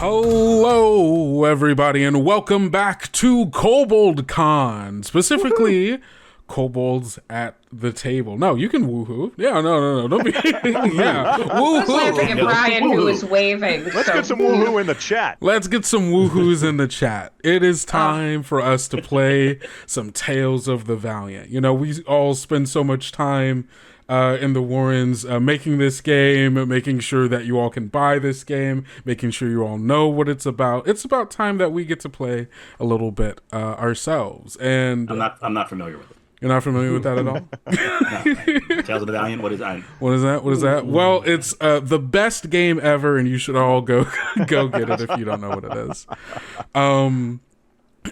Hello, everybody, and welcome back to Kobold Con, specifically Kobolds at the Table. No, you can woohoo. Yeah, no, don't be. Yeah, I was laughing at woohoo. Brian, who was waving. Let's get some woohoo in the chat. Let's get some woohoos in the chat. It is time for us to play some Tales of the Valiant. You know, we all spend so much time in the Warrens making this game, making sure that you all can buy this game, making sure you all know what it's about. It's about time that we get to play a little bit ourselves. And I'm not familiar with it. You're not familiar with that at all? No. Tales of the Valiant. What is that? What is that? What is that? Well, it's the best game ever, and you should all go get it if you don't know what it is.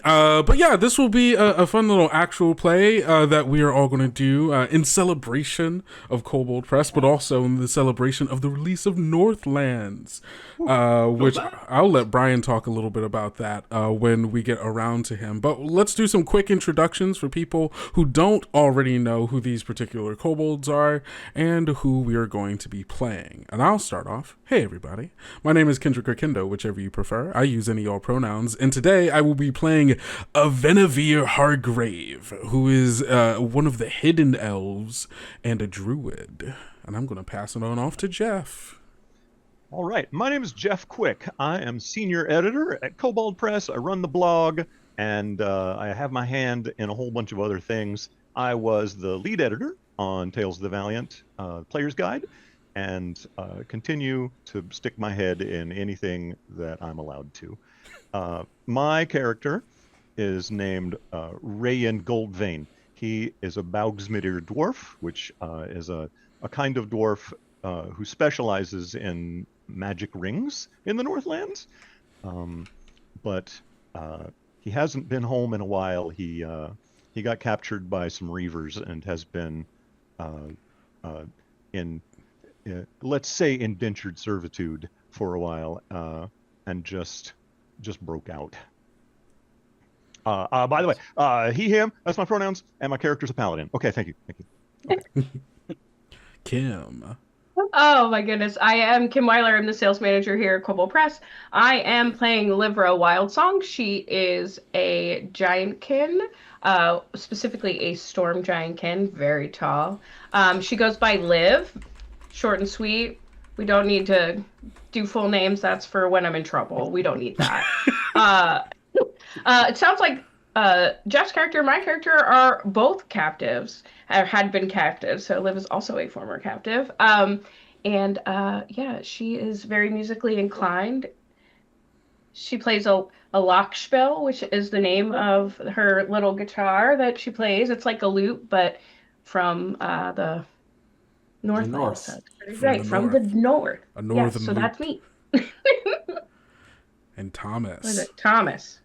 But yeah, this will be a fun little actual play that we are all going to do in celebration of Kobold Press, but also in the celebration of the release of Northlands, which I'll let Brian talk a little bit about that when we get around to him. But let's do some quick introductions for people who don't already know who these particular kobolds are and who we are going to be playing. And I'll start off. Hey everybody, my name is Kendrick or Kendo, whichever you prefer. I use any all pronouns, and today I will be playing a Venevere Hargrave, who is one of the hidden elves and a druid. And I'm going to pass it on off to Jeff. All right, my name is Jeff Quick. I am senior editor at Kobold Press. I run the blog, and I have my hand in a whole bunch of other things. I was the lead editor on Tales of the Valiant Player's Guide, and continue to stick my head in anything that I'm allowed to. My character is named Rayen Goldvein. He is a Baugsmidir dwarf, which is a kind of dwarf who specializes in magic rings in the Northlands. But he hasn't been home in a while. He got captured by some reavers and has been in let's say indentured servitude for a while, and just broke out. By the way, he, him, that's my pronouns, and my character's a paladin. Okay, thank you. Kim. Oh my goodness, I am Kim Weiler. I'm the sales manager here at Kobold Press. I am playing Livra Wildsong. She is a giantkin, specifically a storm giantkin, very tall. She goes by Liv, short and sweet. We don't need to do full names. That's for when I'm in trouble. We don't need that. It sounds like Jeff's character and my character are both captives, had been captives. So Liv is also a former captive. Yeah, she is very musically inclined. She plays a Lockspiel, which is the name of her little guitar that she plays. It's like a lute, but from the Northlands. From the north. A northern so that's me. And Thomas. What is it? Thomas.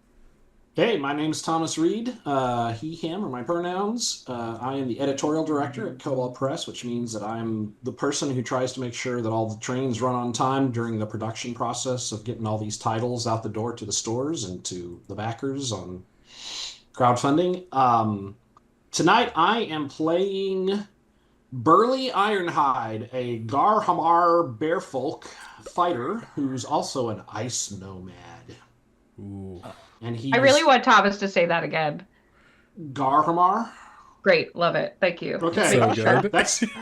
Hey, my name's Thomas Reed. He, him are my pronouns. I am the editorial director at Kobold Press, which means that I'm the person who tries to make sure that all the trains run on time during the production process of getting all these titles out the door to the stores and to the backers on crowdfunding. Tonight I am playing Burly Ironhide, a Garhamar bearfolk fighter who's also an ice nomad. Ooh. And I really want Thomas to say that again. Garhamar? Great, love it. Thank you. Okay, So good.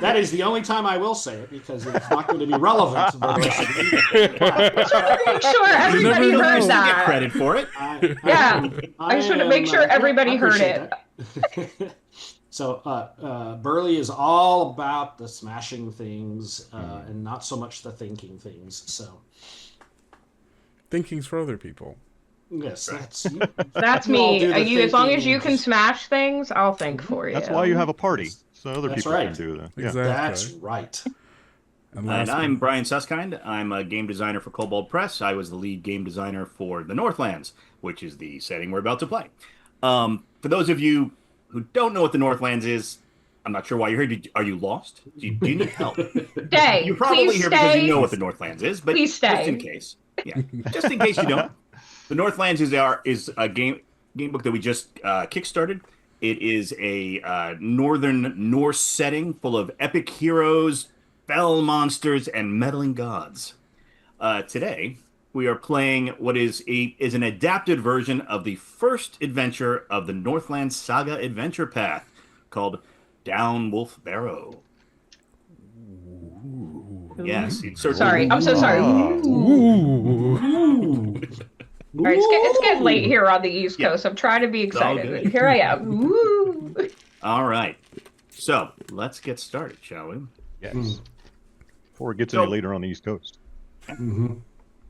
that is the only time I will say it because it's not going to be relevant to the rest of the evening. Just want to make sure everybody never heard know. that. Get credit for it. I just want to make sure everybody heard it. So Burley is all about the smashing things and not so much the thinking things. So Thinking's for other people. yes, That's me. You, as long as you can smash things, I'll think for you. That's why you have a party, so other That's people right. can do that. Yeah. Exactly. That's right. And And last I'm Brian Suskind. I'm a game designer for Kobold Press. I was the lead game designer for the Northlands, which is the setting we're about to play. For those of you who don't know what the Northlands is, I'm not sure why you're here. Are you lost? Do you need help? Stay. You're probably Please here stay. because you know what the Northlands is, but Please stay. just in case. Yeah, just in case you don't. The Northlands is a game book that we just kickstarted. It is a northern Norse setting full of epic heroes, fell monsters, and meddling gods. Today, we are playing what is an adapted version of the first adventure of the Northlands Saga adventure path called Down Wolf Barrow. Yes. Sorry, I'm so sorry. Ooh. All right, it's getting late here on the East Coast. I'm trying to be excited. Here I am. Woo. All right. So let's get started, shall we? Yes. Before it gets any later on the East Coast.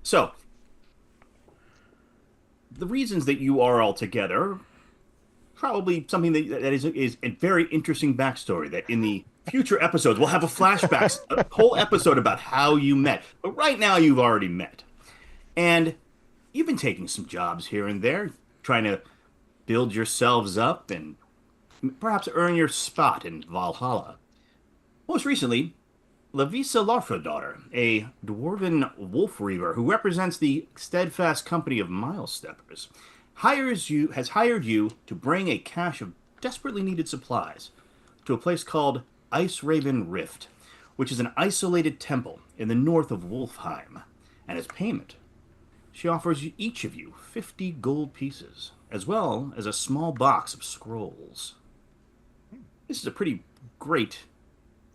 So, the reasons that you are all together, probably something that is a very interesting backstory that in the future episodes we'll have a whole episode about how you met. But right now you've already met. And you've been taking some jobs here and there, trying to build yourselves up and perhaps earn your spot in Valhalla. Most recently, Lavisa Larfadaughter, a dwarven wolf reaver who represents the steadfast company of milesteppers, has hired you to bring a cache of desperately needed supplies to a place called Ice Raven Rift, which is an isolated temple in the north of Wolfheim. And as payment, she offers each of you 50 gold pieces, as well as a small box of scrolls. This is a pretty great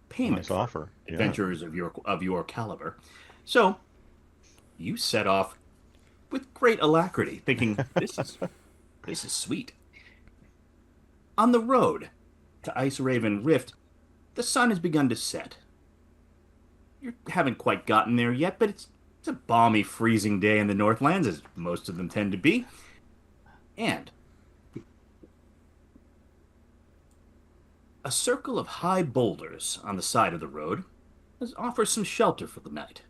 payment Nice offer. adventurers of your caliber. So you set off with great alacrity, thinking this is sweet. On the road to Ice Raven Rift, the sun has begun to set. You haven't quite gotten there yet, but it's a balmy, freezing day in the Northlands, as most of them tend to be. And a circle of high boulders on the side of the road offers some shelter for the night.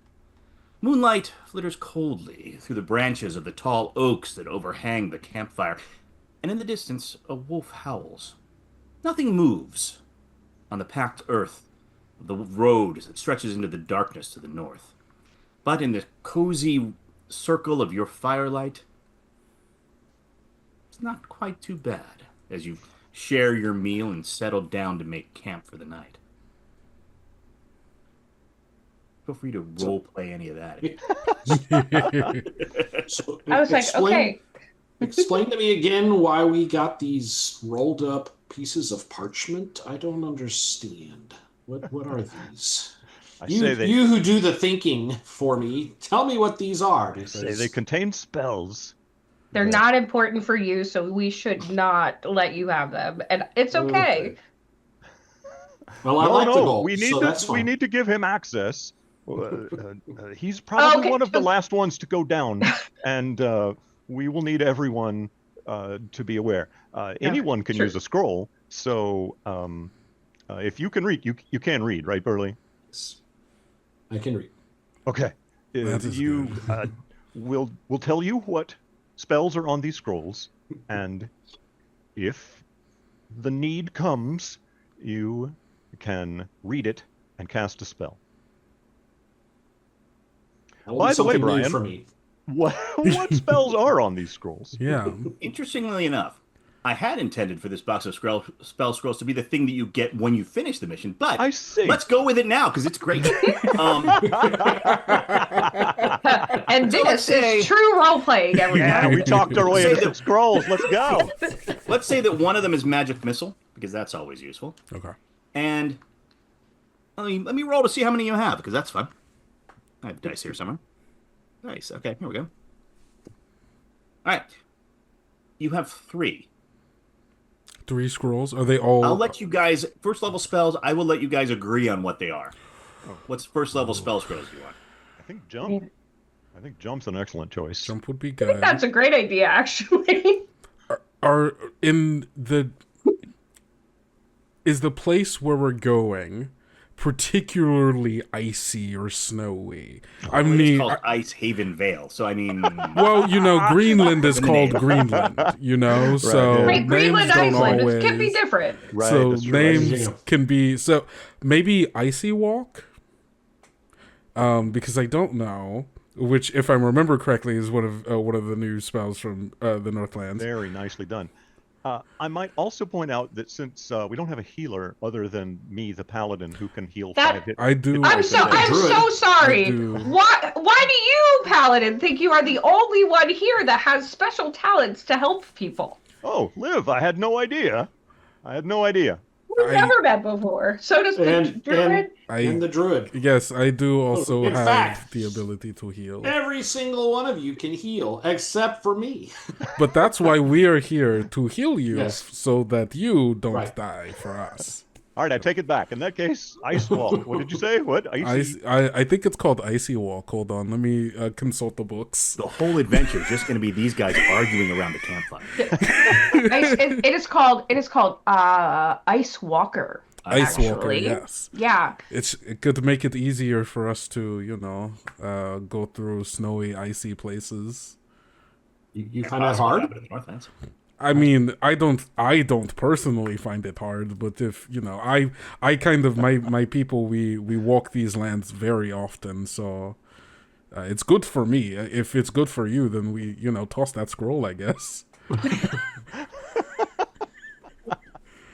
Moonlight flitters coldly through the branches of the tall oaks that overhang the campfire, and in the distance a wolf howls. Nothing moves on the packed earth of the road that stretches into the darkness to the north. But in the cozy circle of your firelight, it's not quite too bad as you share your meal and settle down to make camp for the night. Feel free to role play any of that. So, I was like, okay. Explain to me again why we got these rolled up pieces of parchment. I don't understand. What are these? You who do the thinking for me, tell me what these are. I say they contain spells. They're not important for you, so we should not let you have them. And it's okay. Well, I like the gold, we need to give him access. He's probably one of the last ones to go down, and we will need everyone to be aware. Anyone can use a scroll, so if you can read, you can read, right, Burley? Yes. I can read. Okay. We'll tell you what spells are on these scrolls, and if the need comes, you can read it and cast a spell. By the way, Brian, for me. What spells are on these scrolls? Yeah. Interestingly enough, I had intended for this box of spell scrolls to be the thing that you get when you finish the mission, but I see. Let's go with it now because it's great. And this is true role playing, everyone. Yeah, we talked our way into the scrolls. Let's go. Let's say that one of them is magic missile because that's always useful. Okay. And let me roll to see how many you have because that's fun. I have dice here somewhere. Nice. Okay, here we go. All right. You have 3. 3 scrolls? Are they all... I'll let you guys... First level spells, I will let you guys agree on what they are. What's first level spell scrolls you want? I think jump. I think jump's an excellent choice. Jump would be I good. think that's a great idea, actually. Are in the... Is the place where we're going particularly icy or snowy? I mean, it's called Ice Haven Vale, so I mean... Well, Greenland is called Greenland, so right, Greenland, Iceland, always, it can be different. Right, so that's names can be... So maybe Icy Walk? Because I don't know, which, if I remember correctly, is one of the new spells from the Northlands. Very nicely done. I might also point out that since we don't have a healer other than me, the paladin, who can heal That- 5 hit. I do. I'm so I sorry. do. Why do you, Paladin, think you are the only one here that has special talents to help people? Oh, Liv, I had no idea. We've never met before. So does the druid. And the druid. Yes, I do also In have fact, the ability to heal. Every single one of you can heal, except for me. But that's why we are here, to heal you, Yes. so that you don't Right. die for us. All right, I take it back. In that case, Ice Walk. What did you say? What? I think it's called Icy Walk. Hold on, let me consult the books. The whole adventure is just going to be these guys arguing around the campfire. It is called Ice Walker. Ice Walker, actually. yes. Yeah. It could make it easier for us to, go through snowy, icy places. You find that hard? In the Northlands. I mean, I don't personally find it hard, but if I kind of my people we walk these lands very often, so it's good for me. If it's good for you, then we toss that scroll, I guess.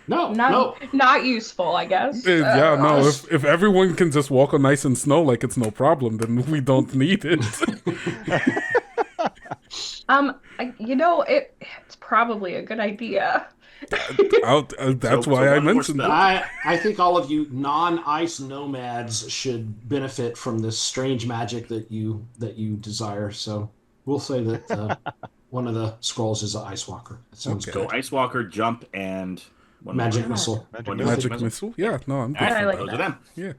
No, Not useful, I guess. Yeah, no. If everyone can just walk on ice and snow like it's no problem, then we don't need it. It's probably a good idea. That's why I mentioned it. I think all of you non-ice nomads should benefit from this strange magic that you desire. So we'll say that one of the scrolls is an ice walker. That sounds So good. Ice Walker, jump, and Magic missile. Magic missile? Yeah, no, I'm good. All right, I like those that. are them. Yeah.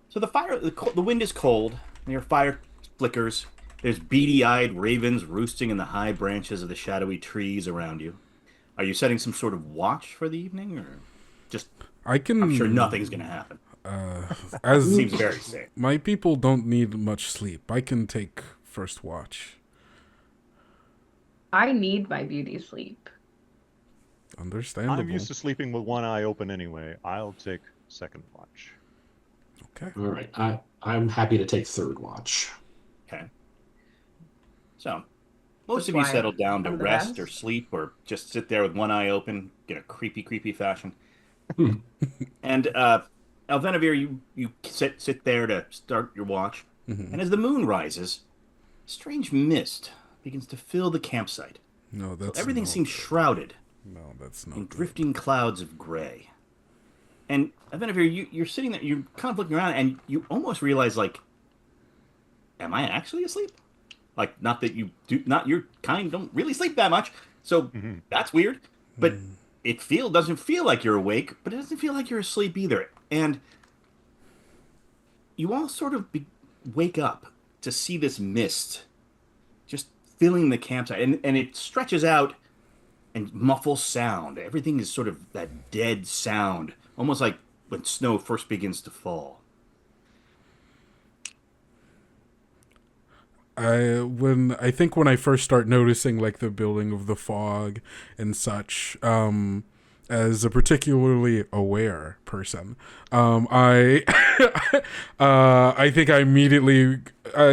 So the wind is cold, and your fire flickers. There's beady-eyed ravens roosting in the high branches of the shadowy trees around you. Are you setting some sort of watch for the evening, or just? I'm sure nothing's going to happen. As Seems very safe. my people don't need much sleep, I can take first watch. I need my beauty sleep. Understandable. I'm used to sleeping with one eye open anyway. I'll take second watch. Okay. All right. I'm happy to take third watch. Okay. So, most That's of you why settle down to I'm the rest best. or sleep, or just sit there with one eye open in a creepy fashion. And Alvenavir, you sit there to start your watch, and as the moon rises, strange mist begins to fill the campsite. No, that's Everything no seems good. shrouded No, that's not in good. drifting clouds of gray. And Alvenavir, you're sitting there, you're kind of looking around, and you almost realize, like, am I actually asleep? Like, not that you do, not your kind don't really sleep that much, so that's weird. But it doesn't feel like you're awake, but it doesn't feel like you're asleep either. And you all sort of wake up to see this mist just filling the campsite, and it stretches out and muffles sound. Everything is sort of that dead sound, almost like when snow first begins to fall. I think when I first start noticing like the building of the fog and such, as a particularly aware person, I I think I immediately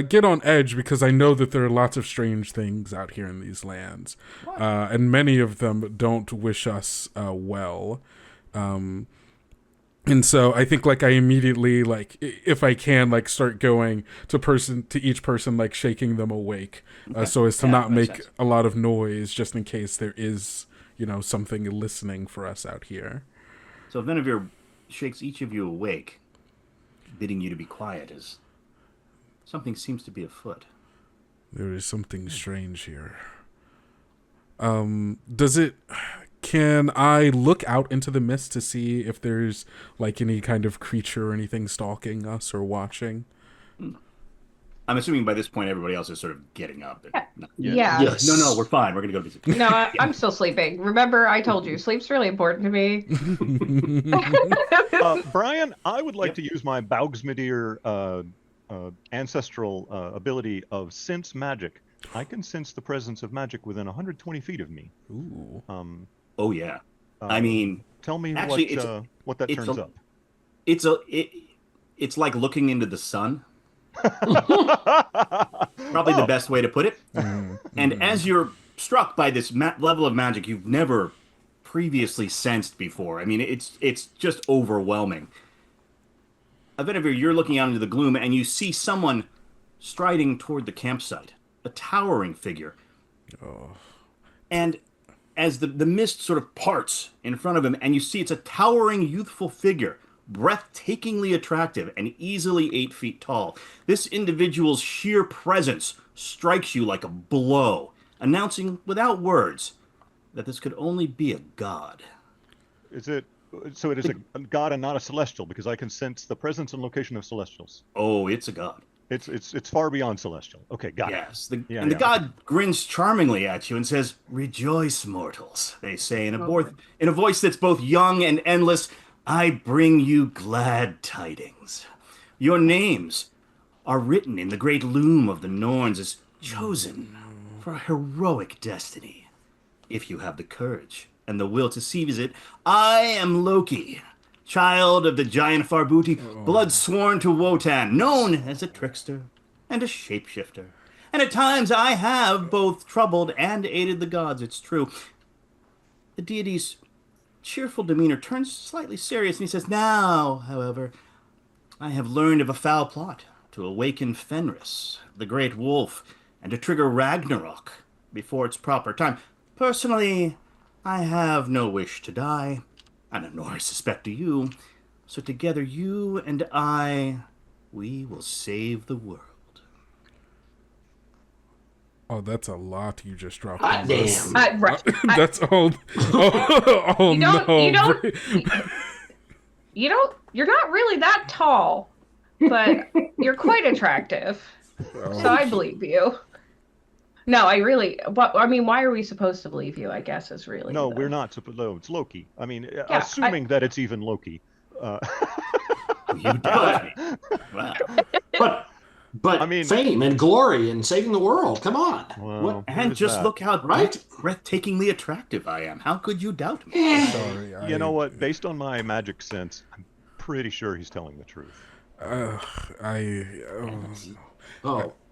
get on edge because I know that there are lots of strange things out here in these lands, and many of them don't wish us well. And so I think like I immediately like if I can like start going to each person like shaking them awake, so as to not make sense. a lot of noise just in case there is something listening for us out here. So Venevere shakes each of you awake, bidding you to be quiet as something seems to be afoot. There is something strange here. Can I look out into the mist to see if there's like any kind of creature or anything stalking us or watching? I'm assuming by this point everybody else is sort of getting up. Yeah. Yes. No, we're fine. We're going to go to sleep. No, I'm still sleeping. Remember, I told you, sleep's really important to me. Brian, I would like to use my Baugsmidir ancestral ability of sense magic. I can sense the presence of magic within 120 feet of me. Ooh. Oh, yeah. I mean, Tell me actually, what that turns up. it's like looking into the sun. Probably the best way to put it. And as you're struck by this level of magic you've never previously sensed before. I mean, it's just overwhelming. Evenivir, you're looking out into the gloom and you see someone striding toward the campsite, a towering figure. Oh. And as the mist sort of parts in front of him, and you see it's a towering youthful figure, breathtakingly attractive and easily 8 feet tall. This individual's sheer presence strikes you like a blow, announcing without words that this could only be a god. So it is a god and not a celestial, because I can sense the presence and location of celestials. Oh, it's a god. It's far beyond celestial. Okay, got it. Yes, the god grins charmingly at you and says, "Rejoice, mortals," they say in a voice that's both young and endless. "I bring you glad tidings. Your names are written in the great loom of the Norns as chosen for a heroic destiny. If you have the courage and the will to seize it, I am Loki, child of the giant Farbuti, blood sworn to Wotan, known as a trickster and a shapeshifter. And at times I have both troubled and aided the gods, it's true." The deity's cheerful demeanor turns slightly serious, and he says, "Now, however, I have learned of a foul plot to awaken Fenris, the great wolf, and to trigger Ragnarok before its proper time. Personally, I have no wish to die, and nor I suspect do you. So together, you and I, we will save the world." Oh, that's a lot you just dropped. Hot on us. damn. That's all. Oh no! You're not really that tall, but you're quite attractive. So I believe you. No, why are we supposed to believe you, I guess, is really... No, we're not supposed to. It's Loki. I mean, assuming that it's even Loki. You doubt me. Wow. But I mean, fame and glory and saving the world. Come on. Well, and just look how breathtakingly attractive I am. How could you doubt me? Sorry. You know what? Based on my magic sense, I'm pretty sure he's telling the truth.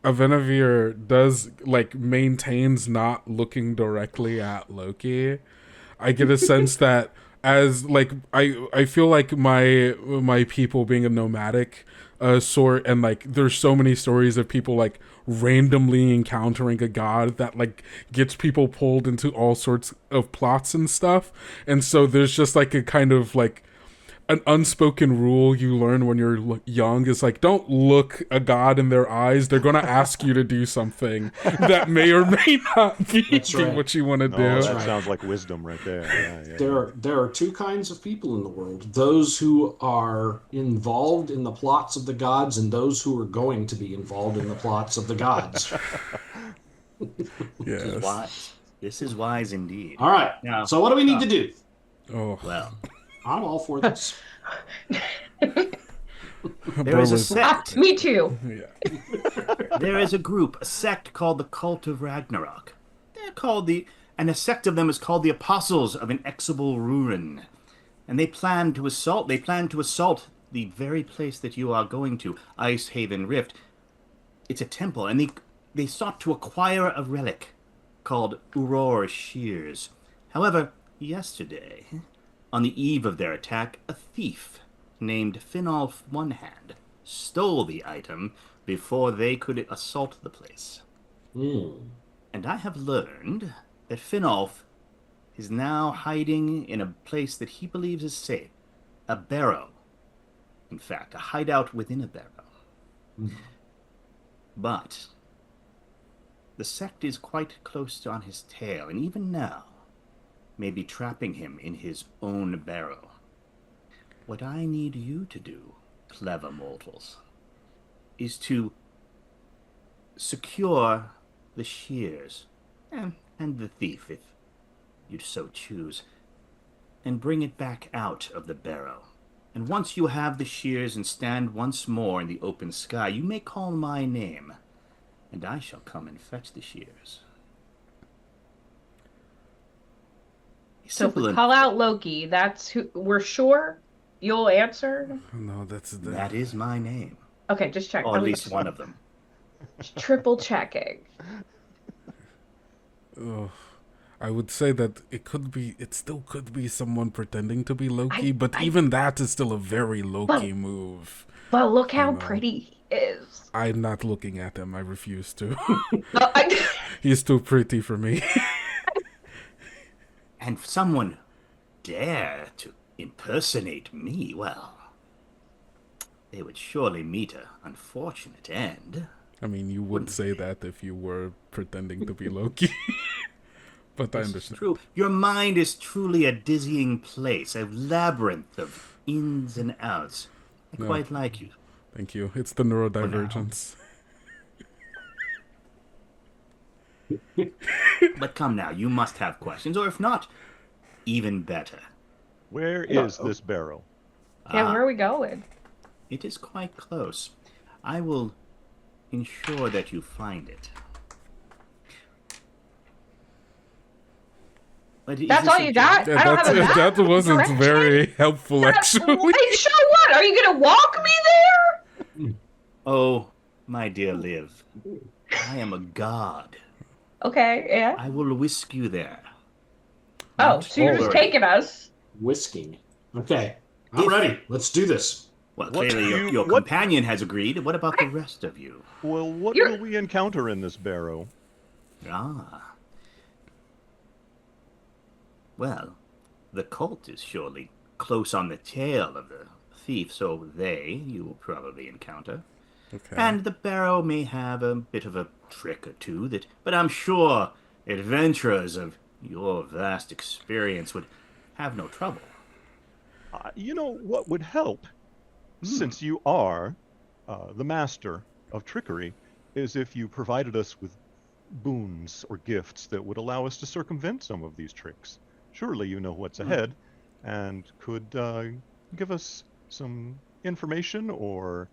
Avenavir does maintains not looking directly at Loki. I get a sense that as I feel like my people being a nomadic sort, and there's so many stories of people randomly encountering a god that gets people pulled into all sorts of plots and stuff, and so there's just a kind of an unspoken rule you learn when you're young is don't look a god in their eyes. They're going to ask you to do something that may or may not be what you want to do. That sounds like wisdom right there. Yeah. There are two kinds of people in the world: those who are involved in the plots of the gods, and those who are going to be involved in the plots of the gods. This is wise. This is wise indeed. All right. Now, so what do we need to do? Oh well. I'm all for this. There is a sect. Me too. Yeah. There is a sect called the Cult of Ragnarok. They're called and a sect of them is called the Apostles of Inexorable Ruin. And they plan to assault the very place that you are going to, Ice Haven Rift. It's a temple, and they sought to acquire a relic called Aurora Shears. However, yesterday, on the eve of their attack, a thief named Finolf Onehand stole the item before they could assault the place. And I have learned that Finolf is now hiding in a place that he believes is safe. A barrow. In fact, a hideout within a barrow. But the sect is quite close on his tail, and even now may be trapping him in his own barrow. What I need you to do, clever mortals, is to secure the shears and the thief, if you'd so choose, and bring it back out of the barrow. And once you have the shears and stand once more in the open sky, you may call my name, and I shall come and fetch the shears. So if we call out Loki, that's who we're sure you'll answer? No, that is my name. Okay, just check. Or at least one of them. Triple checking. Ugh. I would say that it still could be someone pretending to be Loki, but even that is still a very Loki move. But look You how know. pretty he is. I'm not looking at him. I refuse to. I- He's too pretty for me. And if someone dare to impersonate me, well, they would surely meet an unfortunate end. I mean, you would say that if you were pretending to be Loki. But I It's understand. true. Your mind is truly a dizzying place, a labyrinth of ins and outs. I No. quite like you. Thank you. It's the neurodivergence. But come now, you must have questions, or if not, even better. Where is this Barrow? yeah, where are we going? It is quite close. I will ensure that you find it. But is That's this all a you job? got? I don't have a map. That wasn't Direction? very helpful, actually. Hey, so what? Are you gonna walk me there? Oh, my dear Liv, I am a god. Okay, yeah. I will whisk you there. Oh, so you're just Alright. taking us? Whisking. Okay. I'm ready. Let's do this. Well, What clearly do you- your what- companion has agreed. What about the rest of you? Well, what You're- will we encounter in this Barrow? Ah. Well, the cult is surely close on the tail of the thief, so you will probably encounter. Okay. And the Barrow may have a bit of a trick or two but I'm sure adventurers of your vast experience would have no trouble. You know what would help, since you are the master of trickery, is if you provided us with boons or gifts that would allow us to circumvent some of these tricks. Surely you know what's ahead, and could give us some information or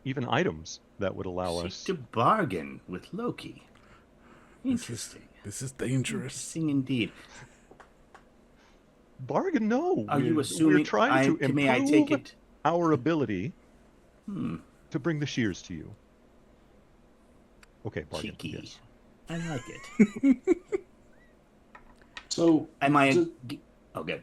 even items that would allow Seek us. to bargain with Loki. Interesting. This is dangerous. Interesting indeed. Bargain? No. Are you We're assuming trying to improve may I take it? our ability to bring the shears to you. Okay, bargain. Cheeky. Yes. I like it. So, Am I? So- Oh, good.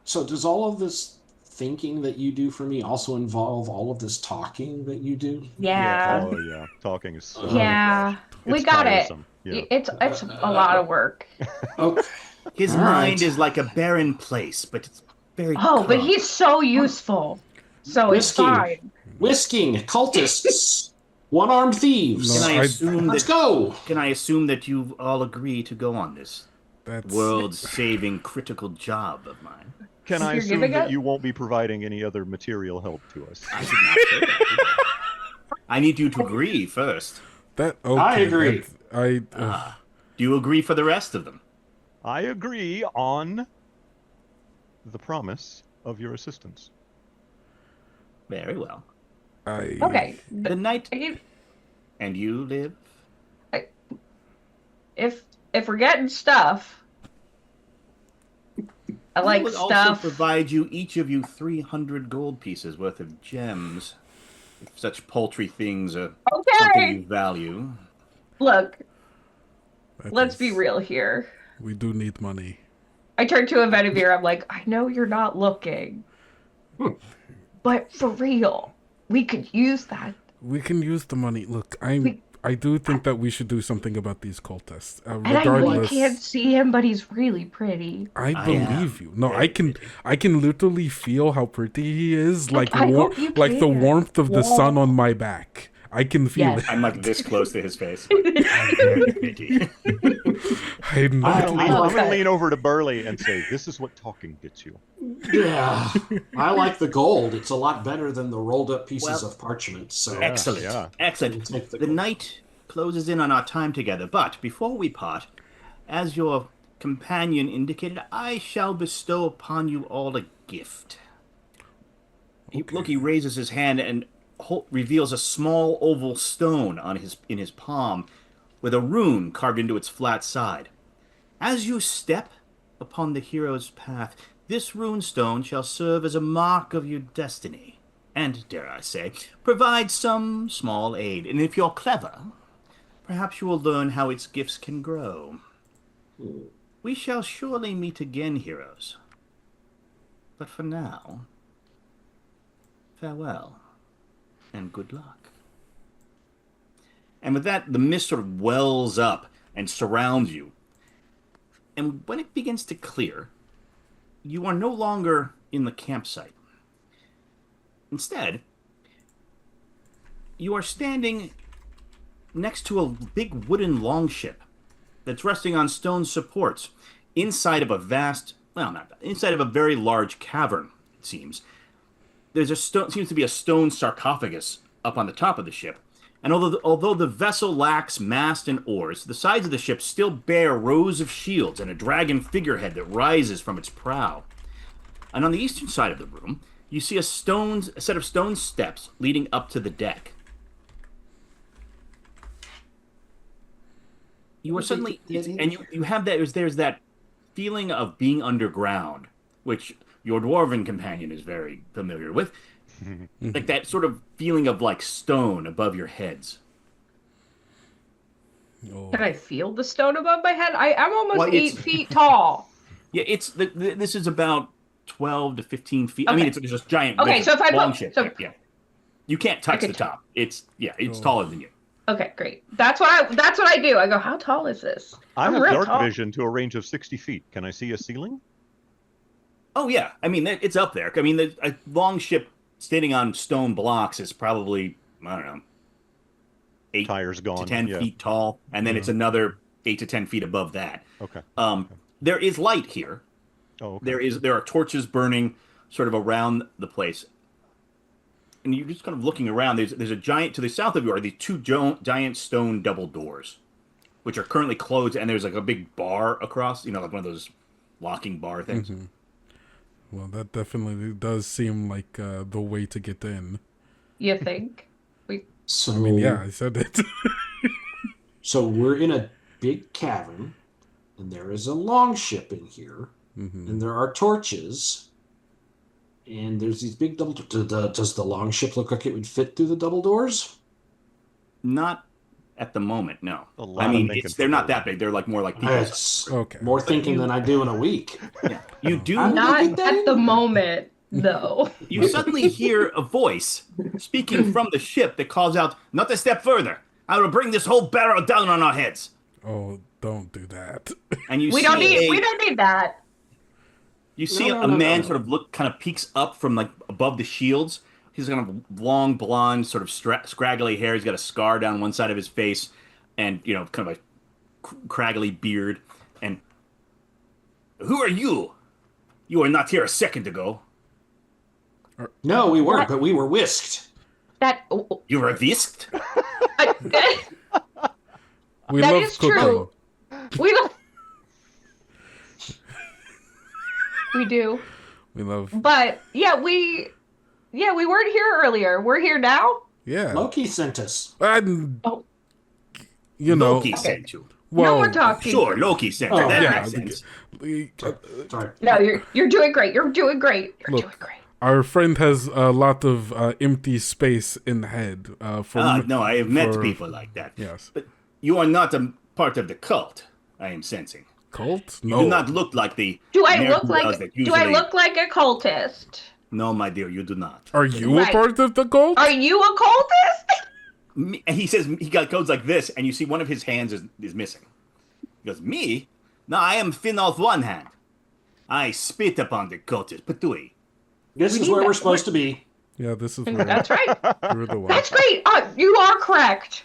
so does all of this thinking that you do for me also involve all of this talking that you do? Yeah. Oh yeah. Talking is so. Yeah. We It's got tiresome. it. Yeah. It's a lot of work. Okay. His All mind right. is like a barren place, but it's very. Oh, but calm. he's so useful. So it's Whiskey. fine. Whisking, cultists, one-armed thieves. No, Can I I- assume Let's that? go. Can I assume that you all agree to go on this That's world-saving critical job of mine? Can I You're assume giving that it? you won't be providing any other material help to us? I did not say that. did I? I need you to agree first. that. Okay, I agree. Do you agree for the rest of them? I agree on the promise of your assistance. Very well. Okay. The night I- and you live. If we're getting stuff, I like I would also stuff. provide you, each of you, 300 gold pieces worth of gems. If such paltry things are something you Okay. value. Look, that let's is- be real here. We do need money. I turn to a Venivir. I'm like, I know you're not looking, but for real, we could use that. We can use the money. Look, I do think that we should do something about these cultists. And I know you Regardless, can't see him, but he's really pretty. I I believe am you. No, very I can literally feel how pretty he is, like I hope you like the can. warmth of the sun on my back. I can feel Yes. it. I'm like this close to his face. I'm very picky. I'm not. I'm I going like to lean over to Burley and say, "This is what talking gets you." Yeah. I like the gold. It's a lot better than the rolled up pieces Well, of parchment. So Excellent. yeah. Excellent. Take the The gold. night closes in on our time together, but before we part, as your companion indicated, I shall bestow upon you all a gift. Loki raises his hand and reveals a small oval stone in his palm with a rune carved into its flat side. As you step upon the hero's path, this rune stone shall serve as a mark of your destiny, and, dare I say, provide some small aid. And if you're clever, perhaps you will learn how its gifts can grow. We shall surely meet again, heroes. But for now, farewell, and good luck. And with that, the mist sort of wells up and surrounds you. And when it begins to clear, you are no longer in the campsite. Instead, you are standing next to a big wooden longship that's resting on stone supports inside of a inside of a very large cavern, it seems. Seems to be a stone sarcophagus up on the top of the ship. And although the vessel lacks mast and oars, the sides of the ship still bear rows of shields and a dragon figurehead that rises from its prow. And on the eastern side of the room, you see a set of stone steps leading up to the deck. You are suddenly, and you have that. There's that feeling of being underground, which your dwarven companion is very familiar with, like that sort of feeling of like stone above your heads. Oh. Can I feel the stone above my head? I'm almost 8 feet tall. Yeah, this is about 12 to 15 feet. Okay. I mean, it's just giant. Okay, so if I long put, ship, so, yeah, you can't touch the top. It's taller than you. Okay, great. That's what I do. I go, how tall is this? I have real dark tall. vision to a range of 60 feet. Can I see a ceiling? Oh yeah, I mean it's up there. I mean, a long ship standing on stone blocks is probably, I don't know, 8 Tires gone. to 10 feet tall, and then it's another 8 to 10 feet above that. Okay. There is light here. Oh, okay. There are torches burning sort of around the place, and you're just kind of looking around. There's a giant to the south of you are these two giant stone double doors, which are currently closed, and there's like a big bar across, like one of those locking bar things. Mm-hmm. Well, that definitely does seem like the way to get in. You think? So, I mean, yeah, I said it. So we're in a big cavern, and there is a longship in here, and there are torches, and there's these big double. Does the longship look like it would fit through the double doors? Not at the moment, no. A lot I of mean, thinking they're not for that big. They're like more like people. That's Okay. more thinking than I do in a week. Yeah. You do. I'm Not gonna get that at in. the moment, though. You suddenly hear a voice speaking from the ship that calls out, "Not a step further. I will bring this whole barrow down on our heads." Oh, don't do that. And you We see don't need that. You see No, a no, man no. sort of kind of peeks up from like above the shields. He's kind of long, blonde, sort of scraggly hair. He's got a scar down one side of his face, and kind of a craggly beard. And who are you? You were not here a second ago. No, we weren't, What? but we were whisked. That You were whisked. We That love is cooking. true. We do. We love. But we weren't here earlier. We're here now. Yeah. Loki sent us. And, Oh. Loki sent you. well, No, we're talking. Sure, Loki sent you. Oh, That yeah, makes sense. Sorry. No, you're doing great. You're doing great. You're Look. doing great. Our friend has a lot of empty space in the head. No, I have met for- people like that. Yes. But you are not a part of the cult, I am sensing. Cult? You No. do not look like the Do I American look girls like? that Do I usually- look like a cultist? No, my dear, you do not. Are you Right. a part of the cult? Are you a cultist? And he says he got codes like this, and you see one of his hands is missing. He goes, "Me? No, I am thin off one hand. I spit upon the cultist, Patui." This We is need where that. we're supposed to be. Yeah, this is where That's right. you're the one. That's great. You are correct.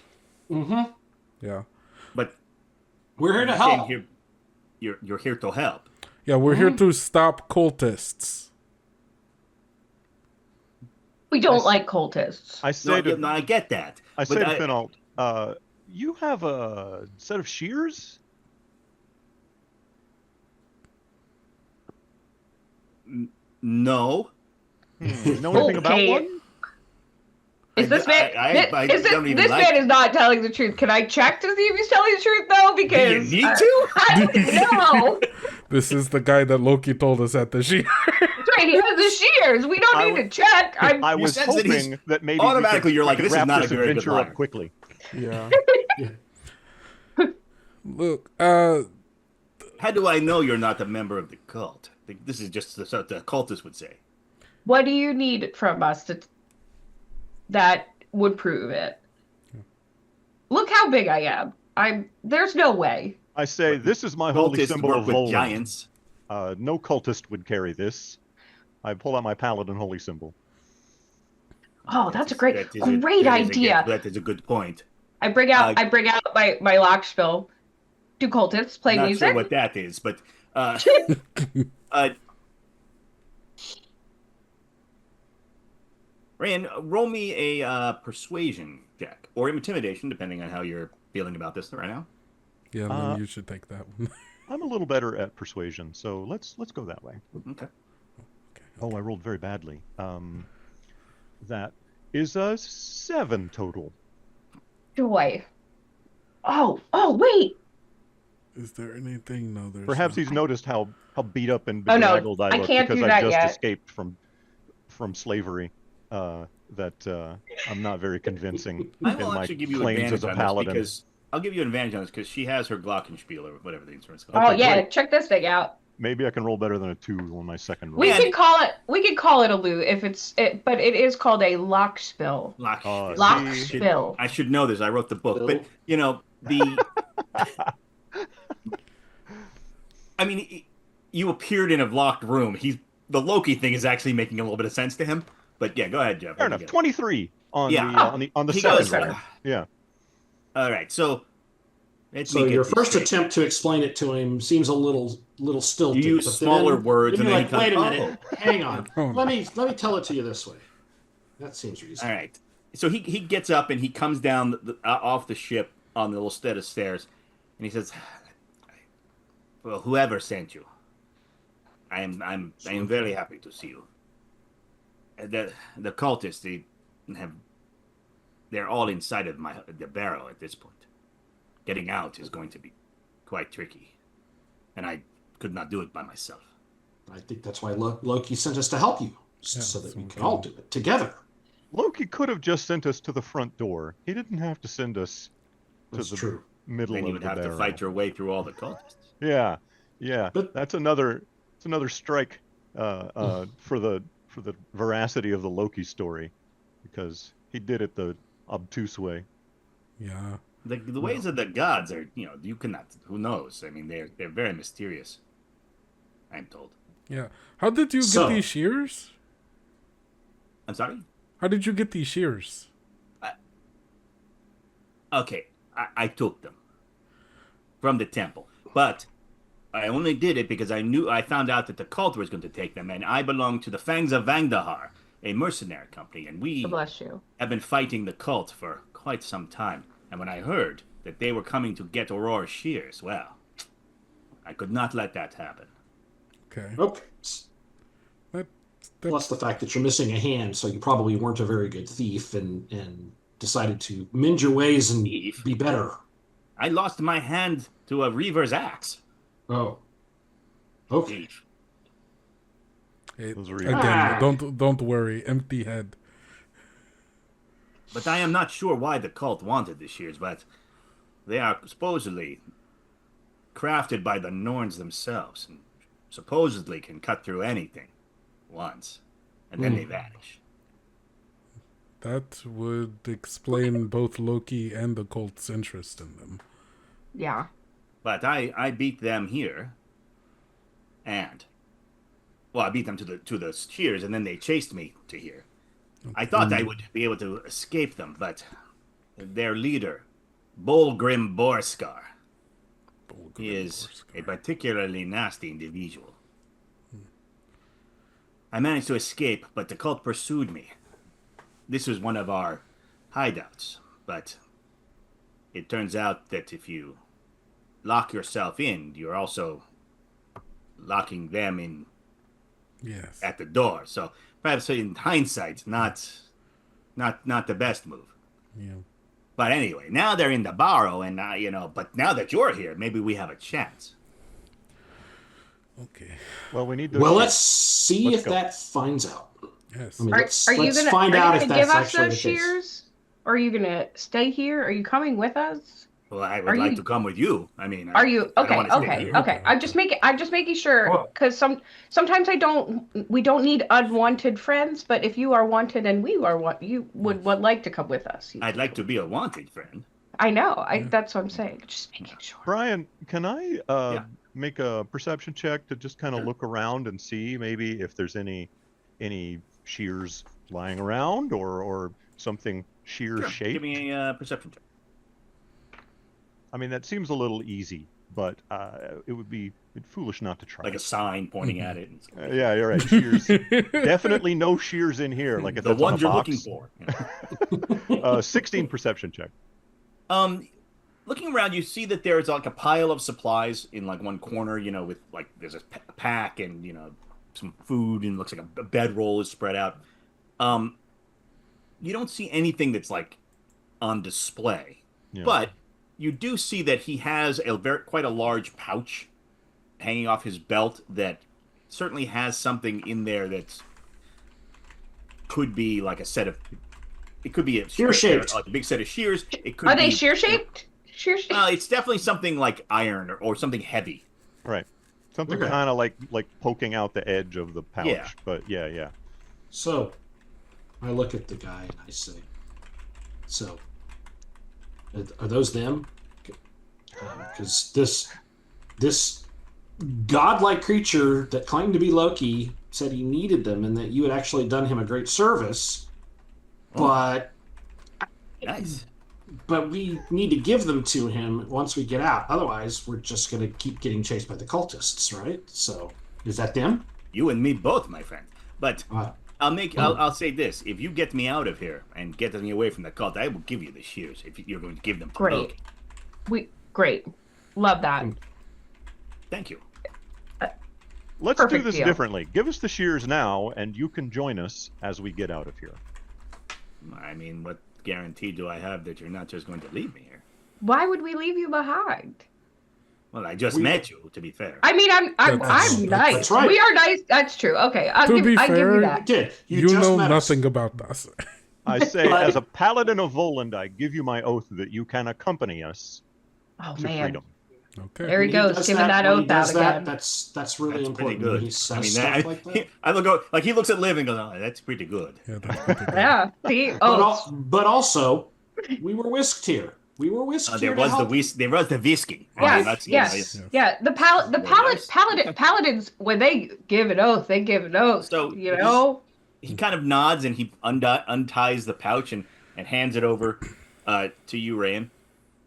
Mm-hmm. Yeah. But We're here to you're saying help. here- you're here to help. Yeah, we're here to stop cultists. We don't like cultists. I say to I get that. I But say to Finalt, you have a set of shears? No. Know anything about Okay. one? Is this man? I Is don't even this like man it. is not telling the truth. Can I check to see if he's telling the truth though? Do you Because need to? I don't know. This is the guy that Loki told us at the sheet. That's right. He has the shears. We don't I need to check. I You was sense that he's- hoping that maybe automatically we could you're like, this is wrap not a this very good adventure liar. up quickly. Yeah. Look, How do I know you're not a member of the cult? This is just what the cultist would say. What do you need from us that would prove it? Look how big I am. There's no way. I say, this is my holy Cultists symbol work of with Volan. giants. No cultist would carry this. I pull out my paladin holy symbol. Oh, that's a great That idea. That is a good point. I bring out my lock spill. Do cultists play Not music? sure what that is, but Ryan, roll me a persuasion check or intimidation, depending on how you're feeling about this right now. yeah, then you should take that one. I'm a little better at persuasion, so let's go that way. Okay. Oh, I rolled very badly. That is a 7 total. Joy. Oh, wait. Is there anything? No, there's Perhaps not. he's noticed how beat up and Oh, no, bedraggled I I look can't because do I that just yet. escaped from slavery. That I'm not very convincing I in will my actually give you claims advantage as a on paladin. this because I'll give you an advantage on this because she has her glockenspiel or whatever the instrument's called. Oh Okay, yeah, great. check this thing out. Maybe I can roll better than a 2 on my second roll. We can call it a loot if but it is called a lock spill. Lockspiel. Lock See? spill. I should know this. I wrote the book, but you know the. I mean, you appeared in a locked room. The Loki thing is actually making a little bit of sense to him. But yeah, go ahead, Jeff. Fair enough. 23 on Yeah. the He second goes, roll. Yeah. All right, so let's So make your it first straight. attempt to explain it to him seems a little stilted. You use but smaller then words you're and then like, he wait a comes- minute, hang on. Oh. Let me tell it to you this way. That seems reasonable. All right. So he gets up and he comes down off the ship on the little set of stairs, and he says, "Well, whoever sent you, I am very happy to see you. The cultists they're all inside of the Barrow at this point. Getting out is going to be quite tricky, and I could not do it by myself. I think that's why Loki sent us to help you, so that we can all do it together. Loki could have just sent us to the front door. He didn't have to send us to That's the true. middle Then of you would the have to barrel. fight your way through all the cultists." Yeah. But- That's another strike for the veracity of the Loki story, because he did it the obtuse way. Yeah. The ways of the gods are, you cannot. Who knows? I mean, they're very mysterious. I'm told. Yeah. How did you So- get these shears? I'm sorry. How did you get these shears? Okay, I took them from the temple, but I only did it because I found out that the cult was going to take them, and I belong to the Fangs of Vangdahar, a mercenary company, and we Bless you. have been fighting the cult for quite some time. And when I heard that they were coming to get Aurora's shears, well, I could not let that happen. Okay. Okay. That, Plus the fact that you're missing a hand, so you probably weren't a very good thief and decided to mend your ways and Thief? be better. I lost my hand to a reaver's axe. Oh. Okay. Thief. hey, Those are again, don't worry. Empty head. But I am not sure why the cult wanted the shears, but they are supposedly crafted by the Norns themselves, and supposedly can cut through anything once, and then they vanish. That would explain both Loki and the cult's interest in them. Yeah. But I beat them here, and I beat them to the shears, and then they chased me to here. I thought I would be able to escape them, but their leader, Bolgrim Borskar, is a particularly nasty individual. I managed to escape, but the cult pursued me. This was one of our hideouts, but it turns out that if you lock yourself in, you're also locking them in Yes. at the door. So perhaps in hindsight, not the best move. Yeah. But anyway, now they're in the Barrow, and but now that you're here, maybe we have a chance. Okay. Well, we need to. Well, let's see Let's if go. that finds out. Yes. I mean, Are let's you find out if gonna that's give us actually those the case. shears? Or are you gonna stay here? Are you coming with us? Well, I Are would like you- to come with you. I mean, Are you I don't okay? wanna stay Okay, here. okay. I'm just making sure Well- because sometimes we don't need unwanted friends, but if you are wanted and we are you would like to come with us. I'd like to be a wanted friend. I know. That's what I'm saying. Just making sure. Brian, can I Yeah. make a perception check to just kind of Sure. look around and see maybe if there's any shears lying around or something shear Sure. shaped? Give me a perception check. I mean, that seems a little easy, but it would be foolish not to try. Like a sign pointing at it. Yeah, you're right. Shears. Definitely no shears in here. Like if The that's on ones a you're box. looking for. 16 perception check. Looking around, you see that there's like a pile of supplies in like one corner, with like there's a pack and some food and looks like a bedroll is spread out. You don't see anything that's like on display, Yeah. but you do see that he has quite a large pouch hanging off his belt that certainly has something in there that's could be like a set of. It could be a Shear-shaped. like a big set of shears. It could Are they be, shear shaped? Shear shaped? It's definitely something like iron or something heavy. Right. Something Okay. kind of like poking out the edge of the pouch. Yeah. But yeah. So, I look at the guy and I say, "So, are those them? Because this godlike creature that claimed to be Loki said he needed them and that you had actually done him a great service, but Nice. we need to give them to him once we get out. Otherwise, we're just going to keep getting chased by the cultists, right? So, is that them?" You and me both, my friend. But Uh, I'll say this: if you get me out of here and get me away from the cult, I will give you the shears. If you're going to give them to Great. Loki. Great. Love that. Thank you. Let's do Perfect this deal. differently. Give us the shears now, and you can join us as we get out of here. I mean, what guarantee do I have that you're not just going to leave me here? Why would we leave you behind? Well, I just met you, to be fair. I mean, I'm That's nice. That's right. We are nice. That's true. Okay, I To give be you fair, that. Kid, You just know met us. nothing about us. I say, But- as a paladin of Voland, I give you my oath that you can accompany us Oh to man, freedom. Okay. there he When he goes, does giving that when he oath does out that, again. That's really That's pretty important. When good. he says I mean, stuff like that. I look like he looks at Liv and goes, "Oh, that's pretty good." Yeah, that's pretty good. Yeah. See. But, Oh, but also, we were whisked here. We were whisked here. There to was the help. there was the whisking. yes, That's- yes, yeah. The paladins when they give an oath, they give an oath. So, you know. He kind of nods and he unties the pouch and hands it over to you, Rayan.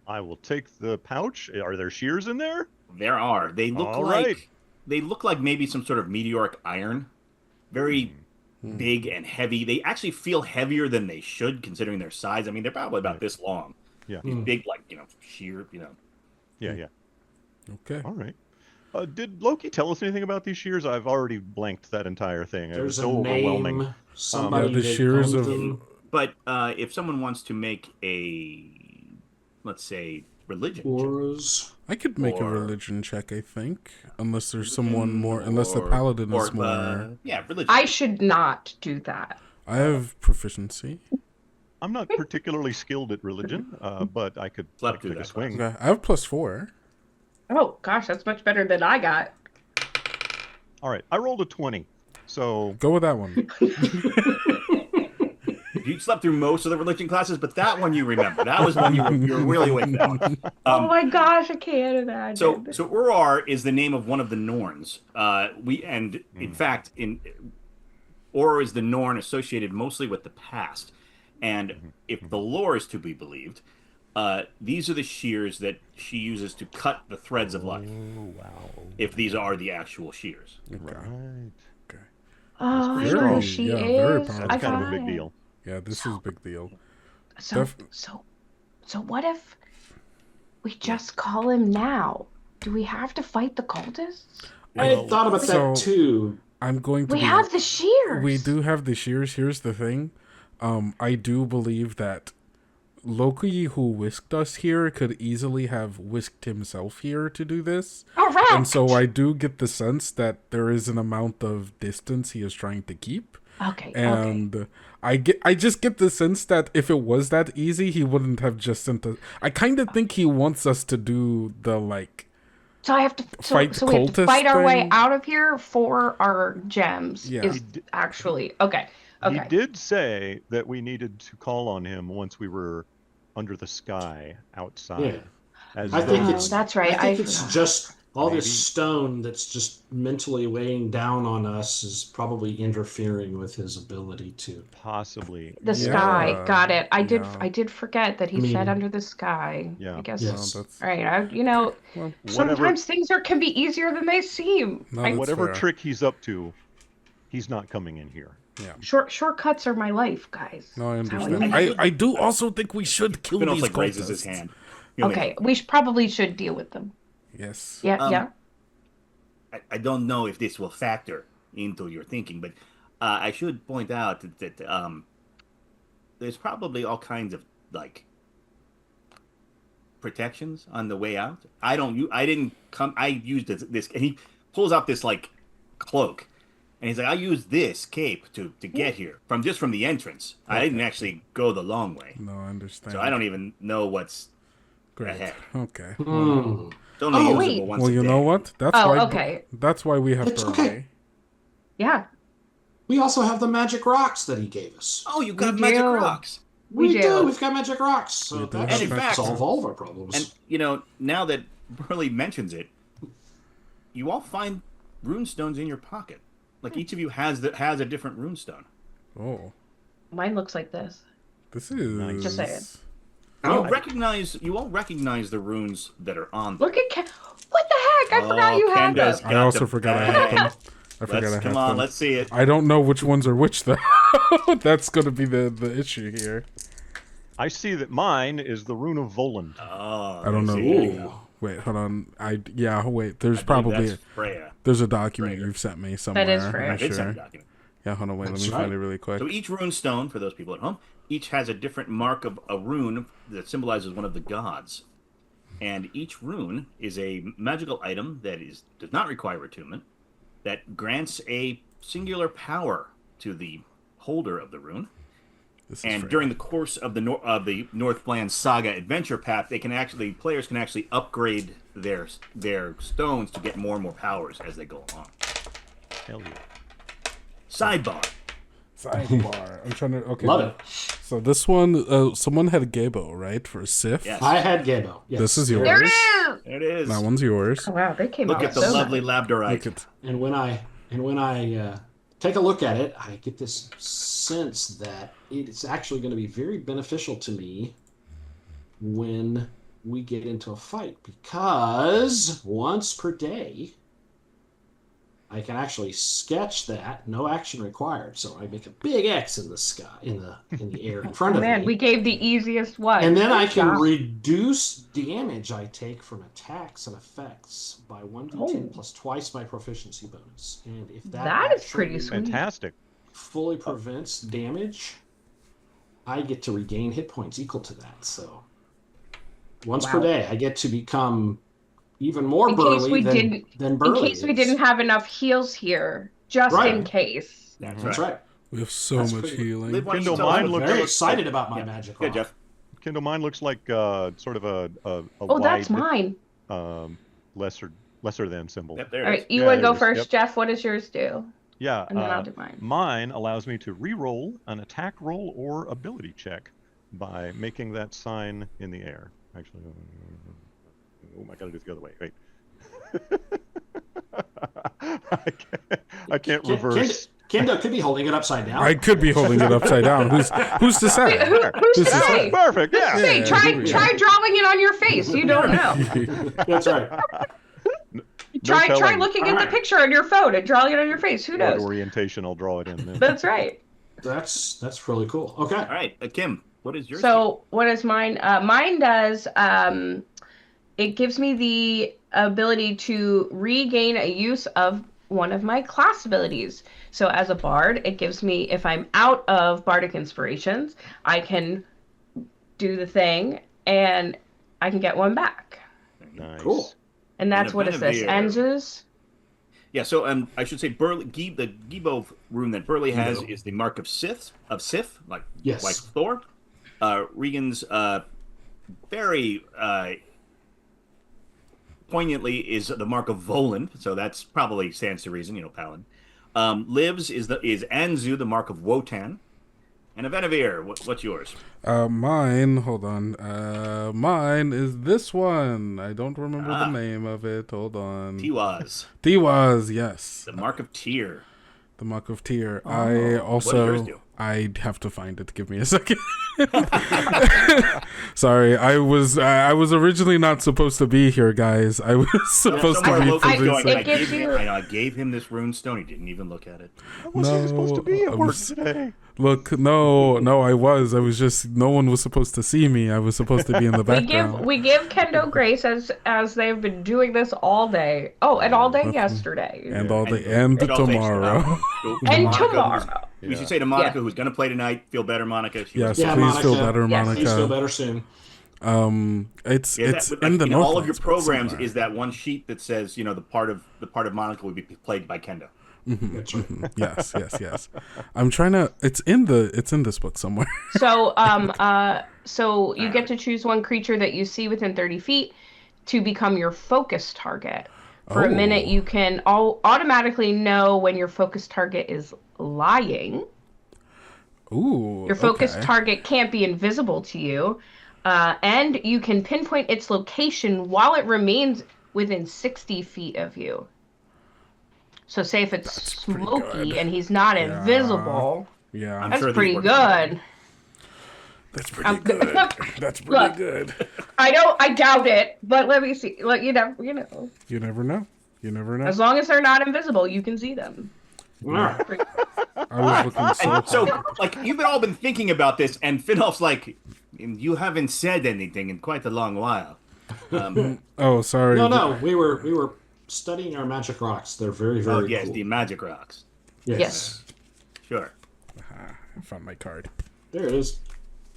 I will take the pouch. Are there shears in there? There are. They look All like right. they look like maybe some sort of meteoric iron. Very big and heavy. They actually feel heavier than they should considering their size. I mean, they're probably about this long. Yeah. These big, like, sheer, Yeah. Okay. All right. Did Loki tell us anything about these shears? I've already blanked that entire thing. It was There's a so overwhelming. name. Somebody Yeah, the that shears owned of- them. But if someone wants to make a, let's say, religion check, Auras. I could make a Or- religion check, I think. Unless there's someone more, unless the or- paladin or, is more. religion. I should not do that. I have proficiency. I'm not particularly skilled at religion, but I could Slept through take a that swing. Okay, I have +4. Oh gosh, that's much better than I got. All right. I rolled a 20. So Go with that one. You slept through most of the religion classes, but that one you remember. That was one you were really awake for. Oh my gosh, I can't imagine. So Urar is the name of one of the Norns. In fact, Urar is the Norn associated mostly with the past. And if the lore is to be believed, these are the shears that she uses to cut the threads of life. Oh, wow. If these are the actual shears. Right. oh, I very- know who she yeah, very is. powerful. I That's kind of a got big it. deal. Yeah, this is a big deal. So, Def- so what if we just call him now? Do we have to fight the cultists? I Well, thought about so- that too. I'm going to We be- have the shears. We do have the shears. Here's the thing. I do believe that Loki, who whisked us here, could easily have whisked himself here to do this. Correct. And so I do get the sense that there is an amount of distance he is trying to keep. Okay. And I just get the sense that if it was that easy, he wouldn't have just sent us. I kind of think he wants us to do the like. So I have to Fight so we have to cultist fight our way thing? out of here for our gems. Yeah. Is actually okay. He Okay. did say that we needed to call on him once we were under the sky outside. Yeah. As I think though- it's that's right. I think it's forgot. just all Maybe. this stone that's just mentally weighing down on us is probably interfering with his ability to. possibly. The Yeah. sky. Got it. I Yeah. did forget that he I mean, said under the sky. Yeah. I guess. Yes. No, that's All right. well, Sometimes things can be easier than they seem. No, I- that's Whatever fair. trick he's up to, he's not coming in here. Shortcuts are my life, guys. no, I That's how understand. live. I do also think we should kill Spinoff these like raises his cultists. hand. You know, Okay, we probably should deal with them. Yes. Yeah, yeah. I don't know if this will factor into your thinking, but I should point out that there's probably all kinds of like protections on the way out. I used this, and he pulls out this like cloak, and he's like, I used this cape to get here from the entrance. I didn't actually go the long way, No, I understand. so I don't even know what's Great. ahead. Okay. Hmm. It's only Oh, usable wait. once Well, a you day. know what? That's Oh, why. okay. That's why we have It's to. okay. Yeah. We also have the magic rocks that he gave us. Oh, you got We magic do. rocks. We do. We've got magic rocks. So We do that have should magic solve rocks. all of our problems. And you know, now that Burley mentions it, you all find runestones in your pocket. Like each of you has a different runestone. Oh, Mine looks like this. this is. Just saying. You all recognize the runes that are on them. Look at what the heck? I forgot you had Kenda's them. I got also the forgot I bag. had them. I forgot I had Come on, them. let's see it. I don't know which ones are which though. That's gonna be the issue here. I see that mine is the rune of Voland. Oh, I don't know. see. Ooh. Wait, hold on. Wait. There's I believe probably that's Freya. there's a document Freya. you've sent me somewhere. That is Freya. I'm I did send a sure. document. Yeah, hold on. Wait, let That's me find right. it really quick. So each rune stone, for those people at home, each has a different mark of a rune that symbolizes one of the gods. And each rune is a magical item that does not require attunement, that grants a singular power to the holder of the rune. This is And Freya. during the course of the Northlands Saga adventure path, players can actually upgrade their stones to get more and more powers as they go along. Hell yeah. Sidebar. Sidebar. I'm trying to. Okay. Love it. So this one, someone had Gabo, right, for Sif. Yes. I had Gabo. Yes. This is There yours. it is. There it is. That one's yours. Oh, wow, they came Look out at the so lovely nice. labradorite. Look at. And when I take a look at it, I get this sense that it's actually going to be very beneficial to me when we get into a fight, because once per day I can actually sketch that, no action required. So I make a big X in the sky, in the air in front of Man, me. we gave the easiest one. And then I Good can job. reduce damage I take from attacks and effects by 1d10 Oh. plus twice my proficiency bonus. And if that, That is pretty actually sweet. Fantastic. fully prevents damage, I get to regain hit points equal to that. So once per Wow. day, I get to become even more In case burly we than, didn't- than In burly case we is. didn't have enough heals here, just Right. in case. That's right. We have so That's much pretty- healing. Liv, why don't you Kindle tell us mine what- looks Very like- excited about my Yeah. magic Yeah, rock. Jeff. Kindle, mine looks like sort of a Oh, that's wide, mine. lesser than symbol. Yep, there All it right, is. you Yeah, want to go there it is. first, Yep. Jeff? What does yours do? Yeah, And then I'll do mine. mine allows me to re-roll an attack roll or ability check by making that sign in the air. Actually, I gotta do it the other way. Wait. I can't reverse. Kendo could be holding it upside down. I could be holding it upside down. Who's to say? Who's to This is- say? Perfect. Yeah. Say, Yeah, try here we go. drawing it on your face. You don't know. That's right. Try telling. looking at the Alright. picture on your phone and drawing it on your face. Who What knows? orientation? I'll draw it in. Then. That's right. That's really cool. Okay. All right, Kim, what is yours? So what is mine? Mine does. It gives me the ability to regain a use of one of my class abilities. So as a bard, it gives me, if I'm out of bardic inspirations, I can do the thing and I can get one back. Nice. Cool. And that's And a what is this? Benevere. Enzus? Yeah, so I should say the Gibo rune that Burley has Gibo. is the mark of Sith, like Yes. Thor. Regan's very poignantly is the mark of Volan, so that's probably stands to reason, Paladin. Liv's is Anzu, the mark of Wotan. And Evenavir, what's yours? Mine, hold on. Mine is this one. I don't remember the name of it. Hold on. Tiwaz, Tiwaz, yes. the mark of Tyr. The Muck of Tyr. Oh, I what does yours also do? I'd have to find it. Give me a second. Sorry, I was originally not supposed to be here, guys. I was supposed to Somewhere be Loki's going, producing. It gives you- I gave him this rune stone. He didn't even look at it. I wasn't even supposed to be at I'm work s- today. Look, no, I was just no one was supposed to see me. I was supposed to be in the background. We give Kendo grace as they've been doing this all day. Oh, and all day yesterday. And all day and it all takes tomorrow. And Monica, tomorrow. We should say to Monica, Yeah. who's going to play tonight, feel better, Monica. She Yes, was- Yeah, please feel Monica. better, Yes. Monica. Please feel better soon. It's Yeah, it's but in the all of your Northlands, but programs somewhere. is that one sheet that says, the part of Monica would be played by Kendo. That's right. Yes. I'm trying to. It's in this book somewhere. So you get to choose one creature that you see within 30 feet to become your focus target. For a minute, Oh. you can automatically know when your focus target is lying. Ooh. Your focus okay. target can't be invisible to you, and you can pinpoint its location while it remains within 60 feet of you. So say if it's pretty Loki good. and he's not invisible, Yeah, I'm that's sure these pretty work. good. that's pretty good. That's pretty Look. good. I doubt it, but let me see. Like, you know, You never know. You never know. as long as they're not invisible, you can see them. All right. I was looking so. And so, like, you've all been thinking about this, and Finolf's like, you haven't said anything in quite a long while. Oh, sorry. No, we were studying our magic rocks. They're very, very Oh, yes, cool. the magic rocks. Yes. Sure. I found my card. There it is.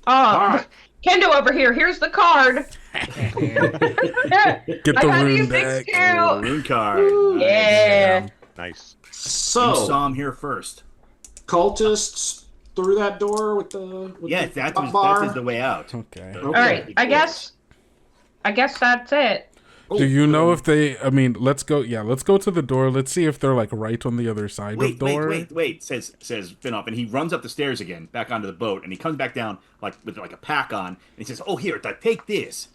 Oh, right. Kendo over here. Here's the card. Get I the got rune these deck. things too. Rune card. Yeah. Nice. You So, saw him here first. cultists through that door with the Yes, the that top was bar. that is the way out. Okay. Okay. All right. I guess that's it. Do you know if they? I mean, let's go. Yeah, let's go to the door. Let's see if they're like right on the other side of door. Wait, says Finolf, and he runs up the stairs again, back onto the boat, and he comes back down like with like a pack on, and he says, "Oh, here, take this.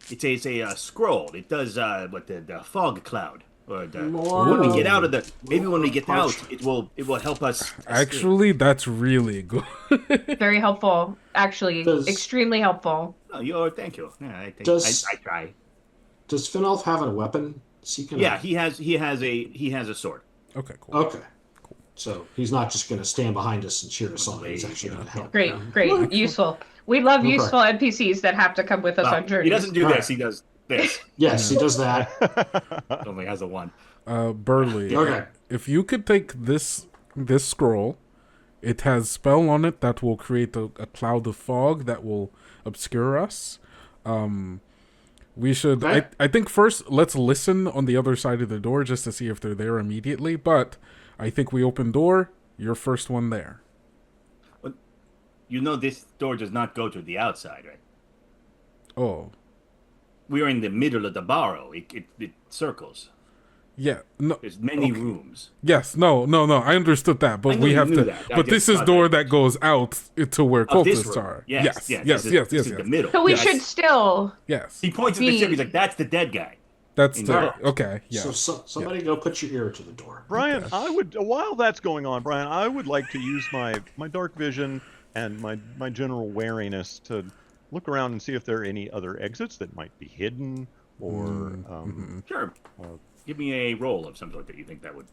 It's a scroll. It does the fog cloud. Or when we get out of maybe when we get out, it will help us. escape." Actually, that's really good. Very helpful. Actually, Does- extremely helpful. Oh, thank you. Yeah, I Does- try. Does Finolf have a weapon? So he can, Yeah, he has a sword. Okay, cool. Okay. So he's not just going to stand behind us and cheer us on. He's actually going to help. Great, useful. We love Okay. useful NPCs that have to come with us on journeys. He doesn't do Right. this. He does this. Yes, he does that. Only has a one. Burley. Okay. If you could take this scroll, it has spell on it that will create a cloud of fog that will obscure us. We should. Okay. I think first let's listen on the other side of the door just to see if they're there immediately. But I think we open door. You're first one there. You know this door does not go to the outside, right? Oh, We are in the middle of the Barrow. It circles. yeah. No. There's many rooms. Yes. No. I understood that, I but know we you have knew to. that. I But just this is thought door that- that goes out to where Of this cultists room. are. Yes. Yes. This is the middle. So we Yes. should still. Yes. He points at the ship. He's like, "That's the dead guy." That's In the there. okay. Yeah. So somebody go put your ear to the door. Brian, while that's going on, Brian, I would like to use my dark vision and my general wariness to look around and see if there are any other exits that might be hidden or Sure. Give me a roll of some sort that you think that would.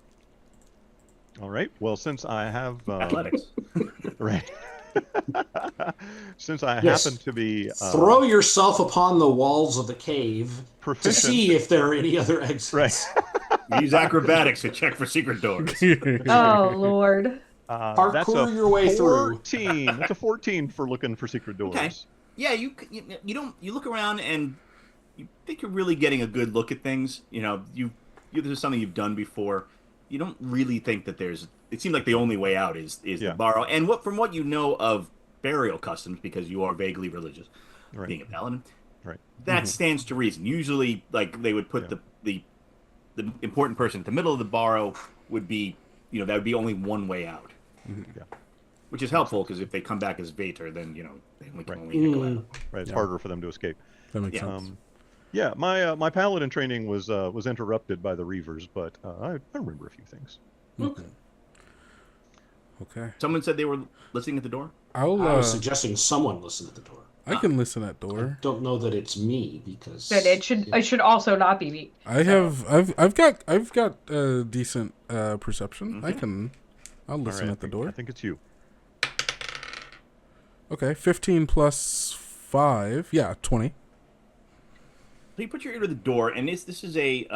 all right. Well, since I have Athletics. right. Since I Yes. happen to be Throw yourself upon the walls of the cave to proficient, see if there are any other exits. right? Use acrobatics to check for secret doors. Oh Lord. That's a Parkour your way through. 14. That's a 14 for looking for secret doors. Okay. Yeah, you look around and you think you're really getting a good look at things. This is something you've done before. you don't really think that there's. It seems like the only way out is Yeah. the Barrow. And from what you know of burial customs, because you are vaguely religious, Right. being a paladin, Right. that stands to reason. Usually, like they would put the important person at the middle of the Barrow would be, that would be only one way out. Yeah. Which is helpful because if they come back as Vater, then they can only go out. Right. It's harder for them to escape. That makes Yeah. sense. Yeah, my paladin training was interrupted by the Reavers, but I remember a few things. Okay. Someone said they were listening at the door. I was suggesting someone listen at the door. I can listen at door. I don't know that it's me because But it should also not be me. I've got decent perception. I'll listen at the I door. think it's you. Okay, 15 plus 5. Yeah, 20. So you put your ear to the door, and this is a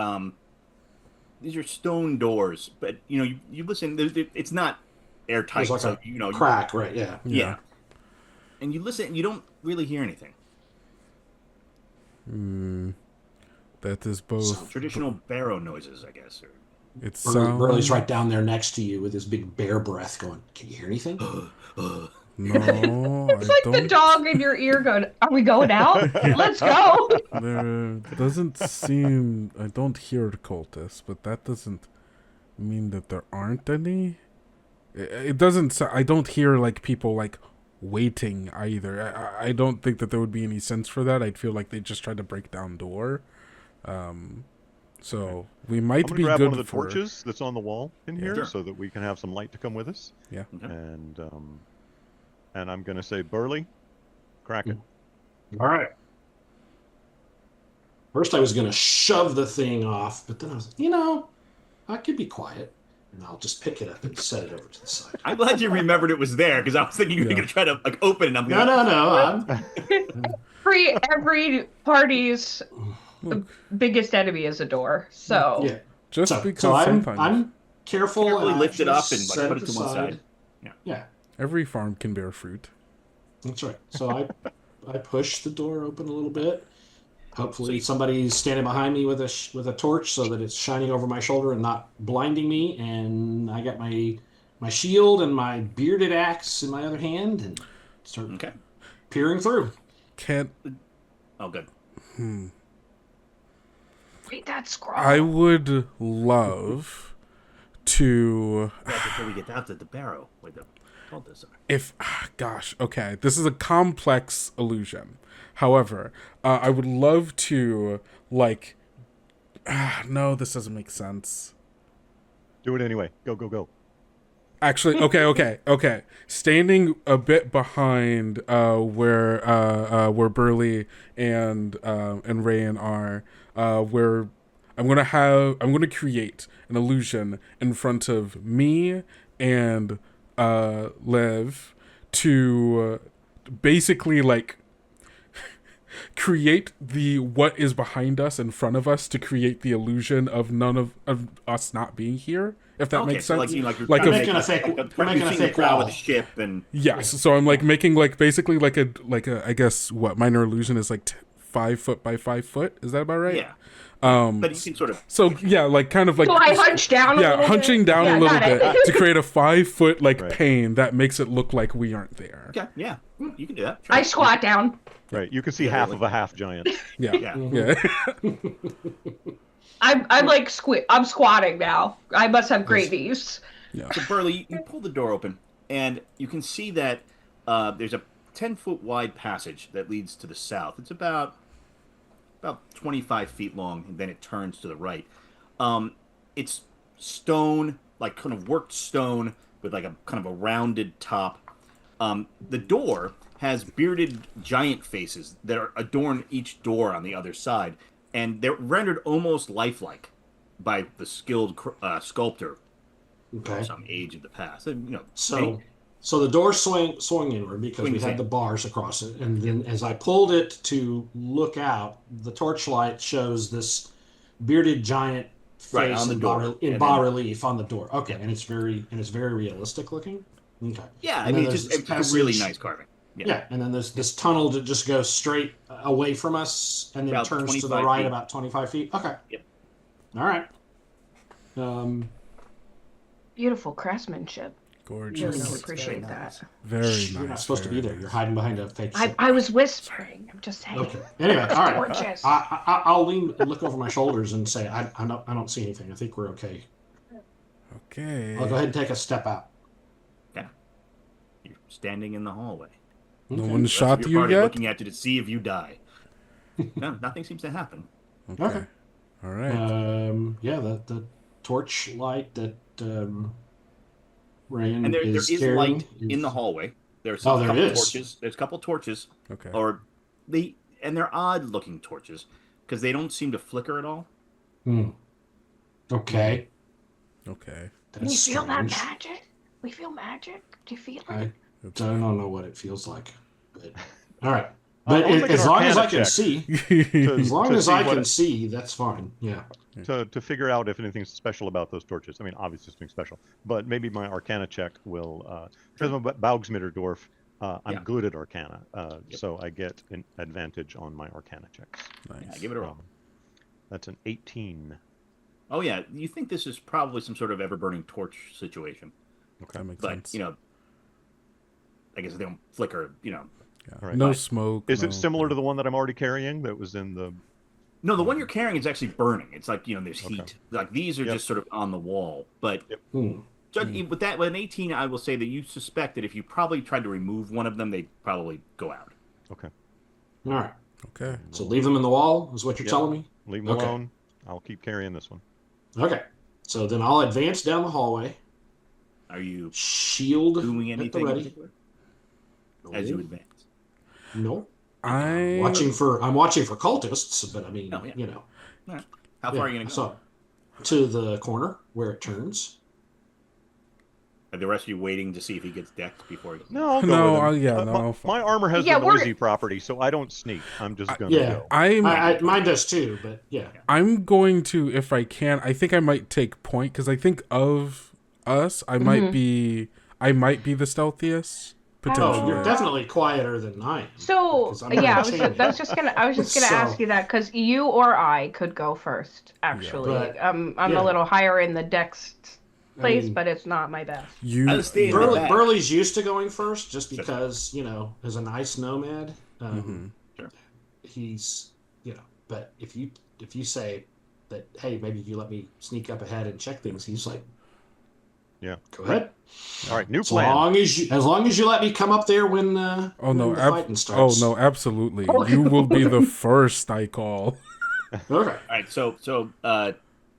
these are stone doors, but you listen. It's not airtight, There's like so a crack, right? Yeah. Yeah. And you listen, and you don't really hear anything. That is both. Traditional Barrow noises, I guess. Or... It Burley's sounds. right down there next to you with his big bear breath going, can you hear anything? No, It's like the dog in your ear going, "Are we going out? Let's go." There doesn't seem. I don't hear cultists, but that doesn't mean that there aren't any. It doesn't. I don't hear like people like waiting either. I don't think that there would be any sense for that. I'd feel like they just tried to break down door. So we might I'm be gonna grab good one of the for torches that's on the wall in here, Sure. so that we can have some light to come with us. Yeah. Okay. And I'm gonna say, Burley, crack it. All right. First, I was going to shove the thing off, but then I was like, I could be quiet, and I'll just pick it up and set it over to the side. I'm glad you remembered it was there because I was thinking you were going to try to open it. And I'm No. Every party's the biggest enemy is a door. So Yeah. just because So sometimes I'm careful. Carefully and lift it actually up and set put it to one aside. side. Yeah, every farm can bear fruit. that's right. So I push the door open a little bit. Hopefully somebody's standing behind me with a torch so that it's shining over my shoulder and not blinding me. And I got my shield and my bearded axe in my other hand and start peering through. Can't. Oh, good. read that scroll. I would love to. Before we get out to the Barrow, where the cultists are. Okay, this is a complex illusion. However, I would love to, no, this doesn't make sense. Do it anyway. Go. Actually, okay. Standing a bit behind where Burley and Rayan are, where I'm gonna create an illusion in front of me and Lev to basically create the what is behind us in front of us to create the illusion of none of us not being here. If that makes sense. You're making a fake crowd wall. with a ship and Yes, so I'm making basically like a I guess what minor illusion is 5 foot by 5 foot. Is that about right? yeah. But you can sort of So yeah, kind of So I hunch down. hunching down a little got bit it. to create a 5 foot Right. pane that makes it look like we aren't there. okay, yeah. You can do that. Try I it. squat down. Right. You can see half of a half giant. Yeah. Yeah. I'm I'm squatting now. I must have great knees. So Burley, you pull the door open, and you can see that there's a 10-foot wide passage that leads to the south. It's about 25 feet long, and then it turns to the right. It's stone, kind of worked stone with a kind of a rounded top. The door has bearded giant faces that adorn each door on the other side, and they're rendered almost lifelike by the skilled sculptor Okay. from some age of the past. And, So the door swung inward because we had the bars across it, and then as I pulled it to look out, the torchlight shows this bearded giant Right, face on the in door. bas relief on the door. Okay, and it's very realistic looking. Okay. yeah, I And mean, then it's there's just this it's a really passage. nice carving. Yeah, and then there's this tunnel that just goes straight away from us and then About turns to the 25 right feet. about 25 feet. Okay. Yep. All right. Beautiful craftsmanship. Gorgeous. Really No, do it's appreciate very that. nice. Very nice. You're not supposed to be very there. You're nice. hiding behind a fake shirt. I was whispering. I'm just saying. Okay. Anyway, all right. Gorgeous. I'll lean and look over my shoulders and say, I don't see anything. I think we're okay. Okay. I'll go ahead and take a step out. Yeah. You're standing in the hallway. No Okay. one The shot rest of your you party yet? looking at you to see if you die. No, nothing seems to happen. Okay. All right. Yeah, the torch light that Rayan And there is is carrying light in the hallway. There's Oh, a there couple is. torches. There's a couple torches, Okay. and they're odd looking torches because they don't seem to flicker at all. Okay. Okay. Can you That's feel that strange. magic? We feel magic. Do you feel it? I don't know what it feels like. But, all right. I'll But make an as long as I Arcana can check. see, To- as long to as see I what- can see, that's fine. Yeah. to figure out if anything's special about those torches. I mean, obviously something special, but maybe my Arcana check will. Because I'm a Baugsmitter dwarf, I'm Yeah. good at Arcana, so I get an advantage on my Arcana checks. Nice. Yeah, give it a roll. That's an 18. Oh yeah, you think this is probably some sort of ever-burning torch situation, Okay, that makes but sense. I guess they don't flicker. Yeah. All right. No But smoke. Is no- it similar to the one that I'm already carrying that was in the? No, the one you're carrying is actually burning. It's like there's Okay. heat. Like these are Yep. just sort of on the wall. But Hmm. with an 18, I will say that you suspect that if you probably tried to remove one of them, they'd probably go out. Okay. All right. Okay. So leave them in the wall is what you're Yeah. telling me? Leave them Okay. alone. I'll keep carrying this one. Okay. So then I'll advance down the hallway, Are you shield doing at the anything in ready. particular as you advance? No. I I'm watching for cultists, but I mean, Oh, yeah. you know. All right. How far are you going to go? So to the corner where it turns. Are the rest of you waiting to see if he gets decked before he... No, I'll go No, with him. I'll- yeah, My- no. My, armor has Yeah, the we're- noisy property, so I don't sneak. I'm just gonna Yeah. go. Mine does too, but yeah. I'm going to, if I can, I think I might take point because I think of us, I might be the stealthiest potentially. Oh, you're definitely quieter than I am. So because I'm yeah, not changing. I was just gonna So- ask you that because you or I could go first. Actually, But- I'm yeah. a little higher in the dex place, mean- but it's not my best. You, I'll stay in the back. Burley's used to going first just because, as a nice nomad, Sure. he's, but if you say that, hey, maybe you let me sneak up ahead and check things, he's like, Yeah. go ahead. All right, new As plan. long as you let me come up there when oh when no, the fighting starts. absolutely. You will be the first I call. Okay. All right, so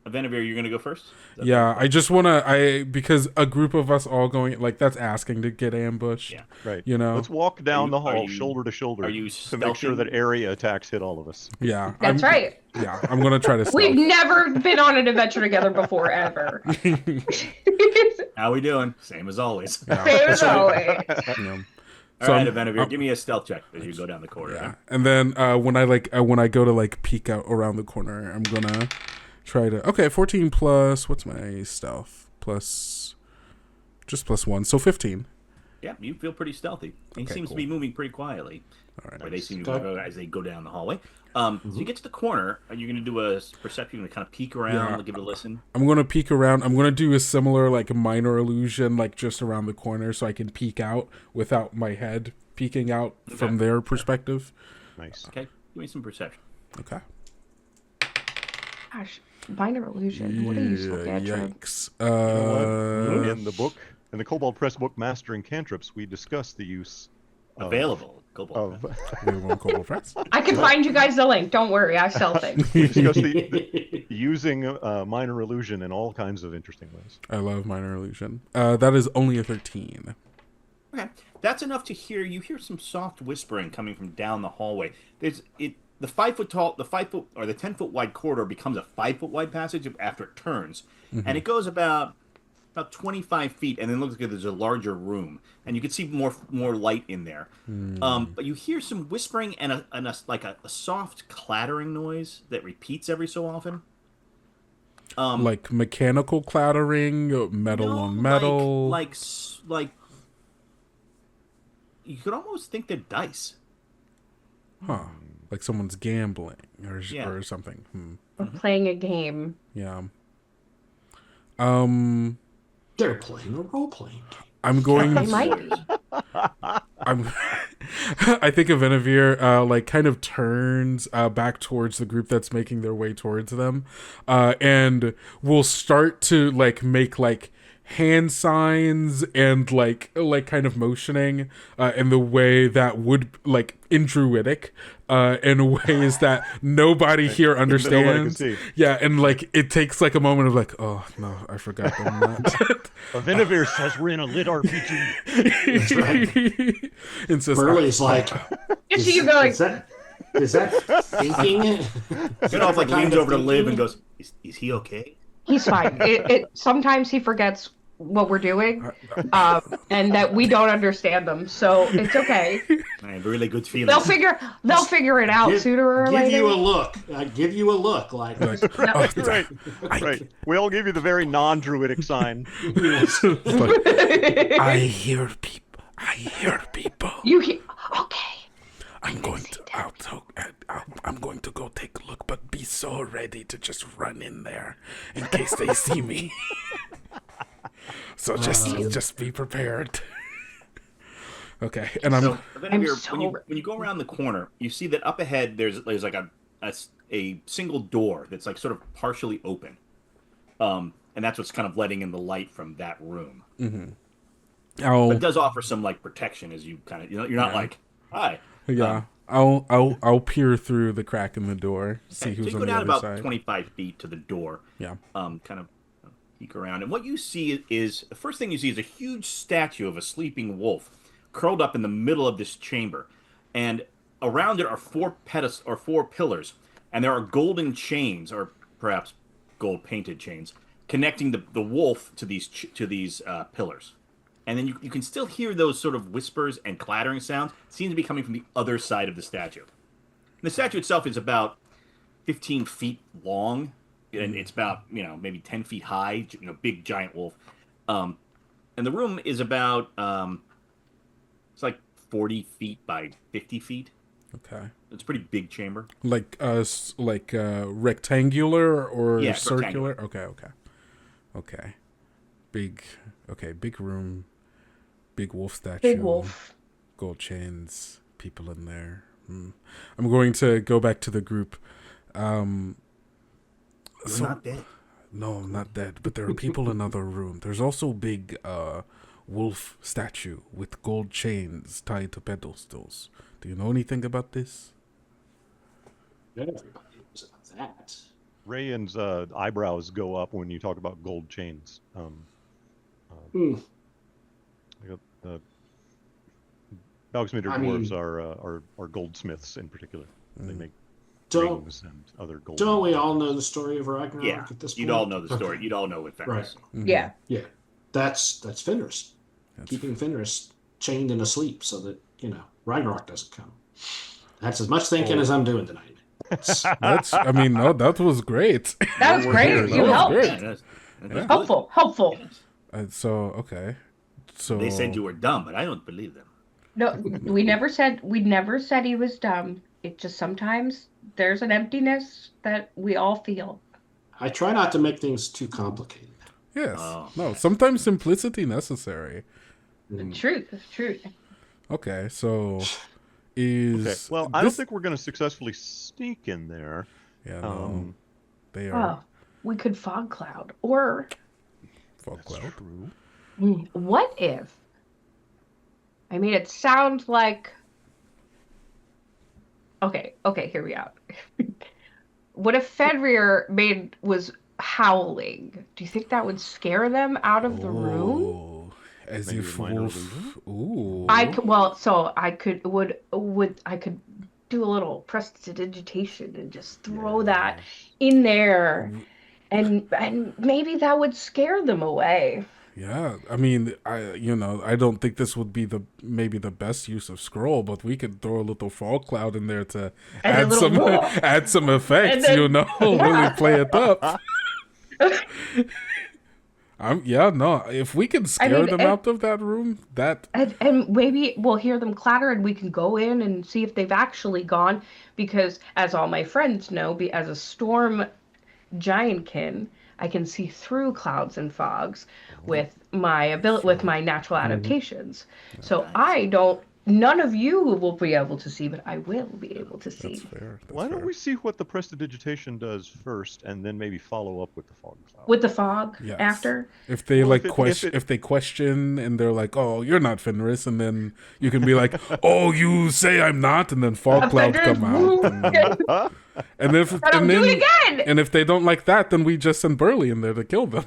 Venavir, you're going to go first? Yeah, I just want to, because a group of us all going, like, that's asking to get ambushed. Yeah. Right. You know? Let's walk down the Are hall, you- shoulder to shoulder, are you to make sure stealthing? that area attacks hit all of us. Yeah. That's right. Yeah, I'm going to try to We've stealth. never been on an adventure together before, ever. How we doing? Same as always. Yeah. Same as always. Yeah. All right, Venavir, give me a stealth check as you go down the corridor. Yeah. And then when I go to like peek out around the corner, I'm gonna try to 14 plus what's my stealth? Plus 1, so 15. Yeah, you feel pretty stealthy. He Okay, seems cool. to be moving pretty quietly. All right. Or they seem to Okay. go as they go down the hallway. So you get to the corner. Are you going to do a perception and kind of peek around, Yeah. give it a listen? I'm gonna peek around. I'm gonna do a similar like minor illusion, like just around the corner, so I can peek out without my head peeking out from their perspective. Nice. Okay, give me some perception. Okay. Gosh, minor illusion. What are you so Yeah, good at? yikes. In the book, in the Kobold Press book, Mastering Cantrips, we discuss the use Available. Kobold. of. We want Kobold Press. I can find you guys the link. Don't worry, I sell things. We discuss the using minor illusion in all kinds of interesting ways. I love minor illusion. That is only a 13. Okay, that's enough to hear. You hear some soft whispering coming from down the hallway. The 5 foot tall, the 5 foot or the 10 foot wide corridor becomes a 5 foot wide passage after it turns, and it goes about 25 feet, and then looks like there's a larger room, and you can see more light in there. But you hear some whispering and a soft clattering noise that repeats every so often. Like mechanical clattering, metal No, on metal. like you could almost think they're dice. Huh. Like someone's gambling or Yeah. or something. We're playing a game. Yeah. They're playing a role-playing game. I'm going. They might be. I'm. I think Avenavir like kind of turns back towards the group that's making their way towards them, and will start to like make like hand signs and like kind of motioning in the way that would like in Druidic, in ways that nobody here understands. Yeah, and like it takes like a moment of like, oh no, I forgot them that. Avenavir says we're in a lit RPG. That's right. And says, Burley's like, Is he going? is that thinking? Gandalf like leans over to Liv and goes, "Is he okay?" He's fine. Sometimes he forgets what we're doing, and that we don't understand them. So it's okay. I have a really good feeling. They'll figure it out sooner or later. Give you a look. I give you a look. Like Right. We all give you the very non-druidic sign. I hear people. I hear people. You hear? Okay. I'm going to go take a look, but be so ready to just run in there in case they see me. So just be prepared. Okay, and so when you go around the corner, you see that up ahead there's like a single door that's like sort of partially open, and that's what's kind of letting in the light from that room. Mm-hmm. But it does offer some like protection as you kind of you're not like hi. Yeah, I'll peer through the crack in the door, see who's so on the other about side. 25 feet to the door. Yeah. Kind of peek around, and what you see is the first thing you see is a huge statue of a sleeping wolf curled up in the middle of this chamber, and around it are four pillars, and there are golden chains, or perhaps gold painted chains, connecting the wolf to these pillars. And then you can still hear those sort of whispers and clattering sounds. It seems to be coming from the other side of the statue. And the statue itself is about 15 feet long, and it's about maybe 10 feet high. Big giant wolf. And the room is about it's like 40 feet by 50 feet. Okay. It's a pretty big chamber. Like rectangular or circular? Rectangular. Okay. Big room. Big wolf statue. Big wolf. Gold chains. People in there. I'm going to go back to the group. You're not dead. No, I'm not dead. But there are people in another room. There's also a big wolf statue with gold chains tied to pedestals. Do you know anything about this? Everybody knows about that. Rayan's eyebrows go up when you talk about gold chains. Bogsmeter dwarves are goldsmiths in particular. They make rings and other gold. Don't we all know the story of Ragnarok at this point? You'd all know the story. Okay. You'd all know what Fenris. Right. Mm-hmm. Yeah. Yeah. That's Fenris. Keeping Fenris chained and asleep so that, Ragnarok doesn't come. That's as much thinking as I'm doing tonight. That was great. That was great. You helped. Great. That's Helpful. So they said you were dumb, but I don't believe them. No, we never said he was dumb. It just sometimes there's an emptiness that we all feel. I try not to make things too complicated. Yes. No, sometimes simplicity necessary. The truth is truth. Okay, so is... Okay. Well, I don't think we're going to successfully sneak in there. Yeah, no. They are... Well, we could fog cloud, or... Fog cloud? True. What if... I mean, it sounds like... Okay, hear me out. What if Fenrir was howling? Do you think that would scare them out of the room? As Maybe if a minor wolf... Ooh. I could do a little prestidigitation and just throw that in there, and maybe that would scare them away. Yeah, I mean, I don't think this would be maybe the best use of scroll, but we could throw a little fog cloud in there to add some effects, really play it up. If we can scare them out of that room, and maybe we'll hear them clatter, and we can go in and see if they've actually gone. Because as all my friends know, as a storm giantkin, I can see through clouds and fogs with my natural adaptations. So Nice. none of you will be able to see, but I will be able to see. That's fair. That's Why don't fair. we see what the prestidigitation does first, and then maybe follow up with the fog cloud? With the fog Yes. after? If they Well, like if if they question and they're like, "Oh, you're not Fenris," and then you can be like, "Oh, you say I'm not," and then fog clouds Fenris, come out. And if I don't and do then it again! and if they don't like that, then we just send Burley in there to kill them.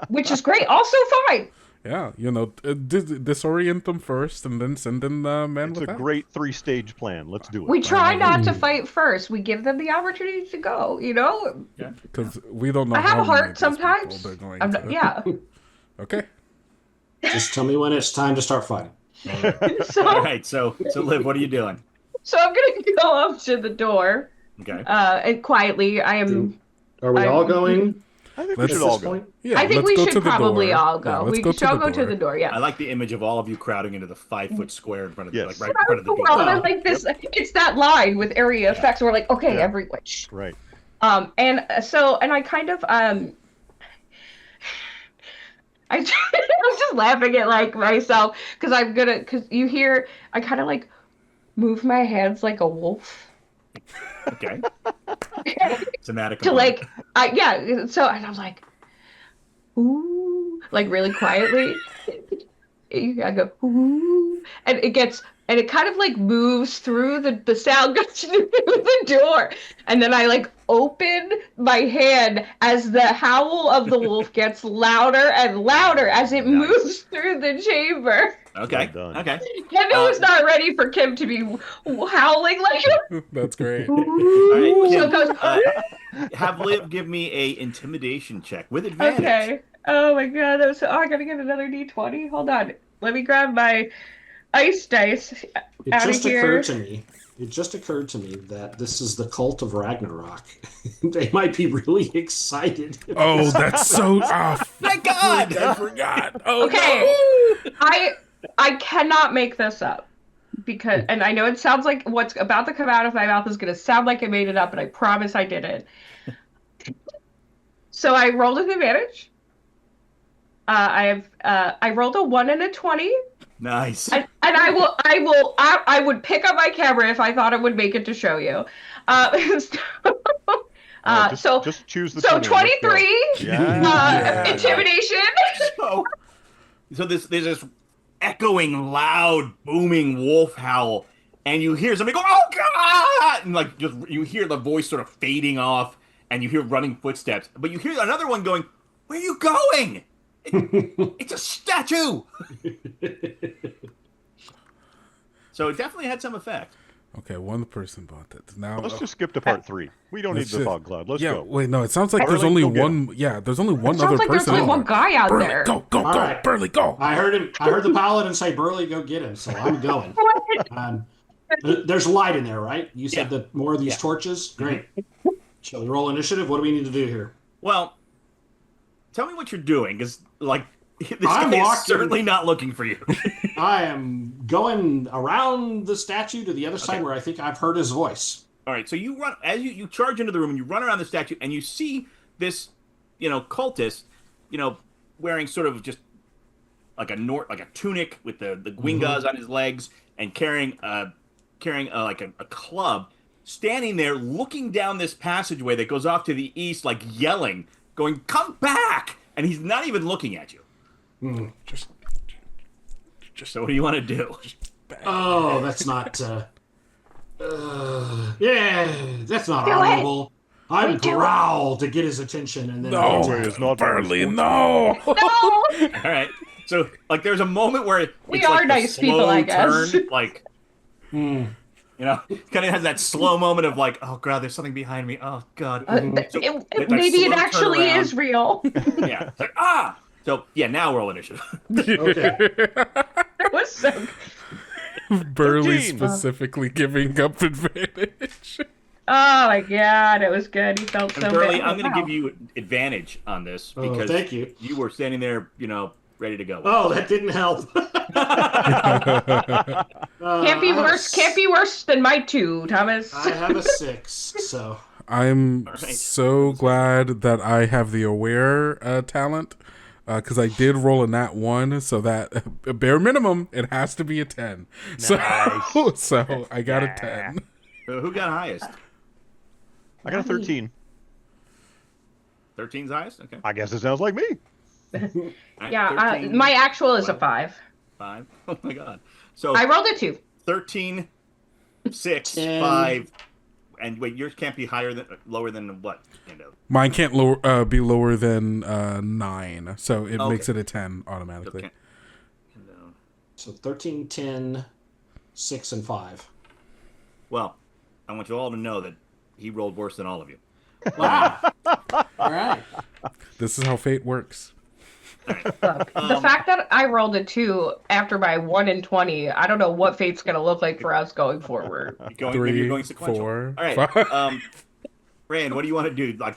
Which is great. Also fine. Yeah, disorient them first, and then send in the man It's with a that. great 3-stage plan. Let's do it. We try not to fight first. We give them the opportunity to go, Because we don't know. I have how a many heart of these people sometimes. they're going I'm to. not, yeah. Okay. Just tell me when it's time to start fighting. All So, right, so Liv, what are you doing? so I'm going to go up to the door Okay. and quietly. Are we I'm- all going I think we Let's- should at all this go. point? Yeah, I think let's we go should to the probably door. all go. Yeah, let's We go should all to the go to door. the door, I yeah. like the image of all of you crowding into the 5-foot square in front of the, Yes. like right in front of the door. Well, and like this, it's that line with area effects. We're like, okay, Yeah. every which. Right. And I kind of I'm just laughing at like myself because you hear I kind of like move my hands like a wolf Okay. Somatic. to like so and I'm like ooh like really quietly. I go ooh and it kind of like moves through the sound goes through the door, and then I like open my hand as the howl of the wolf gets louder and louder as it Nice. moves through the chamber. Okay. Well done. Okay. Kendall was not ready for Kim to be howling like That's great. All right, so Kim, it goes, have Liv give me a intimidation check with advantage. okay. Oh my god, that was I gotta get another D20. Hold on. Let me grab my ice dice It out of just here. occurred to me. It just occurred to me that this is the cult of Ragnarok. They might be really excited. Oh, that's so. Oh, Thank God! I forgot. Oh, Okay. no. I cannot make this up because, and I know it sounds like what's about to come out of my mouth is going to sound like I made it up, but I promise I didn't. So I rolled with advantage. I rolled a 1 and a 20, Nice. and I would pick up my camera if I thought it would make it to show you. Just choose the So 20. Let's go. 23, Yeah. intimidation. So there's this echoing, loud, booming wolf howl, and you hear somebody go, "Oh God!" and like just you hear the voice sort of fading off, and you hear running footsteps, but you hear another one going, "Where are you going? It's a statue." So it definitely had some effect. Okay, one person bought it. Now Let's just skip to part 3. We don't need Let's the just- fog cloud. Let's yeah, go. wait, no. It sounds like Burley, there's only go get one. Yeah, there's only one Sounds other like there's person. only in one there. guy out Burley, there. go, All go, right. Burley, go. I heard the paladin say, "Burley, go get him." So I'm going. There's light in there, right? You said that more of these torches. Great. Shall we roll initiative? What do we need to do here? Well, tell me what you're doing, because like this I'm guy is walking- certainly not looking for you. I am going around the statue to the other side where I think I've heard his voice. All right, so you run as you charge into the room and you run around the statue and you see this, cultist, wearing sort of just like a tunic with the guingas on his legs and carrying like a club, standing there looking down this passageway that goes off to the east, like yelling, going, "Come back!" And he's not even looking at you. Just So what do you want to do? Oh, that's not. That's not Do it. honorable. I'm Do it. growl to get his attention, and then no, attack. It's not Burley, very no. No. All right. So like, there's a moment where We it's are like the nice people, slow I guess. Turn, like, kind of has that slow moment of like, oh god, there's something behind me. Oh god. So, that Maybe it slow actually turnaround. is real. Yeah. It's like, ah. So yeah, now roll initiative. Okay. That was so. Burley 13. specifically giving up advantage. Oh my god, it was good. He felt so And Burley, bad. I'm going to Wow. give you advantage on this Oh, because thank you. you were standing there, ready to go. Oh, that didn't help. Can't be worse. Can't be worse than my 2, Thomas. I have a 6, so I'm All right. so glad that I have the aware talent, because I did roll a nat 1, so that bare minimum it has to be a 10. Nice. So I got a Yeah. 10. Who got highest? I got a 13. 13's highest? Okay. I guess it sounds like me. All right, Yeah, 13, my actual is a 5. 5. Oh my god. So I rolled a 2. 13, 6, 10. 5. And wait, yours can't be lower than what? Mine can't be lower than 9, so it makes it a 10 automatically. Okay. So 13, 10, 6, and 5. Well, I want you all to know that he rolled worse than all of you. Wow. All right. This is how fate works. Look, the fact that I rolled a 2 after my 1 in 20, I don't know what fate's going to look like for us going forward. Maybe you're going sequential. 4, All right. 5. Rand, what do you want to do? Like,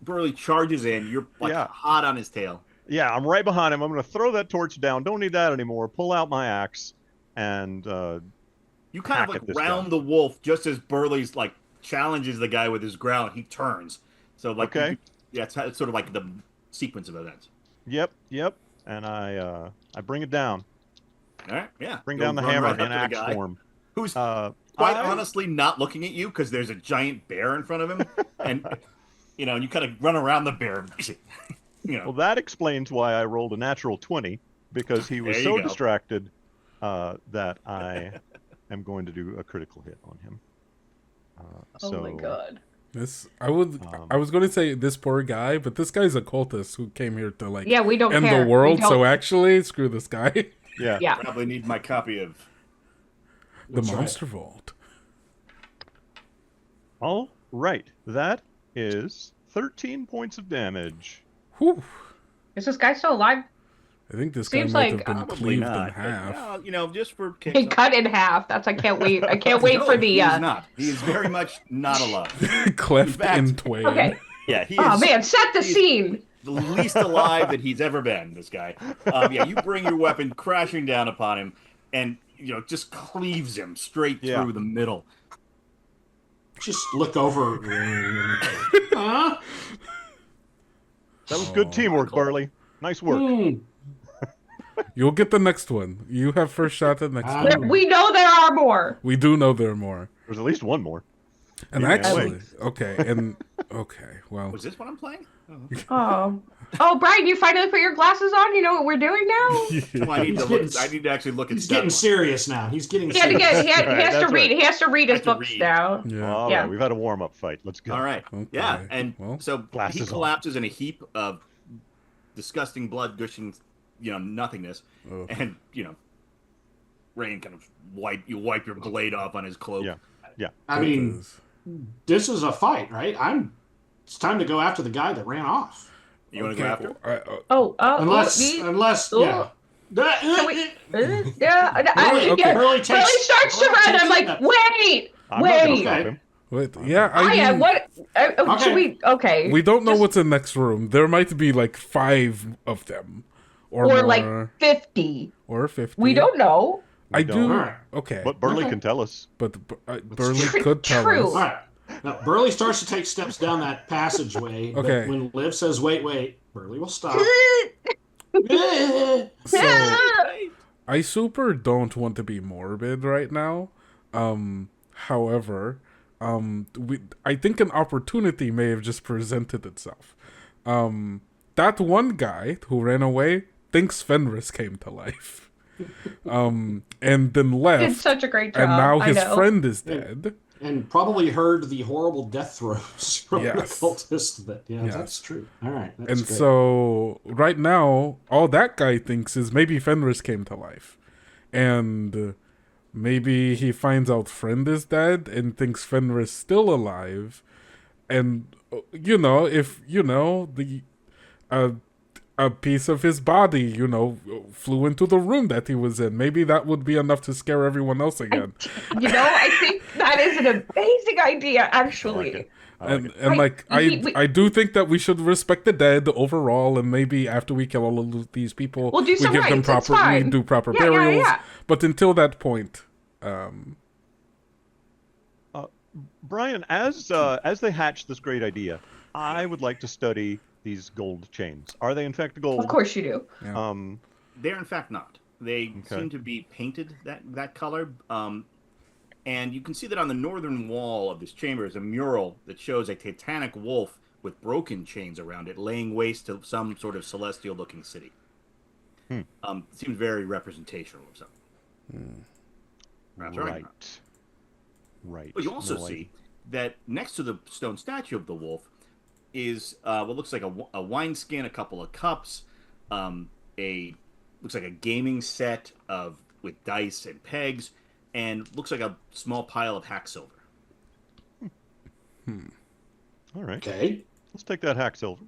Burley charges in. You're like hot on his tail. Yeah, I'm right behind him. I'm going to throw that torch down. Don't need that anymore. Pull out my axe and you kind of hack like at this round guy. the wolf just as Burley's like challenges the guy with his growl. He turns. So like, Okay. It's sort of like the sequence of events. Yep. And I bring it down. All right. Yeah. Bring You'll down the run hammer right up in to the axe guy form. Who's I- honestly not looking at you because there's a giant bear in front of him, and and you kind of run around the bear. Well, that explains why I rolled a natural 20, because he was There you so go. distracted that I am going to do a critical hit on him. Oh my god. I was going to say this poor guy, but this guy's a cultist who came here to Yeah, we don't end care. the world. We don't- So actually, screw this guy. Yeah. Yeah. Probably need my copy of. The That's right. Monster Vault. All right. That is 13 points of damage. Whew. Is this guy still alive? I think this Seems guy might like- have been Probably cleaved not. in half. No, just for kicks. He cut in half. That's I can't wait. I can't wait No, for the He is not. He is very much not alive. Cleft In fact- in twain. Okay. Yeah, he Oh is man, set the he's- scene. the least alive that he's ever been. This guy. Yeah, you bring your weapon crashing down upon him, and just cleaves him straight Yeah. through the middle. Just look over at Ring and huh? That was good teamwork, Barley. Nice work. You'll get the next one. You have first shot at the next one. We know there are more. We do know there are more. There's at least one more. And Yeah, actually, wait. okay, well, Was this what I'm playing? Oh, Brian, you finally put your glasses on. You know what we're doing now. Well, I need He's to look. getting- I need to actually look at. He's stat getting lines. serious now. He's getting He had to serious. get. He has Right, to read. right. He has to read his I have to books read. now. yeah. All Yeah. right, we've had a warm-up fight. Let's go. All right. Okay. Yeah, and Well, so he glasses on. collapses in a heap of disgusting blood gushing, nothingness, Ugh. and Rain kind of wipe your blade off on his cloak. Yeah. I mean, this is a fight, right? It's time to go after the guy that ran off. You want to go after? Unless, oh, yeah. yeah. Burley takes- Burley starts to Burley run. takes I'm like, that. wait. I'm not gonna Wait. stop Okay. him. wait, yeah, I am. What? Okay. Should we? Okay. We don't know Just- what's in the next room. There might be like 5 of them, or Or more, like 50. or 50. We don't know. I don't. do. Alright. Okay, But Burley Okay. can tell us. but Burley could tell True. us. All right. Now, Burley starts to take steps down that passageway. but Okay. when Liv says, wait, Burley will stop. So I super don't want to be morbid right now. However, I think an opportunity may have just presented itself. That one guy who ran away thinks Fenris came to life. And then left. Did such a great job. And now I his know. friend is dead. And probably heard the horrible death throes from Yes. the cultist. That Yes. that's true. All right, that's And great. so right now, all that guy thinks is maybe Fenris came to life. And maybe he finds out friend is dead and thinks Fenris still alive. And, if, a piece of his body, flew into the room that he was in. Maybe that would be enough to scare everyone else again. I think that is an amazing idea, actually. I do think that we should respect the dead overall, and maybe after we kill all of these people, We'll do we some give them rites, it's proper, we fine. do proper Yeah, yeah, burials. yeah. But until that point, Brian, as they hatch this great idea, I would like to study these gold chains. Are they in fact gold? Of course you do. Yeah. They're in fact not. They Okay. seem to be painted that color. And you can see that on the northern wall of this chamber is a mural that shows a titanic wolf with broken chains around it, laying waste to some sort of celestial-looking city. Seems very representational of something. Perhaps right. Right. But you also No, see that next to the stone statue of the wolf is what looks like a wineskin, a couple of cups, looks like a gaming set with dice and pegs, and looks like a small pile of hack silver. All right. Okay. Let's take that hack silver.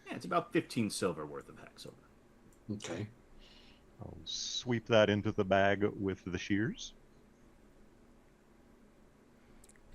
Yeah, it's about 15 silver worth of hack silver. Okay. I'll sweep that into the bag with the shears.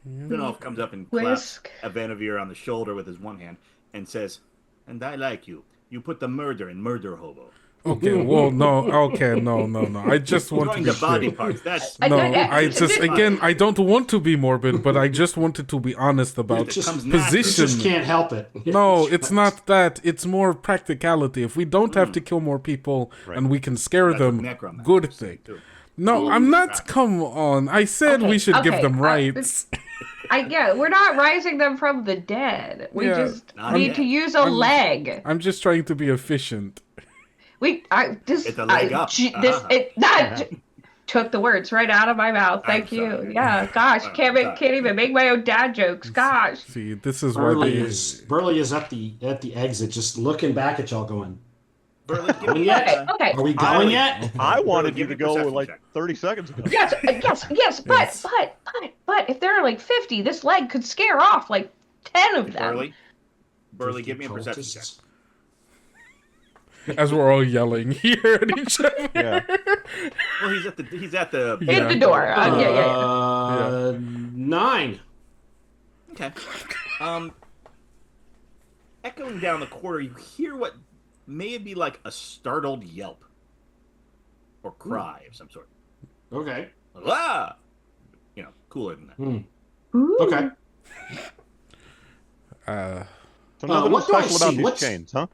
Finoff comes up and claps Avanavir on the shoulder with his one hand and says, "And I like you. You put the murder in murder hobo." Okay, well, no, okay, no. I just want to Throwing be the body clear. parts. That's No, I just, again, I don't want to be morbid, but I just wanted to be honest about It comes You position. just can't help it. No, it's not that. It's more practicality. If we don't have to kill more people and we can scare That's what them, necromancers good say, thing. too. No, I'm not. Come on. I said we should give them rights. We're not rising them from the dead. We Yeah, just Not need yet. to use a leg. I'm just trying to be efficient. It's a leg up. That took the words right out of my mouth. Thank I'm you. sorry. Yeah, gosh, can't even make my own dad jokes. Gosh. See, this is why Burley is at the exit, just looking back at y'all, going, Burley, give me Okay. "Are we going yet?" I wanted you give to me a go perception like check. 30 seconds ago. Yes, but if there are like 50, this leg could scare off like 10 of them. Burley, give me a perception check. Cultists. as we're all yelling here at each other. Yeah. Well, he's at the In the door. Yeah. 9. Okay. Echoing down the corridor, you hear what may be like a startled yelp or cry of some sort. Okay. Ah! Cooler than that. Ooh. Okay. So nothing what do I special about see? these What's- chains, huh?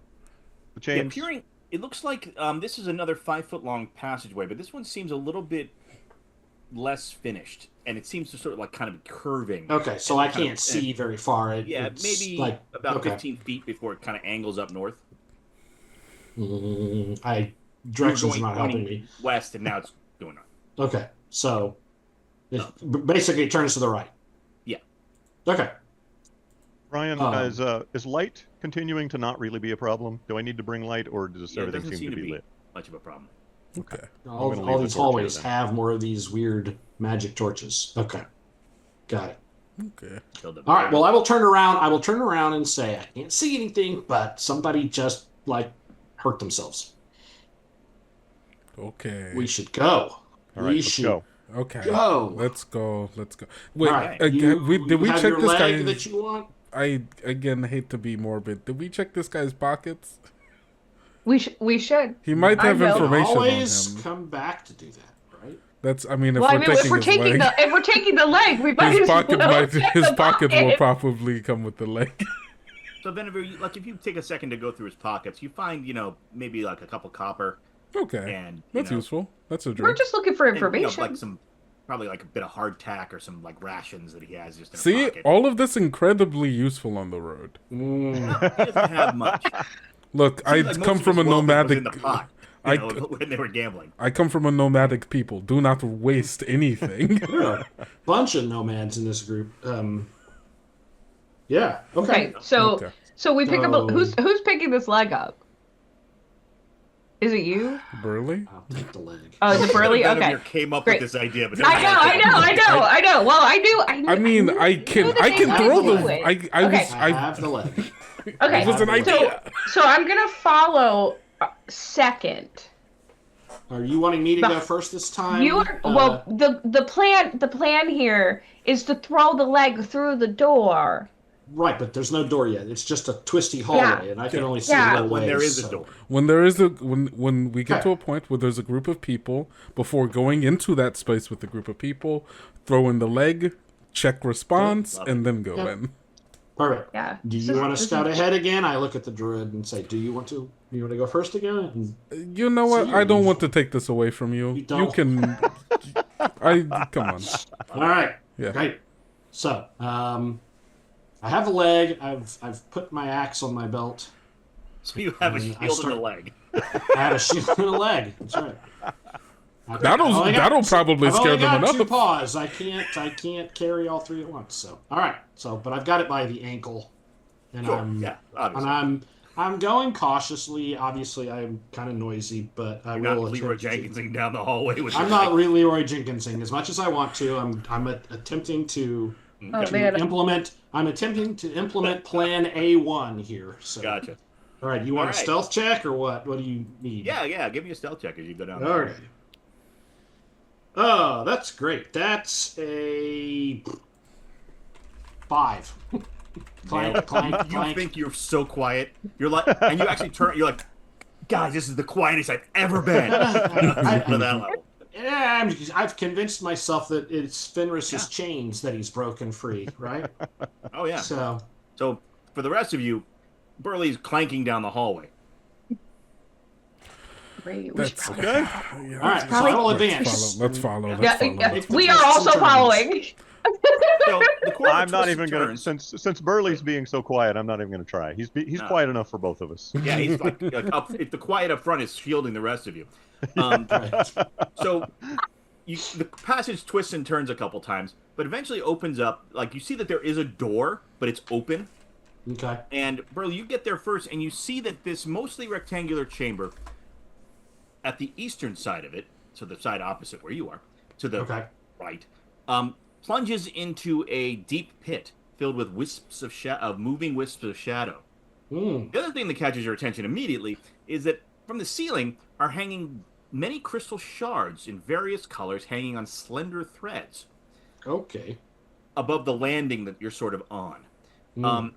The Yeah, chains. peering. It looks like this is another 5-foot long passageway, but this one seems a little bit less finished, and it seems to sort of like kind of be curving. Okay, so And I kind of- can't see very far. Yeah, maybe like about okay. 15 feet before it kind of angles up north. Directions are You're not helping pointing me. west, and now it's going on. Okay, so basically it turns to the right. Yeah. Okay. Ryan, is light continuing to not really be a problem? Do I need to bring light, or does Yeah, it everything doesn't seem to be lit? much of a problem. Okay. All gonna leave these the torch hallways here, then. have more of these weird magic torches. Okay. Got it. Okay. Killed it. All right. Well, I will turn around and say I can't see anything, but somebody just hurt themselves. Okay. We should go. All right, let's go. Okay. Go. Let's go. Wait, All right. did we have check your this leg guy? that you want? I again hate to be morbid. Did we check this guy's pockets? We should. He might have I will. information on Always him. come back to do that, right? That's. I mean, if Well, we're taking if we're his taking leg, if we're taking the leg, we might his as pocket well might. take His the pocket will pocket. probably come with the leg. So, Venever, if you take a second to go through his pockets, you find, maybe like a couple copper. Okay. And That's useful. That's a We're drink. just looking for and, information. probably like a bit of hardtack or some like rations that he has just in a See, pocket. all of this incredibly useful on the road. He doesn't have much. Look, I Seems like most come of from a his wealth was nomadic. in the pot, when they were gambling. I come from a nomadic people. Do not waste anything. There are a bunch of nomads in this group. Yeah. Okay. Okay, so we pick up. So- Who's picking this leg up? Is it you? Burley? I'll take the leg. Oh, is it Burley? Venever Okay. came up Great. with this idea, but I know. Well, I do. I mean, I can throw the. I Okay. was. I have the leg. Okay. It was an idea. So I'm gonna follow second. Are you wanting me to go first this time? You are well. The plan here is to throw the leg through the door. Right, but there's no door yet. It's just a twisty hallway, and I can only see Yeah. a little when ways. there is a so- door. When we get Okay. to a point where there's a group of people, before going into that space with the group of people, throw in the leg, check response, Love and it. then go Yep. in. Perfect. Yeah. Do you want to scout ahead again? I look at the druid and say, "Do you want to? You want to go first again?" And You know what? See, I don't want to take this away from you. You You don't. can. Come on. all right, Yeah. great. So, I have a leg. I've put my axe on my belt. So you have a I shield in start- the leg. I have a shield and a leg. That's right. That'll probably I've scare only them got 2 enough. paws. I can't carry all 3 at once. So, all right. So, but I've got it by the ankle, and Sure. I'm Yeah. Obviously. I'm going cautiously. Obviously, I'm kind of noisy, but I You're will not Leroy attempt to- Jenkinsing down the hallway with I'm your not knife. really Leroy Jenkinsing as much as I want to. I'm attempting to Oh, to man. implement. I'm attempting to implement Plan A1 here. So, Gotcha. all right. You want All a right. stealth check or what? What do you need? Yeah. Give me a stealth check as you go down. All right. Oh, that's great. That's a 5. Clank, clank, You clank. think you're so quiet. You're like, and you actually turn. You're like, guys, this is the quietest I've ever been. To that level. Yeah, I've convinced myself that it's Fenris's chains that he's broken free, right? Oh yeah. So, So for the rest of you, Burley's clanking down the hallway. Great. We should That's probably- Okay. Yeah, all right. So Probably- I will Let's advance. follow. Let's follow. Yeah. Let's follow. Yeah, let's we follow. are also Some turns. following. So the corner I'm not twists even and gonna turns. since Burley's being so quiet. I'm not even gonna try. He's No. quiet enough for both of us. Yeah, he's like up. If the quiet up front is shielding the rest of you. Right. So the passage twists and turns a couple times, but eventually opens up. Like you see that there is a door, but it's open. Okay. And Burley, you get there first, and you see that this mostly rectangular chamber, at the eastern side of it, so the side opposite where you are, to the Okay. right, plunges into a deep pit filled with wisps of moving wisps of shadow. Mm. The other thing that catches your attention immediately is that from the ceiling are hanging many crystal shards in various colors, hanging on slender threads Okay. above the landing that you're sort of on. Mm.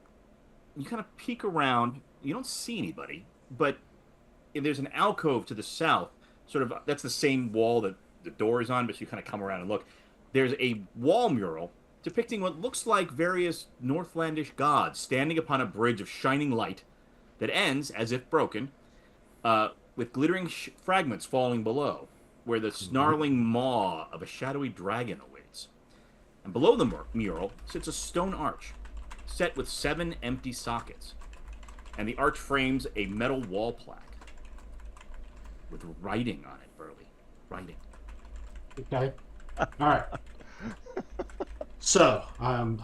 You kind of peek around. You don't see anybody, but there's an alcove to the south. Sort of that's the same wall that the door is on, but you kind of come around and look. There's a wall mural depicting what looks like various Northlandish gods standing upon a bridge of shining light that ends, as if broken, with glittering fragments falling below, where the snarling maw of a shadowy dragon awaits. And below the mural sits a stone arch, set with 7 empty sockets, and the arch frames a metal wall plaque with writing on it, Burley. Writing. Okay. All right. So I'm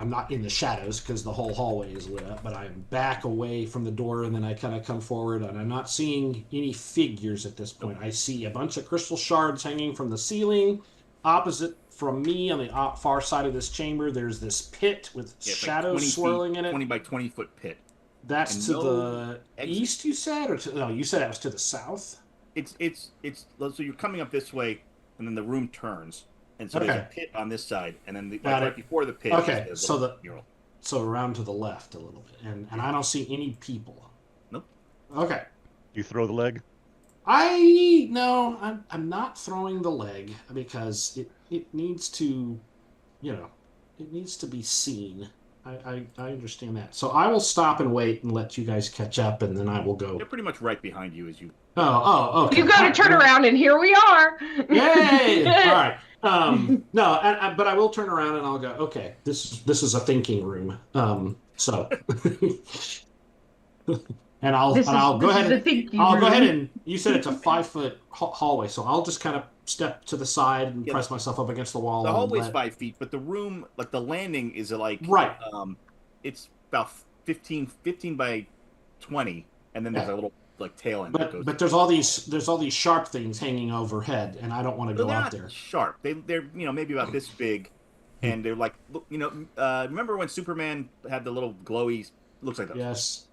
not in the shadows because the whole hallway is lit up, but I'm back away from the door, and then I kind of come forward, and I'm not seeing any figures at this point. I see a bunch of crystal shards hanging from the ceiling. Opposite from me on the far side of this chamber, there's this pit with Yeah, it's like shadows 20 swirling feet, in it. 20 by 20 foot pit. That's and to no the exit. east, you said, or no? You said that was to the south. It's so you're coming up this way, and then the room turns, and so there's a Okay. pit on this side, and then Got right it. before the pit. Okay, is so little the- mural. So around to the left a little bit, and I don't see any people. Nope. Okay. You throw the leg. I'm not throwing the leg because it needs to, it needs to be seen. I understand that. So I will stop and wait and let you guys catch up, and then I will go. They're pretty much right behind you as you. Okay. You got to turn around, and here we are. Yay! All right. No, but I will turn around and I'll go. Okay, this is a thinking room. So, and I'll go ahead. I'll go ahead and you said it's a 5-foot hallway, so I'll just kind of step to the side and press myself up against the wall. The and hallway's let- 5 feet, but the room, like the landing, is like Right. It's about 15 by 20, and then there's Yeah. a little like tail end that goes. But there's all these sharp things hanging overhead, and I don't want to They're go out not there. sharp. They're maybe about this big, and they're like remember when Superman had the little glowy? Looks like those. Yes,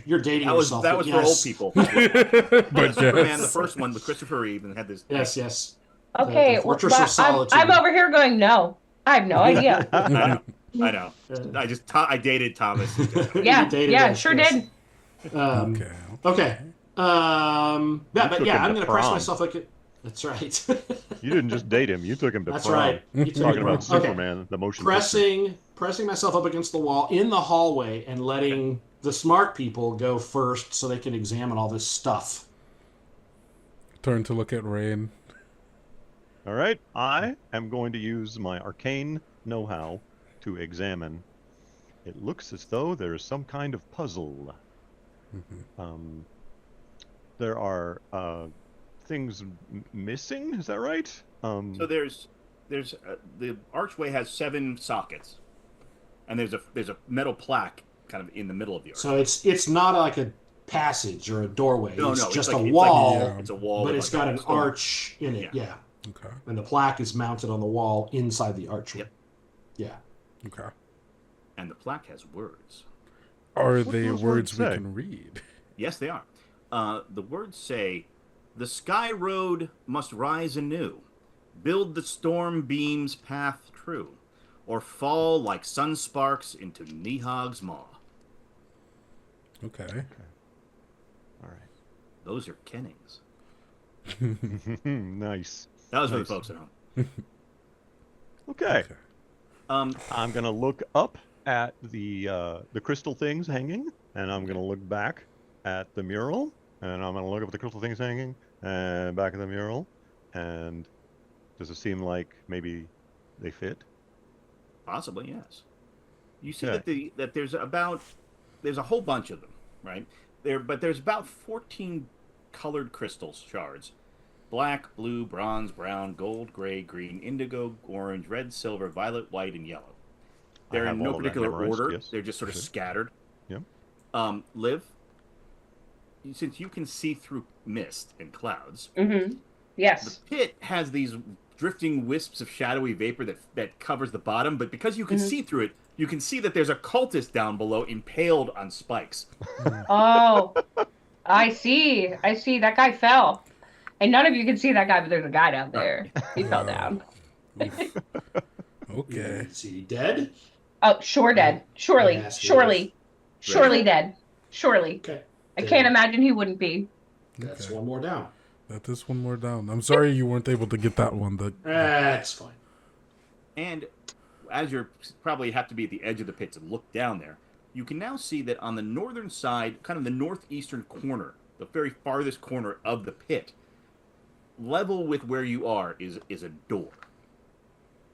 you're dating That was yourself. that but was for old yes. people. But Superman, yes. the first one with Christopher Reeve, and had this. Yes. Okay, The Fortress well, of Solitude. I'm over here going, no. I have no idea. I know. I dated Thomas. Yeah, dated yeah, us, sure yes. did. Okay. Yeah, but took yeah, him I'm to gonna press prom. myself That's right. You didn't just date him; you took him to That's prom. right. You took Talking him about to prom. Superman, the motion picture. Pressing myself up against the wall in the hallway and letting the smart people go first so they can examine all this stuff. Turn to look at Rain. All right, I am going to use my arcane know-how to examine. It looks as though there is some kind of puzzle. There are things missing. Is that right? So there's the archway has 7 sockets, and there's a metal plaque kind of in the middle of the archway. So it's not like a passage or a doorway. No, it's no, just it's a like, wall. It's a wall, but with it's like got a an stone. arch in it. Yeah. Okay. And the plaque is mounted on the wall inside the archway. Yep. Yeah. Okay. And the plaque has words. Are What they those words words we say? can read? Yes, they are. The words say, "The sky road must rise anew, build the storm beam's path true, or fall like sun sparks into Nihog's maw." Okay. All right. Those are kennings. Nice. That was for the Nice. folks at home. Okay. Okay. I'm gonna look up at the crystal things hanging, and I'm gonna look back at the mural, and I'm gonna look up at the crystal things hanging, and back at the mural, and does it seem like maybe they fit? Possibly, yes. You see Okay. that there's a whole bunch of them, right? But there's about 14 colored crystal shards. Black, blue, bronze, brown, gold, gray, green, indigo, orange, red, silver, violet, white, and yellow. They're have in no all of that particular memorized, order. yes. They're just sort of Okay. scattered. Yep. Liv, since you can see through mist and clouds, Mm-hmm. the Yes. pit has these drifting wisps of shadowy vapor that covers the bottom, but because you can see through it, you can see that there's a cultist down below impaled on spikes. Oh, I see. I see. That guy fell. And none of you can see that guy, but there's a guy down there. He fell down. Oof. Okay. Is he dead? Oh, sure dead. Surely. Yes, he Surely. Surely dead. Surely. Okay. I can't imagine he wouldn't be. That's Okay. one more down. That is one more down. I'm sorry you weren't able to get that one. That's fine. And as you're probably have to be at the edge of the pit to look down there, you can now see that on the northern side, kind of the northeastern corner, the very farthest corner of the pit, level with where you are is a door.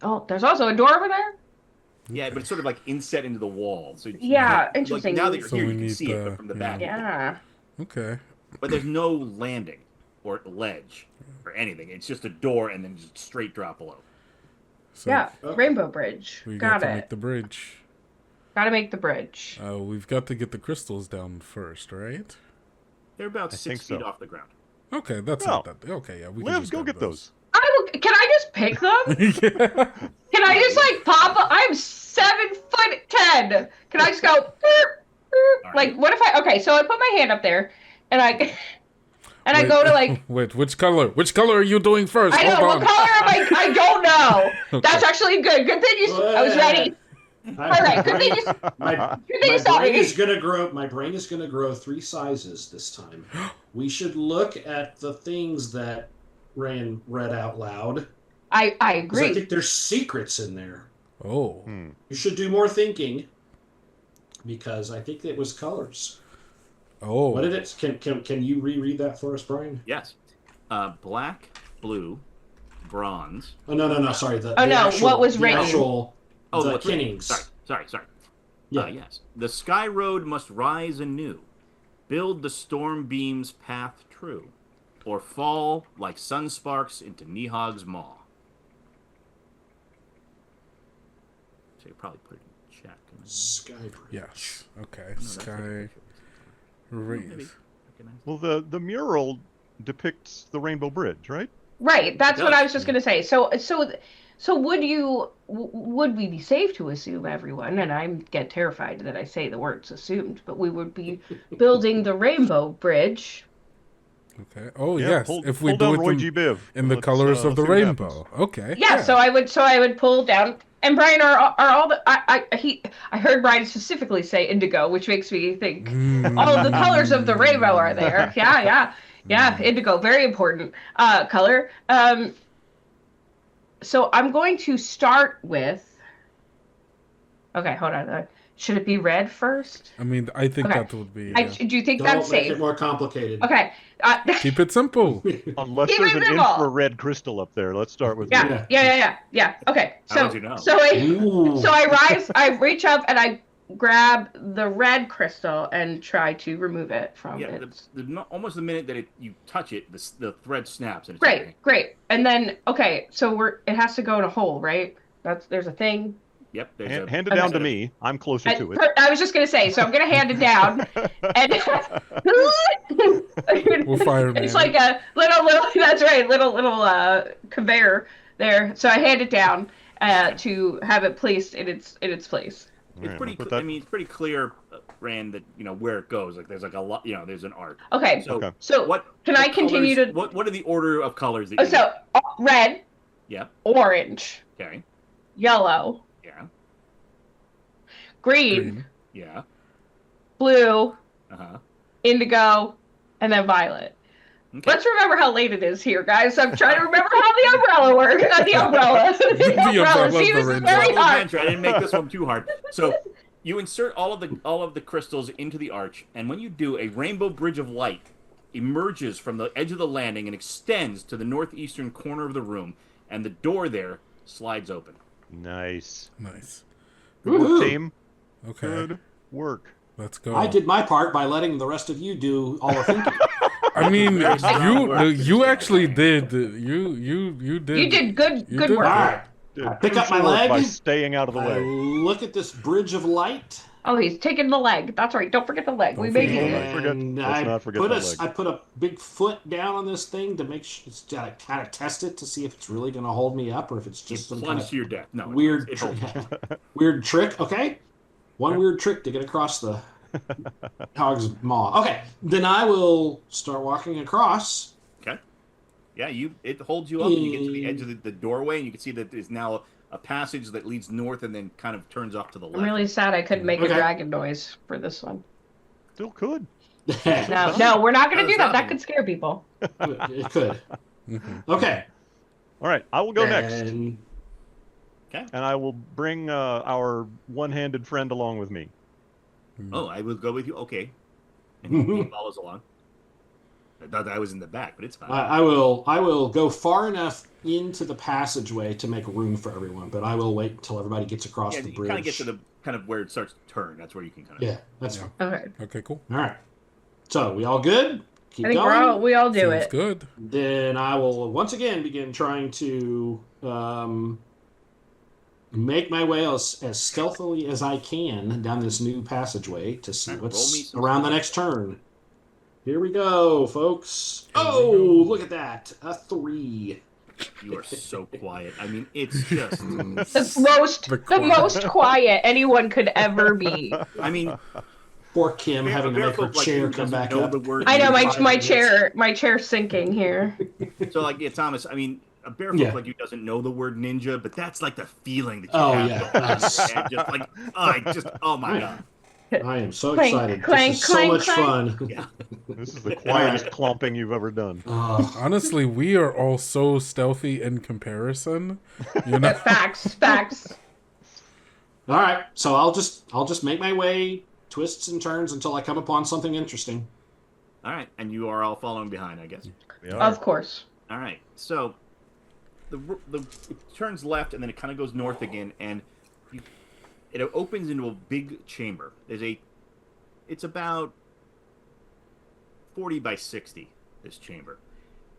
Oh, there's also a door over there? Yeah, but it's sort of like inset into the wall. So Yeah, like, interesting. now that you're So here, we you can need see it, the- but from the yeah. back. Yeah. Okay. But there's no landing or ledge or anything. It's just a door and then just straight drop below. So Yeah. Okay. Rainbow Bridge. we got Got to it. make the bridge. Gotta make the bridge. We've got to get the crystals down first, right? They're about I 6 think so. feet off the ground. Okay, that's No. not that. Okay, yeah, we can Liv, just go grab get those. Can I just pick them? Yeah. Can I just like pop up? I'm 7'10". Can I just go? "Derp, derp"? Like, what if I? Okay, so I put my hand up there, and I Wait, go to like. Wait, which color? Which color are you doing first? I know Hold what on. color am I? I don't know. Okay. That's actually good. Good thing you. I was ready. All right. Good thing you. My, Good thing you my saw brain me. is gonna grow. My brain is gonna grow 3 sizes this time. We should look at the things that Rand read out loud. I 'Cause I agree. think there's secrets in there. Oh. You should do more thinking, because I think it was colors. Oh. What did it? Can you reread that for us, Brian? Yes. Black, blue, bronze. Oh no! Sorry. Oh, no, what was the written? actual Oh, the what's written? Kinnings. Sorry. Yeah. Yes. The sky road must rise anew. Build the storm beam's path true, or fall like sun sparks into Nihog's maw. So you probably put it in chat. Sky Bridge. Yes. Okay. No, that's Sky. okay. Raise. Maybe. Recognize Well, the mural depicts the Rainbow Bridge, right? Right. That's It what does. I was just gonna say. So would we be safe to assume, everyone? And I get terrified that I say the words assumed, but we would be building the Rainbow Bridge. Okay. Oh Yeah, yes. pull- If we pull do down it Roy in, G. Biv. in the Let's, colors of the see what happens. rainbow. Okay. Yeah. So I would pull down. And Brian, are all the I heard Brian specifically say indigo, which makes me think all of the colors of the rainbow are there. Yeah. Yeah, indigo, very important color. So I'm going to start with. Okay, hold on. Should it be red first? I mean, I think Okay. that would be. Do you think Don't that's make safe? it more complicated. Okay. Keep it simple. Unless Keep there's it an simple. infrared crystal up there. Let's start with that. Yeah. Okay. How So would you know? so I reach up and I grab the red crystal and try to remove it from Yeah, it. almost the minute that you touch it, the thread snaps. And it's Great. And then so it has to go in a hole, right? There's a thing. Yep. Hand it down to me. I'm closer to it. I was just gonna say, so I'm gonna hand it down, and We'll fire it's man. like a little. That's right, little conveyor there. So I hand it down to have it placed in its place. It's pretty. I mean, it's pretty clear, Rand, that where it goes. Like there's like a lot. There's an arc. Okay. So what? Can I continue colors, to? What are the order of colors that? So red. Yep. Orange. Okay. Yellow. Yeah. Green. Yeah. Blue. Uh-huh. Indigo, and then violet. Okay. Let's remember how late it is here, guys. I'm trying to remember how the umbrella works. The umbrella. The umbrella, See, this the is very rainbow. hard. I didn't make this one too hard. So you insert all of the crystals into the arch, and when you do, a rainbow bridge of light emerges from the edge of the landing and extends to the northeastern corner of the room, and the door there slides open. Nice. Woohoo. Good work, team. Okay. Good work. Let's go. I did my part by letting the rest of you do all the thinking. I mean, Very strong work. you actually did. You did. You did good You did work. All right. Did I pick up my crucial work leg. by staying out of the I way. look at this bridge of light. Oh, he's taking the leg. That's right. Don't forget the leg. We made forget it. the leg. Let's not forget the leg. I put a big foot down on this thing to make sure it's to kind of test it to see if it's really going to hold me up or if it's just some kind Plunge of to your death. No, weird it trick. holds. Weird trick. Okay, one weird trick to get across the hog's maw. Okay, then I will start walking across. Okay. Yeah, it holds you up, and you get to the edge of the doorway, and you can see that there's now a passage that leads north and then kind of turns off to the left. I'm really sad I couldn't make a Okay. dragon noise for this one. Still could. No, we're not going to do that. That Stopping. could scare people. It could. Mhm. Okay. All right, I will go next, And Okay. and I will bring our one-handed friend along with me. Oh, I will go with you. Okay. And he follows along. I thought I was in the back, but it's fine. I will go far enough into the passageway to make room for everyone, but I will wait until everybody gets across yeah, the you bridge. kind of get to the kind of where it starts to turn. That's where you can kind of. Yeah, that's Yeah. fine. Okay. Okay, cool. All right. So we all good? Keep I think going. we all do Sounds it. good. Then I will once again begin trying to make my way as stealthily as I can down this new passageway to see All right, roll me what's some around the stealth. next turn. Here we go, folks. Here we Oh, go. look at that. A 3. You are so quiet. I mean, it's just. The most quiet anyone could ever be. I mean, Poor Kim having to make her Bearfolk like chair you come doesn't back know up. the word I know ninja. my chair's sinking here. So like, yeah, Thomas. I mean, a Bearfolk Yeah. like you doesn't know the word ninja, but that's like the feeling that you Oh, have. yeah. And just like, oh my god. I am so Clank, excited. clank, this is so clank, much clank. fun. Yeah. This is the quietest clomping you've ever done. Honestly, we are all so stealthy in comparison. You know. Facts. All right, so I'll just make my way, twists and turns until I come upon something interesting. All right, and you are all following behind, I guess. We are. Of course. All right, so it turns left and then it kind of goes north again, and it opens into a big chamber. It's about 40 by 60. This chamber,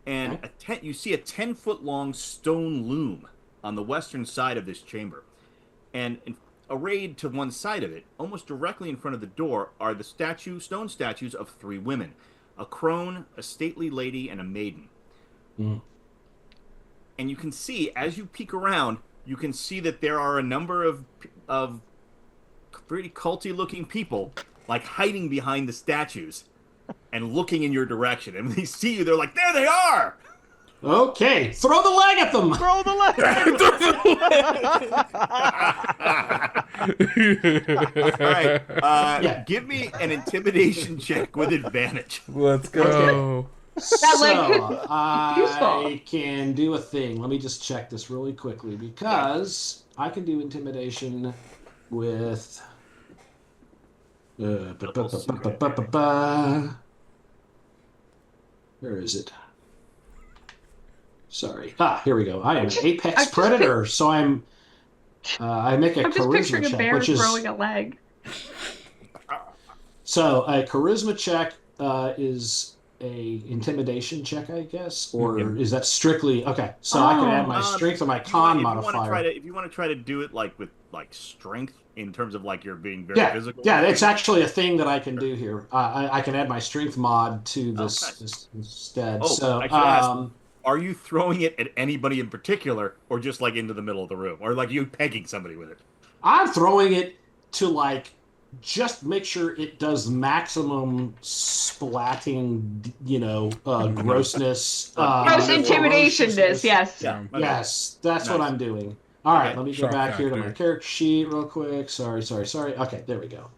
and you see a 10-foot long stone loom on the western side of this chamber, and arrayed to one side of it, almost directly in front of the door, are the stone statues of 3 women: a crone, a stately lady, and a maiden. Mm. And you can see, as you peek around, you can see that there are a number of pretty culty-looking people, like hiding behind the statues and looking in your direction. And when they see you, they're like, "There they are!" Okay, throw the leg at them. Throw the leg! All right, Yeah. give me an intimidation check with advantage. Let's go. That leg I can do a thing. Let me just check this really quickly because I can do intimidation with. Where is it? Sorry. Here we go. I am an apex predator, so I'm. I make a I'm just charisma picturing a check, bear which is throwing a leg. so a charisma check is a intimidation check, I guess, or is that strictly okay? So I can add my strength or my con modifier. If you want to try to do it like with like strength in terms of like you're being very physical. Yeah, it's actually a thing that I can do here. I can add my strength mod to this, this instead. So I should ask, are you throwing it at anybody in particular, or just like into the middle of the room, or like you pegging somebody with it? I'm throwing it to like just make sure it does maximum splatting, grossness. Gross intimidationness, yes. Yeah. Okay. Yes, that's what I'm doing. All right, let me go back here to my character sheet real quick. Sorry. Okay, there we go.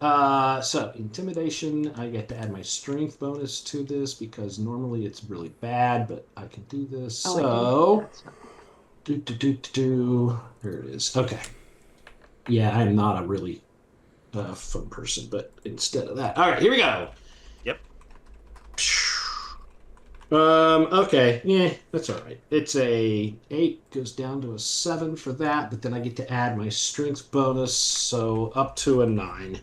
So intimidation, I get to add my strength bonus to this because normally it's really bad, but I can do this. So, here it is. Okay. Yeah, I'm not a really fun person, but instead of that, all right, here we go. Yep. Okay, yeah, that's all right. It's a 8 goes down to a 7 for that, but then I get to add my strength bonus, so up to a 9.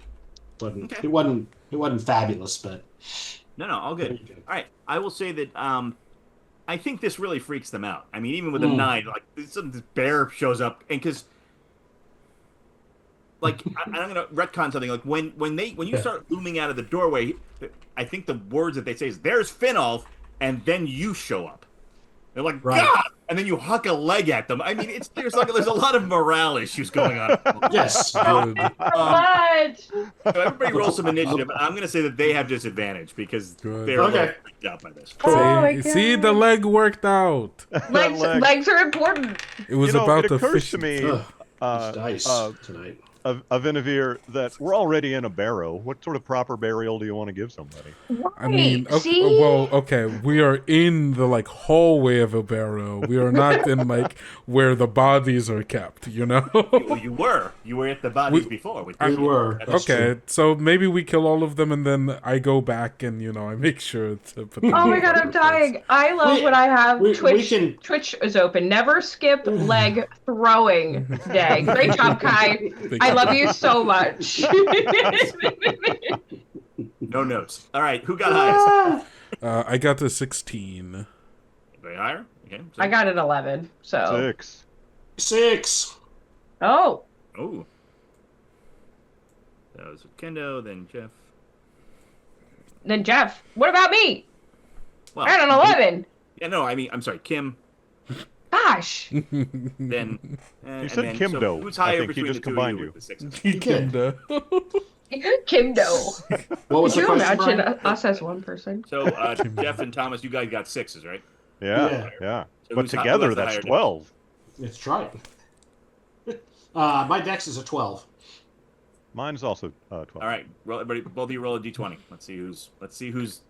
It wasn't fabulous, but no, all good. All right, I will say that I think this really freaks them out. I mean, even with a 9, like this bear shows up, and because like I'm gonna retcon something. Like when you start looming out of the doorway, I think the words that they say is "There's Finnolf," and then you show up. They're like, God! And then you huck a leg at them. I mean, there's a lot of morale issues going on. Yes. So everybody roll some initiative. I'm going to say that they have disadvantage because they're freaked out by this. See, the leg worked out. Legs are important. It was about it the occurs fish. to me, dice tonight. of Inavir, that we're already in a barrow. What sort of proper burial do you want to give somebody? Right. I mean, okay, we are in the like hallway of a barrow. We are not in like where the bodies are kept, you know? Well, you were at the bodies before. We were. Okay, so maybe we kill all of them and then I go back and, I make sure to put them Oh my God, I'm dying. I love when I have Twitch is open. Never skip leg throwing day. Great job, Kai. I love you so much. No notes. All right, who got highest? I got the 16. Anybody higher? Okay. I got an 11. So 6. Oh. That was Kendo, then Jeff. Then Jeff. What about me? Well, I got an 11. Yeah, no, I mean, I'm sorry, Kim. Gosh. Then you said Kimdo. So who's higher I think he between just the two combined of you. with the sixes? Kimdo. Kimdo. What was Could the you question, imagine Brian? us as one person? So Jeff and Thomas, you guys got 6s, right? Yeah. So But together, that's 12. It's right. My dex is a 12. Mine's also 12. All right, everybody, both of you roll a d20. Let's see who's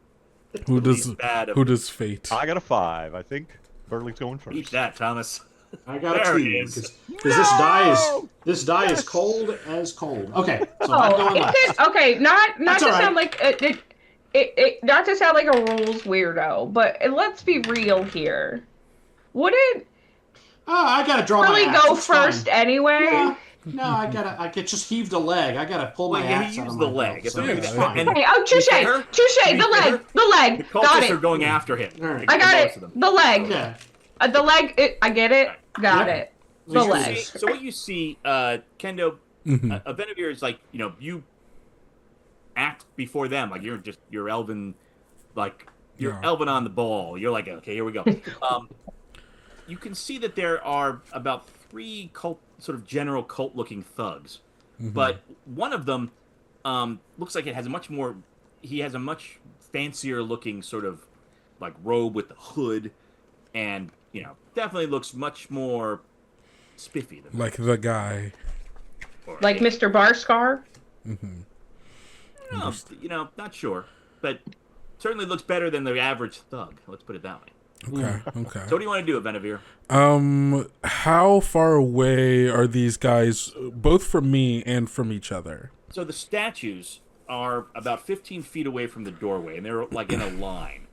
Who bad. Who does fate? I got a 5. I think Burley's going first. Eat that, Thomas. I got a 2 because this die is cold as cold. Okay, so I'm going last. Okay, not to sound like not to sound like a rules weirdo, but let's be real here. Wouldn't I gotta draw really my axe. go It's first fine. anyway? No, I just heaved a leg. I gotta pull my axe out use of the my leg. belt, so Yeah, it's yeah. fine. And- Okay, touche, the leg. The Got cultists are it. going after him. All right. I got Most it. of them. The leg. Yeah. The leg. I get it. Got it. The So leg. So what you see, Kendo, Benavir is like, you act before them, like you're elven, like you're elven on the ball. You're like, okay, here we go. You can see that there are about 3 sort of general cult-looking thugs, but one of them looks like he has a much fancier looking sort of like robe with the hood, and definitely looks much more spiffy than Like the guy. Like Mr. Barscar? No, not sure, but certainly looks better than the average thug. Let's put it that way. Okay. Okay. So what do you want to do, Benavir? How far away are these guys, both from me and from each other? So the statues are about 15 feet away from the doorway, and they're like in a line.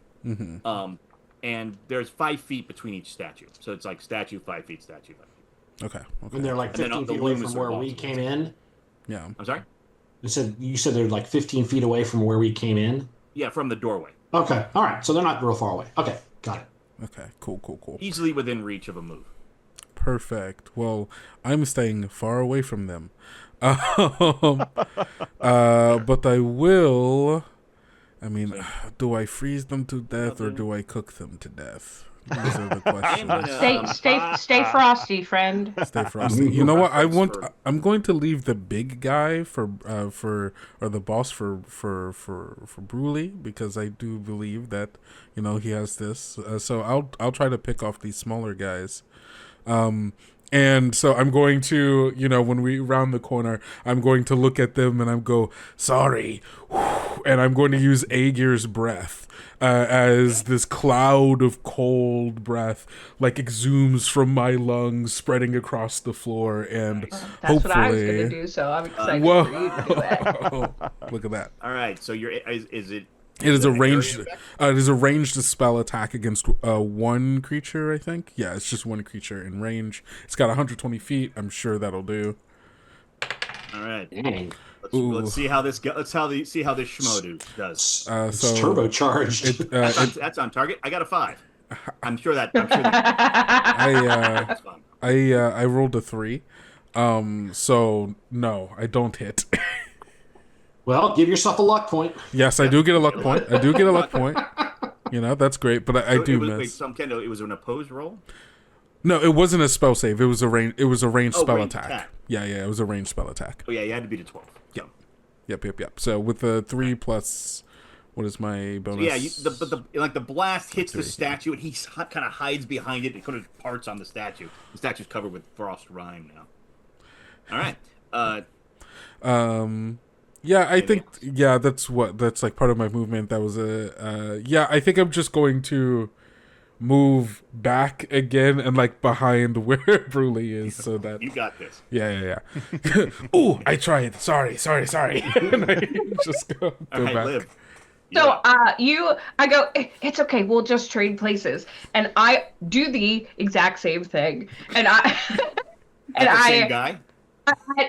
And there's 5 feet between each statue. So it's like statue 5 feet, statue 5 feet. Okay. Okay. And they're like 15 feet away from where we came in. Yeah. I'm sorry? You said they're like 15 feet away from where we came in? Yeah, from the doorway. Okay. All right. So they're not real far away. Okay. Got it. Okay. Cool. Easily within reach of a move. Perfect. Well, I'm staying far away from them. But I will... I mean, do I freeze them to death or do I cook them to death? These are the questions. Stay frosty, friend. Stay frosty. You know what? I'm going to leave the big guy or the boss for Bruley, because I do believe that he has this. So I'll try to pick off these smaller guys. And so I'm going to, when we round the corner, I'm going to look at them and I'm go, sorry. And I'm going to use Aegir's breath as this cloud of cold breath exhumes from my lungs, spreading across the floor. And That's hopefully... what I was going to do, so I'm excited for you to do that. Look at that. All right, so is it... It is a ranged. It is a ranged spell attack against one creature. I think. Yeah, it's just one creature in range. It's got 120 feet. I'm sure that'll do. All right. Let's see how this goes. See how this schmo does. So turbocharged. That's on target. I got a 5. I'm sure that. That's fun. I rolled a 3. So no, I don't hit. Well, give yourself a luck point. Yes, I do get a luck point. That's great, but I do miss. Wait, so Kendo, it was an opposed roll? No, it wasn't a spell save. It was a ranged spell ranged attack. Yeah, it was a ranged spell attack. Oh yeah, you had to beat a 12. So. Yep. So with the 3 plus, what is my bonus? So yeah, the blast hits the statue, and he kind of hides behind it and kind of parts on the statue. The statue's covered with frost rime now. All right. Yeah, I think that's part of my movement. That was I think I'm just going to move back again and behind where Bruley is, so that you got this. Yeah. Ooh, I tried. Sorry. And I just go right, back. Liv. So I go, it's okay, we'll just trade places, and I do the exact same thing, and same guy.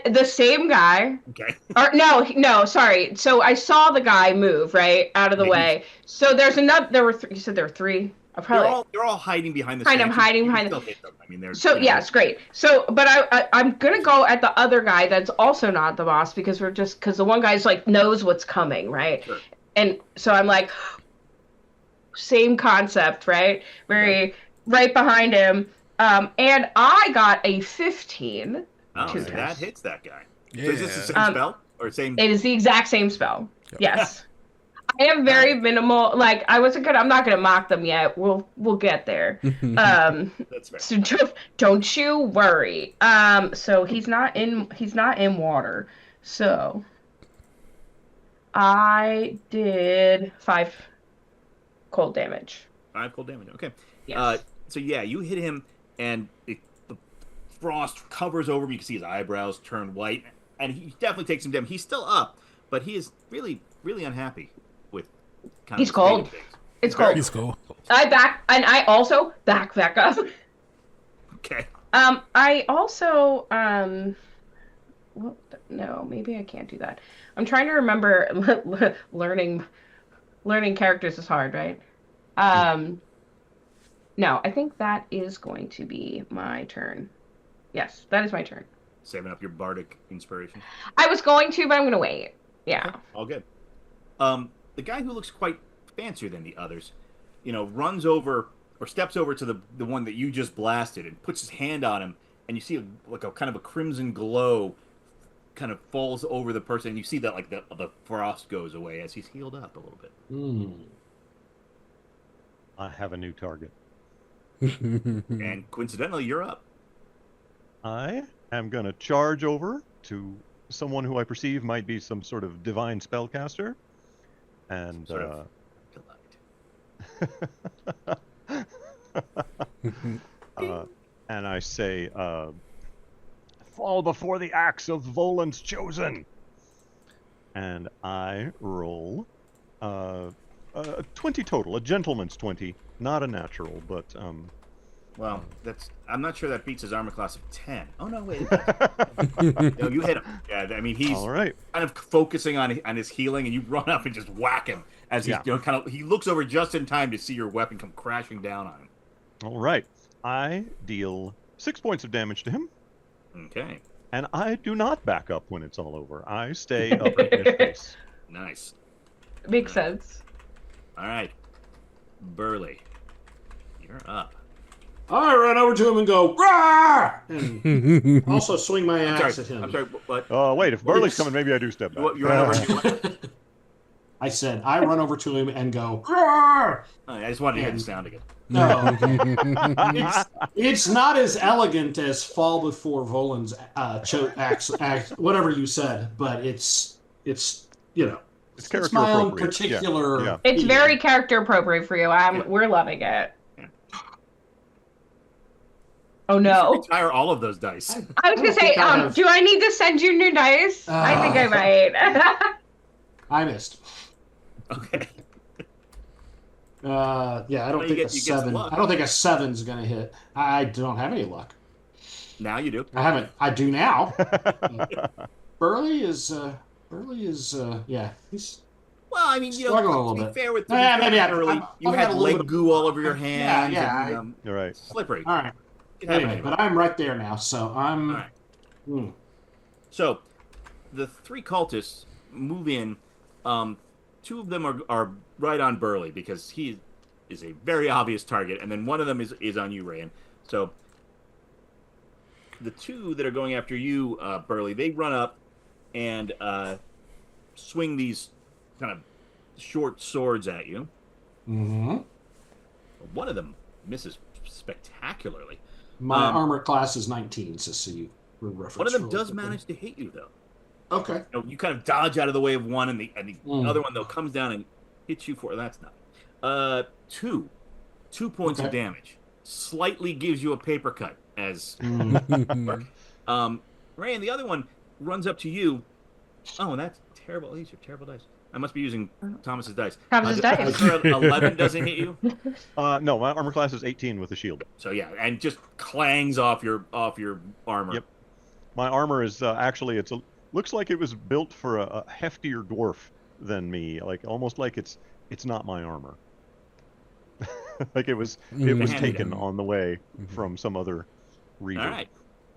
The same guy. Okay. Or no, sorry. So I saw the guy move right out of the way. So there's another. There were you said there were 3. They're all hiding behind the. Kind of hiding behind. I mean, they're. So yes, great. So, but I'm gonna go at the other guy that's also not the boss, because because the one guy's knows what's coming, right? Sure. And so I'm same concept, right? Very right behind him. And I got a 15. Oh, so that hits that guy. Yeah. So is this the same spell or same? It is the exact same spell. Yes. I am very minimal. I'm not gonna mock them yet. We'll get there. That's fair. So don't you worry. So he's not in water. So I did 5 cold damage. 5 cold damage. Okay. Yes. So yeah, you hit him, and the frost covers over him. You can see his eyebrows turn white, and he definitely takes him down. He's still up, but he is really, really unhappy with kind He's of cold. It's cold. He's cool. I also back up. Okay. I also no, maybe I can't do that. I'm trying to remember. Learning characters is hard, right? No, I think that is going to be my turn. Yes, that is my turn. Saving up your bardic inspiration. I was going to, but I'm going to wait. Yeah. Okay. All good. The guy who looks quite fancier than the others, runs over or steps over to the one that you just blasted and puts his hand on him, and you see a kind of a crimson glow kind of falls over the person, and you see that the frost goes away as he's healed up a little bit. I have a new target. And coincidentally, you're up. I am going to charge over to someone who I perceive might be some sort of divine spellcaster. And And I say, fall before the axe of Voland's chosen. And I roll 20 total, a gentleman's 20, not a natural, but Well, I'm not sure that beats his armor class of 10. Oh no, wait. No, you hit him. Yeah, I mean he's all right. kind of focusing on his healing, and you run up and just whack him as he's he looks over just in time to see your weapon come crashing down on him. All right. I deal 6 points of damage to him. Okay. And I do not back up when it's all over. I stay up in his face. Nice. Makes sense. All right. Burley, you're up. I run over to him and go, "Rah!" And also swing my axe at him. I'm sorry, what? Wait, if Burley's coming, maybe I do step back. You run over and do what? I said, I run over to him and go, "Rah!" I just wanted to hear the sound again. No, it's not as elegant as fall before Voland's axe, whatever you said, but it's you know, It's it's my own character-appropriate. particular. Yeah. It's very character appropriate for you. We're loving it. Oh no! Retire all of those dice. I was gonna say, do I need to send you new dice? I think I might. I missed. Okay. Yeah, I don't think a 7. I don't think a 7's gonna hit. I don't have any luck. Now you do. I haven't. I do now. Burley is. Yeah. He's. Well, I mean, you struggling a know, little to be bit. fair with Maybe you had leg goo all over your hands. Yeah. And, You're right. slippery. All right. Anyway, but I'm right there now, so I'm. All right. So, the 3 cultists move in. 2 of them are right on Burley because he is a very obvious target, and then one of them is on you, Rayan. So, the 2 that are going after you, Burley, they run up and swing these kind of short swords at you. Mm-hmm. One of them misses spectacularly. My armor class is 19, so you reference. One of them does manage to hit you, though. Okay. You kind of dodge out of the way of one, and the other one though comes down and hits you for that's not. 2 points of damage. Slightly gives you a paper cut as work. Ray, and the other one runs up to you. Oh, that's terrible. These are terrible dice. I must be using Thomas's dice. Thomas's dice. 11 doesn't hit you. No, my armor class is 18 with a shield. So yeah, and just clangs off your armor. Yep. My armor is actually looks like it was built for a heftier dwarf than me. Almost like it's not my armor. Like it was taken on the way from some other region. All right,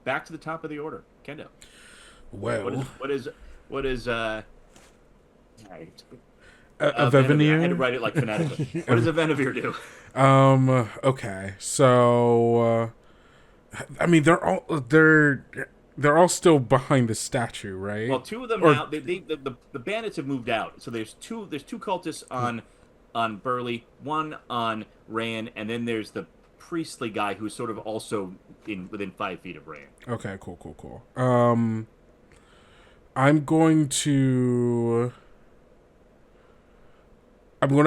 back to the top of the order, Kendo. Well, what is a I Vevenir? had to write it like phonetically. What does a Venevere do? Okay, so I mean they're all still behind the statue, right? Well, 2 of them now. The bandits have moved out. So there's two cultists on Burley, 1 on Rayan, and then there's the priestly guy who's sort of also within 5 feet of Rayan. Okay, cool. I'm going to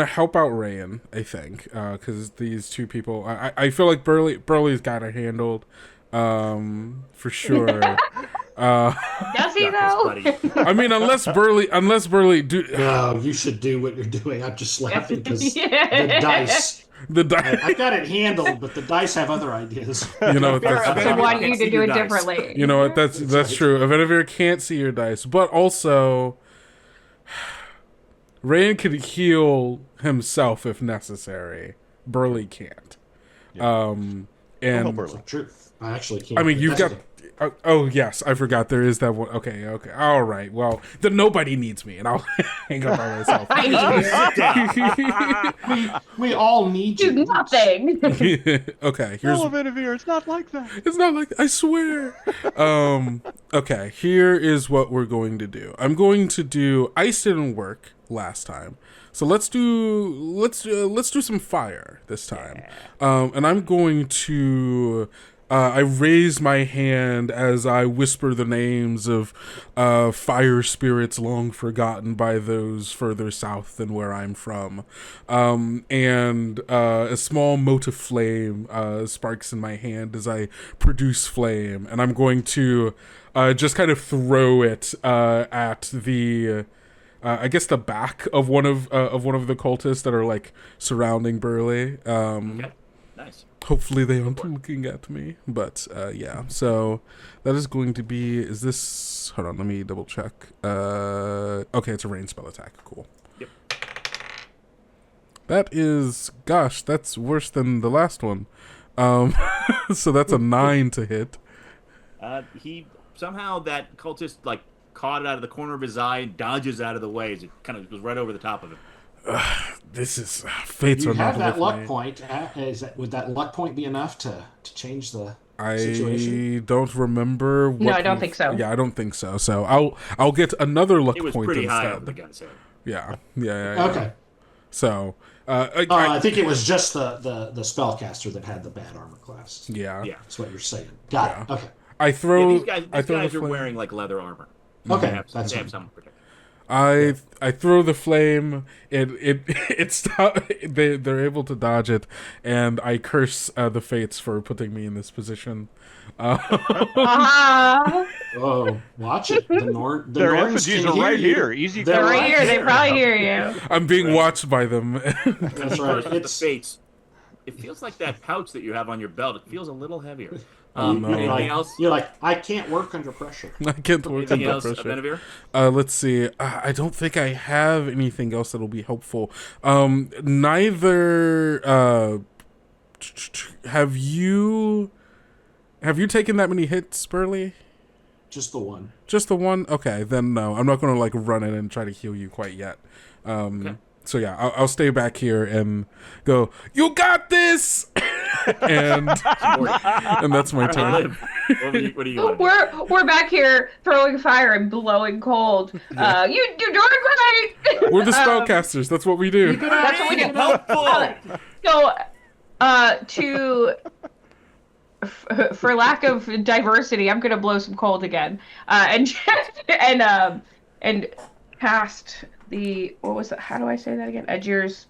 help out Rayan, I think, because these 2 people, I feel like Burley's got it handled, for sure. Does he though? I mean, unless Burley do. No, you should do what you're doing. I'm just laughing because the dice. I got it handled, but the dice have other ideas. You know, I want you to do it differently. You know what? That's true. A Venevere can't see your dice, but also Rayan could heal himself if necessary. Burley can't. Yeah. And Truth. I actually can't. I mean, you've got. Oh yes, I forgot there is that one. Okay. All right. Well, then nobody needs me, and I'll hang up by myself. we all need you. Do nothing. Okay. Here's Venevere, it's not like that. It's not like I swear. Okay. Here is what we're going to do. I'm going to do. Ice didn't work last time, so let's do some fire this time. And I'm going to I raise my hand as I whisper the names of fire spirits long forgotten by those further south than where I'm from. And a small mote of flame sparks in my hand as I produce flame, and I'm going to just kind of throw it at the... I guess the back of one of the cultists that are like surrounding Burley. Okay. Nice. Hopefully they aren't looking at me, but yeah. So that is going to be. Is this? Hold on, let me double check. Okay, it's a ranged spell attack. Cool. Yep. That is, gosh, that's worse than the last one. So that's a 9 to hit. He somehow, that cultist like caught it out of the corner of his eye and dodges out of the way as it kind of goes right over the top of him. This is fates You are not have that with luck me. point. Would that luck point be enough to change the situation? I don't remember. What No, I don't think so. Yeah, I don't think so. So I'll get another luck It was point pretty high instead. over the gun, so. Yeah. Okay. So I think it was just the spellcaster that had the bad armor class. yeah. Yeah. That's what you're saying. Got it. Okay. I throw. These I throw guys the are flame. wearing like leather armor. Okay. They have That's fine. some protection. I throw the flame. It stop. They're able to dodge it, and I curse the fates for putting me in this position. Ah, Oh, watch it. The Their Norns effigies can are hear right you. here. Easy. They're they're right right here. They here. probably hear you. I'm being watched by them. That's right. First, It's the fates. It feels like that pouch that you have on your belt. It feels a little heavier. Oh, no. Anything else? You're like, I can't work under pressure. I can't work Anything under else, pressure. Benavir? Let's see. I don't think I have anything else that'll be helpful. Neither. Have you taken that many hits, Burley? Just the one. Just the one? Okay, then no. I'm not going to like run in and try to heal you quite yet. Okay. So yeah, I'll stay back here and go, "You got this!" and that's my turn. What are you doing? We're back here throwing fire and blowing cold. You're doing great. We're the spellcasters. That's what we do. That's what we do. Helpful. So, for lack of diversity, I'm gonna blow some cold again, and cast the, what was that? How do I say that again? Edgear's,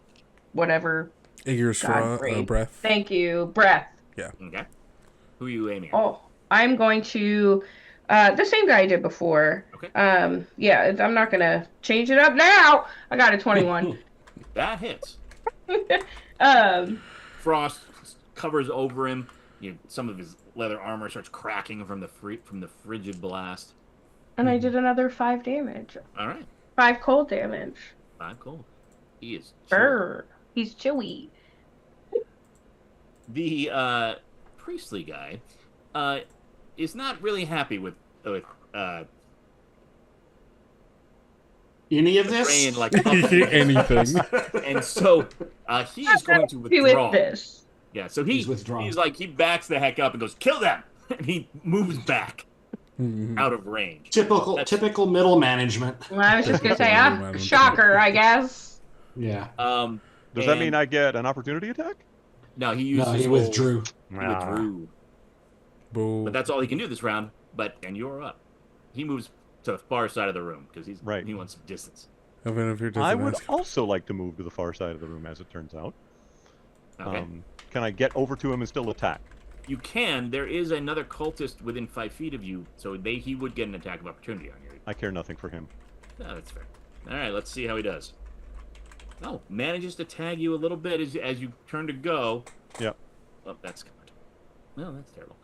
whatever. Aegir's God, great. breath. Thank you, breath. Okay. Who are you aiming at? Oh, I'm going to the same guy I did before. Okay. Yeah, I'm not gonna change it up now. I got a 21. That hits. um, Frost covers over him. Some of his leather armor starts cracking from the frigid blast. and I did another 5 damage. All right. 5 cold damage. 5 cold. He is chill. Brr. He's chewy. The priestly guy is not really happy with Any of this? Rain like Anything. and so he is going to Who withdraw. is this? Yeah, so He's withdrawn. he's like, he backs the heck up and goes, "Kill them!" And he moves back Mhm. out of range. Typical middle management. Well, I was just gonna say, Typical shocker, I guess. Yeah. Does that mean I get an opportunity attack? No, he used No, his he whole- withdrew. He withdrew. Boo. But that's all he can do this round. And you're up. He moves to the far side of the room because Right. he wants some distance. Even if you're just I an would ass- also like to move to the far side of the room, as it turns out. Okay. Can I get over to him and still attack? You can. There is another cultist within 5 feet of you, so he would get an attack of opportunity on you. I care nothing for him. No, that's fair. All right, let's see how he does. Oh, manages to tag you a little bit as you turn to go. Yep. Oh, that's good. Well, that's terrible.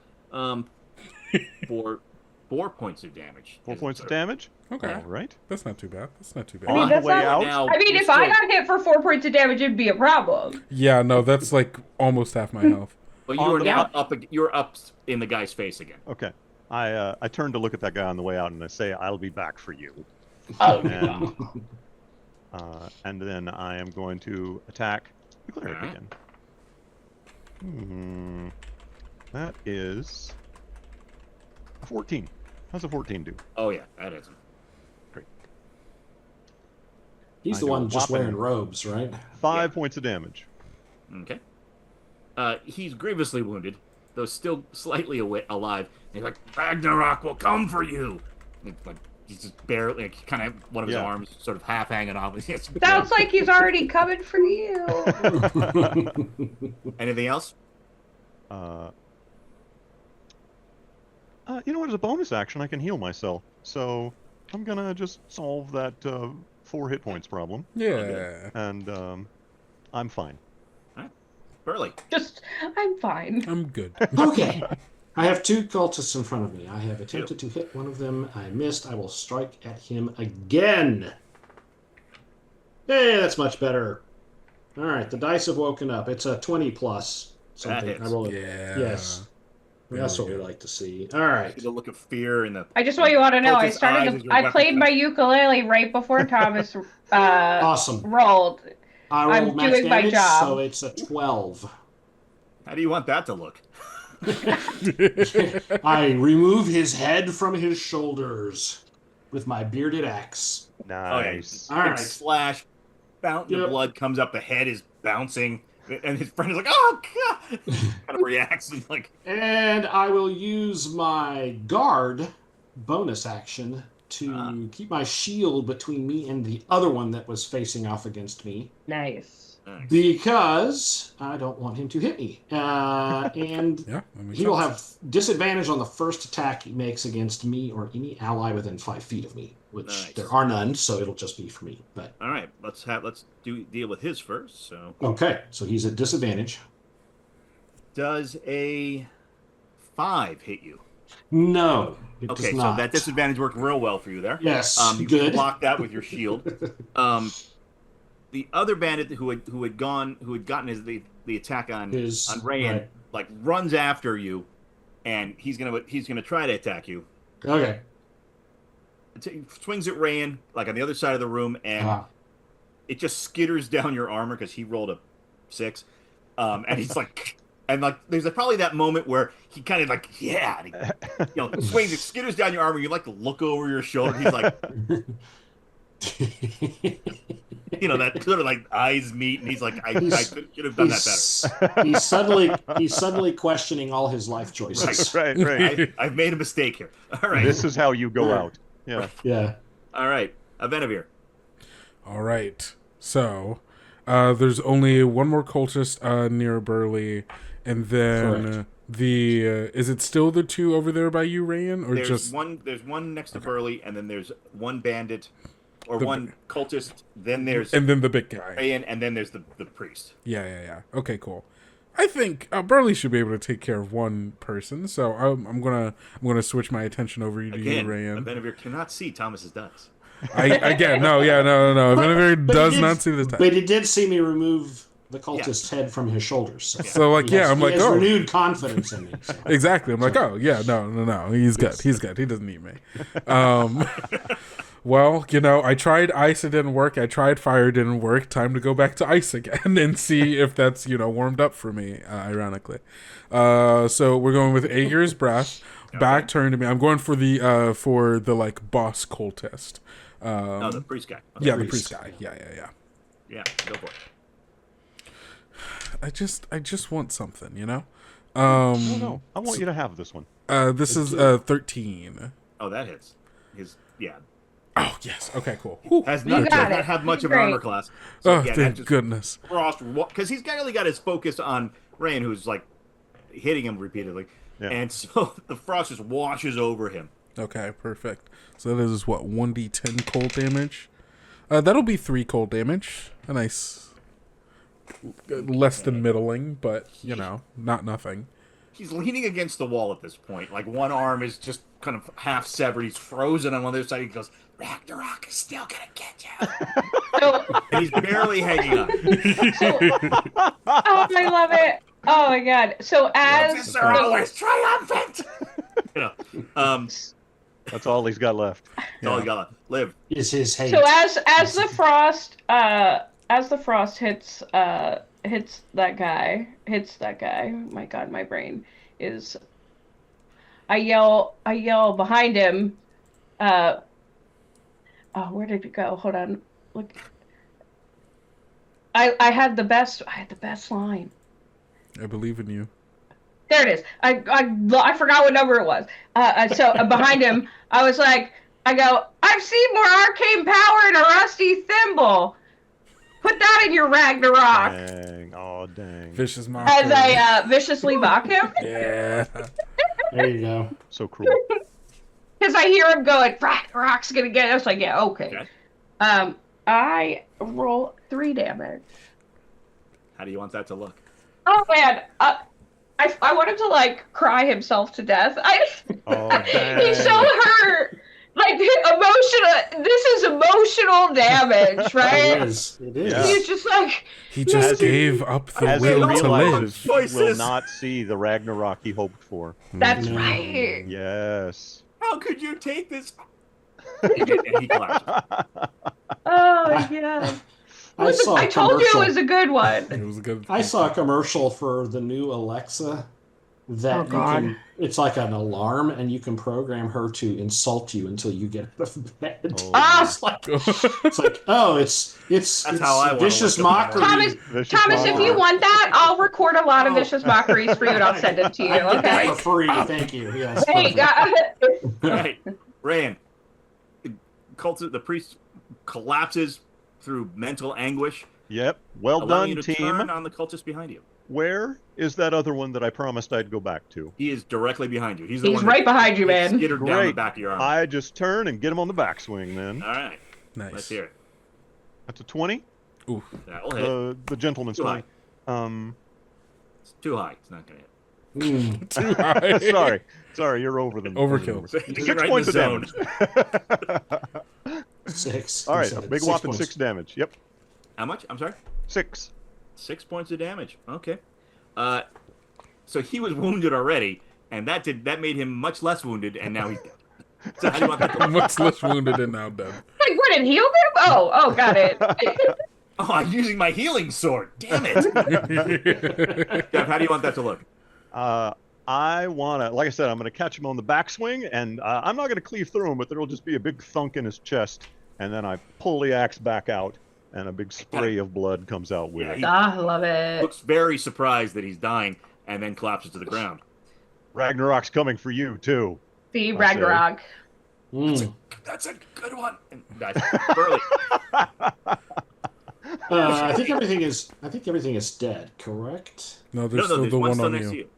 For 4 points of damage. 4 points of damage? Okay. All right. That's not too bad. That's not too bad. I mean, On the that's way not- out? Now, I mean, you're if I still- got hit for 4 points of damage, it'd be a problem. Yeah, no, that's like almost half my health. Well, you on are the now up. You're up in the guy's face again. Okay. I turn to look at that guy on the way out and I say, "I'll be back for you." Oh, And, and then I am going to attack the cleric Alright. again. That is a 14. How's a 14 do? Oh yeah, that is. He's I the know one just whopping. wearing robes, right? 5 points of damage. Okay. He's grievously wounded, though still slightly alive. And he's like, Ragnarok will come for you. And like he's just barely, like, kind of one of his arms sort of half hanging off. Sounds like he's already coming for you. Anything else? You know what? As a bonus action, I can heal myself. So I'm gonna just solve that 4 hit points problem. Yeah. And I'm fine. All right. Burley. I'm fine. I'm good. Okay. I have 2 cultists in front of me. I have attempted to hit one of them. I missed. I will strike at him again. Hey, that's much better. All right, the dice have woken up. It's a 20 plus something. That hits. I rolled Yeah. Yes. There That's we what we go. like to see. All right. The look of fear in the. I just want you all to know Cultist's eyes as your I weapon played my comes- ukulele right before Thomas Awesome. rolled. I rolled I'm max doing my damage, job. so it's a 12. How do you want that to look? I remove his head from his shoulders with my bearded axe. Nice. All right. Slash, fountain Yep. of blood comes up. The head is bouncing, and his friend is like, "Oh God!" kind of reacts and like. And I will use my guard bonus action to keep my shield between me and the other one that was facing off against me. Nice. Because I don't want him to hit me. And Yeah, that makes he will sense. have disadvantage on the first attack he makes against me or any ally within 5 feet of me, which Nice. there are none, so it'll just be for me. But All right, let's deal with his first. So, okay, so he's at disadvantage. does a 5 hit you? No, it Okay, does so not. that disadvantage worked real well for you there. Yes, You good. blocked that with your shield. The other bandit who had gotten the attack on Rayan, right. like runs after you, and he's gonna try to attack you. Okay. Swings at Rayan like on the other side of the room, and it just skitters down your armor because he rolled a 6, and he's like. And like, there's probably that moment where he kind of like, yeah, and he, swings, it skitters down your armor. You like to look over your shoulder. He's like, that sort of like eyes meet, and he's like, I should have done that better. He's suddenly questioning all his life choices. Right. I've made a mistake here. All right. This is how you go out. Yeah. Yeah. All right. Benavir. All right. So, there's only one more cultist near Burley, and then Correct. is it still the 2 over there by you, Rayan, or There's one next to Burley, and then there's one bandit or one cultist. Then there's and then the big guy? Rayan, and then there's the priest. Yeah. Okay, cool. I think Burley should be able to take care of one person, so I'm gonna switch my attention over to you, Rayan. Benavir cannot see Thomas's dice. No. Benavir does not see the time. But he did see me remove the cultist's head from his shoulders. So like, he has oh, renewed confidence in me. So. exactly. I'm like, oh yeah, no. He's good. He doesn't need me. Well, I tried ice, it didn't work. I tried fire, it didn't work. Time to go back to ice again and see if that's, warmed up for me, ironically. So we're going with Aegir's Breath. Okay. Back turn to me. I'm going for the like boss cultist. The priest guy. Okay. Yeah, the priest guy. Yeah. Yeah, go for it. I just want something, No, I want you to have this one. This is 13. Oh, that hits. Oh yes. Okay. Cool. Does not have much of an armor class. So, thank goodness. Frost, because he's really got his focus on Rayan, who's like hitting him repeatedly, and so the frost just washes over him. Okay, perfect. So that is what 1d10 cold damage. That'll be 3 cold damage. A nice, less than middling, but not nothing. He's leaning against the wall at this point. Like one arm is just kind of half severed. He's frozen on the other side. He goes, Ragnarok is still gonna get you. And he's barely hanging on. Oh, I love it. Oh my god. So as are always triumphant. That's all he's got left. That's all he got left. Live. Is his hate. So as the frost hits that guy. My god, my brain is. I yell behind him. Where did it go? Hold on. Look. I had the best line. I believe in you. There it is. I forgot what number it was. So behind him, I was like, I go, I've seen more arcane power in a rusty thimble. Put that in your Ragnarok. Dang. Oh, dang. Vicious mockery. As I viciously mock him. Yeah. There you go. So cruel. Because I hear him going, Ragnarok's gonna get it. I was like, yeah, okay. I roll 3 damage. How do you want that to look? Oh man, I want him to like cry himself to death. Oh, dang. He's so hurt. Like emotional. This is emotional damage, right? It is. It is. Yeah. He's just like He just gave up the As he will to live. realizes he will Choices. not see the Ragnarok he hoped for. that's No. right. Yes. How could you take this? And he collapsed. Oh yeah. I told you it was a good one. It was a good. I saw a commercial for the new Alexa that Oh, you God. can. It's like an alarm, and you can program her to insult you until you get out of bed. Oh. Ah! It's like, oh, it's how I wanna vicious wake up in the mockery. Thomas, Vicious Thomas, if mockery. you want that, I'll record a lot of vicious mockeries for you and I'll send them to you. I get that Okay. for free. Thank you. Yes. Hey, perfect. All right, Ryan. The priest collapses through mental anguish. Yep. Well allowing done, you to team. turn on the cultist behind you. Where is that other one that I promised I'd go back to? He is directly behind you. He's the He's one right behind you, man. skittered down the Great. back of your arm. I just turn and get him on the backswing then. All right, Nice. let's hear it. That's a 20. Ooh. That'll hit. The gentleman's Too high. 20. It's too high. It's not gonna hit. Mm. Too high. Sorry, you're over the Overkill. You're 6 right in points the of damage. 6. All You right, said a it. big 6 whopping points. 6 damage. Yep, How much? I'm sorry. 6. 6 points of damage. Okay. So he was wounded already, and that made him much less wounded, and now he's dead. So how do you want that to look? Much less wounded and now dead. Like, what, it healed him? Oh, got it. Oh, I'm using my healing sword. Damn it. Jeff, how do you want that to look? I want to, like I said, I'm going to catch him on the backswing, and I'm not going to cleave through him, but there'll just be a big thunk in his chest, and then I pull the axe back out, and a big spray of blood comes out with it. I love it. Looks very surprised that he's dying, and then collapses to the ground. Ragnarok's coming for you, too. See, I Ragnarok. Mm. That's a good one. And that's early. I think everything is dead. Correct. No, there's No, still there's the one one still on next to you.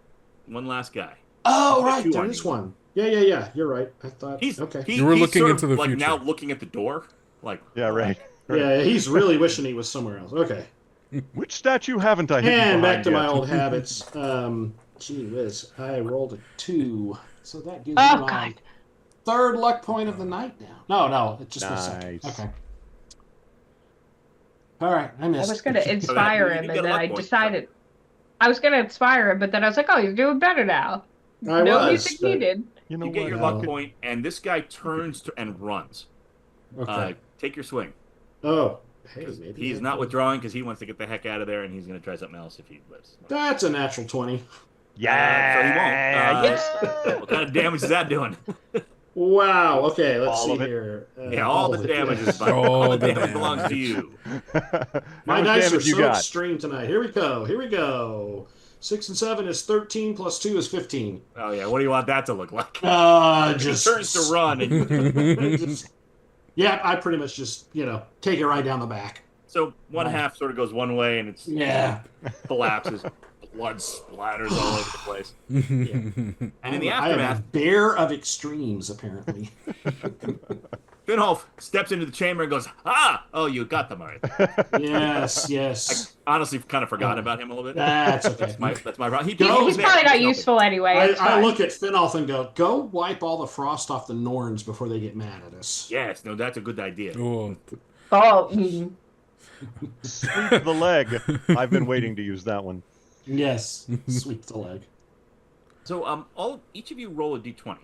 you. One last guy. Oh, There's right, two there on is you. one. Yeah. You're right. I thought. He's okay. You were he's looking sort into of the like future. now looking at the door, like Yeah, right. Yeah, he's really wishing he was somewhere else. Okay. Which statue haven't I hidden And behind back to yet? my old habits. Gee whiz, I rolled a 2, so that gives Oh, me my God. 3rd luck point of the night now. No, it's just my second. Nice. Okay. All right, I I missed. was going to inspire you him, get and a then luck I point, decided I was going to inspire him, but then I was like, oh, he's doing better now. I No was, music but- needed. You know you get what? your No. luck point, and this guy turns and runs. Okay. Take your swing. Oh, hey, 'Cause maybe he's I not can- withdrawing because he wants to get the heck out of there, and he's going to try something else if he lives. That's a natural 20. Yeah. So he won't. Yes. What kind of damage is that doing? Wow. Okay, let's All see of it. here. Yeah, all the damage is fine. All All the the damage belongs to damage. you. My How much dice are damage you so got? extreme tonight. Here we go. 6 and 7 is 13 plus 2 is 15. Oh yeah, what do you want that to look like? Just He turns to run, and you... just- yeah, I pretty much just take it right down the back. so one half sort of goes one way, and it Yeah. collapses. Blood splatters all over the place. and And in the I am a aftermath, bear of extremes, apparently. Finholf steps into the chamber and goes, "Ah, oh, you got them, all right." Yes. Honestly, kind of forgotten about him a little bit. That's okay. That's my problem. Go. He's there. probably not helping. useful anyway. It's I fine. look at Finolf and go wipe all the frost off the Norns before they get mad at us. Yes, no, that's a good idea. oh, Oh, mhm. Sweep the leg. I've been waiting to use that one. Yes. Sweep the leg. So, each of you roll a d20.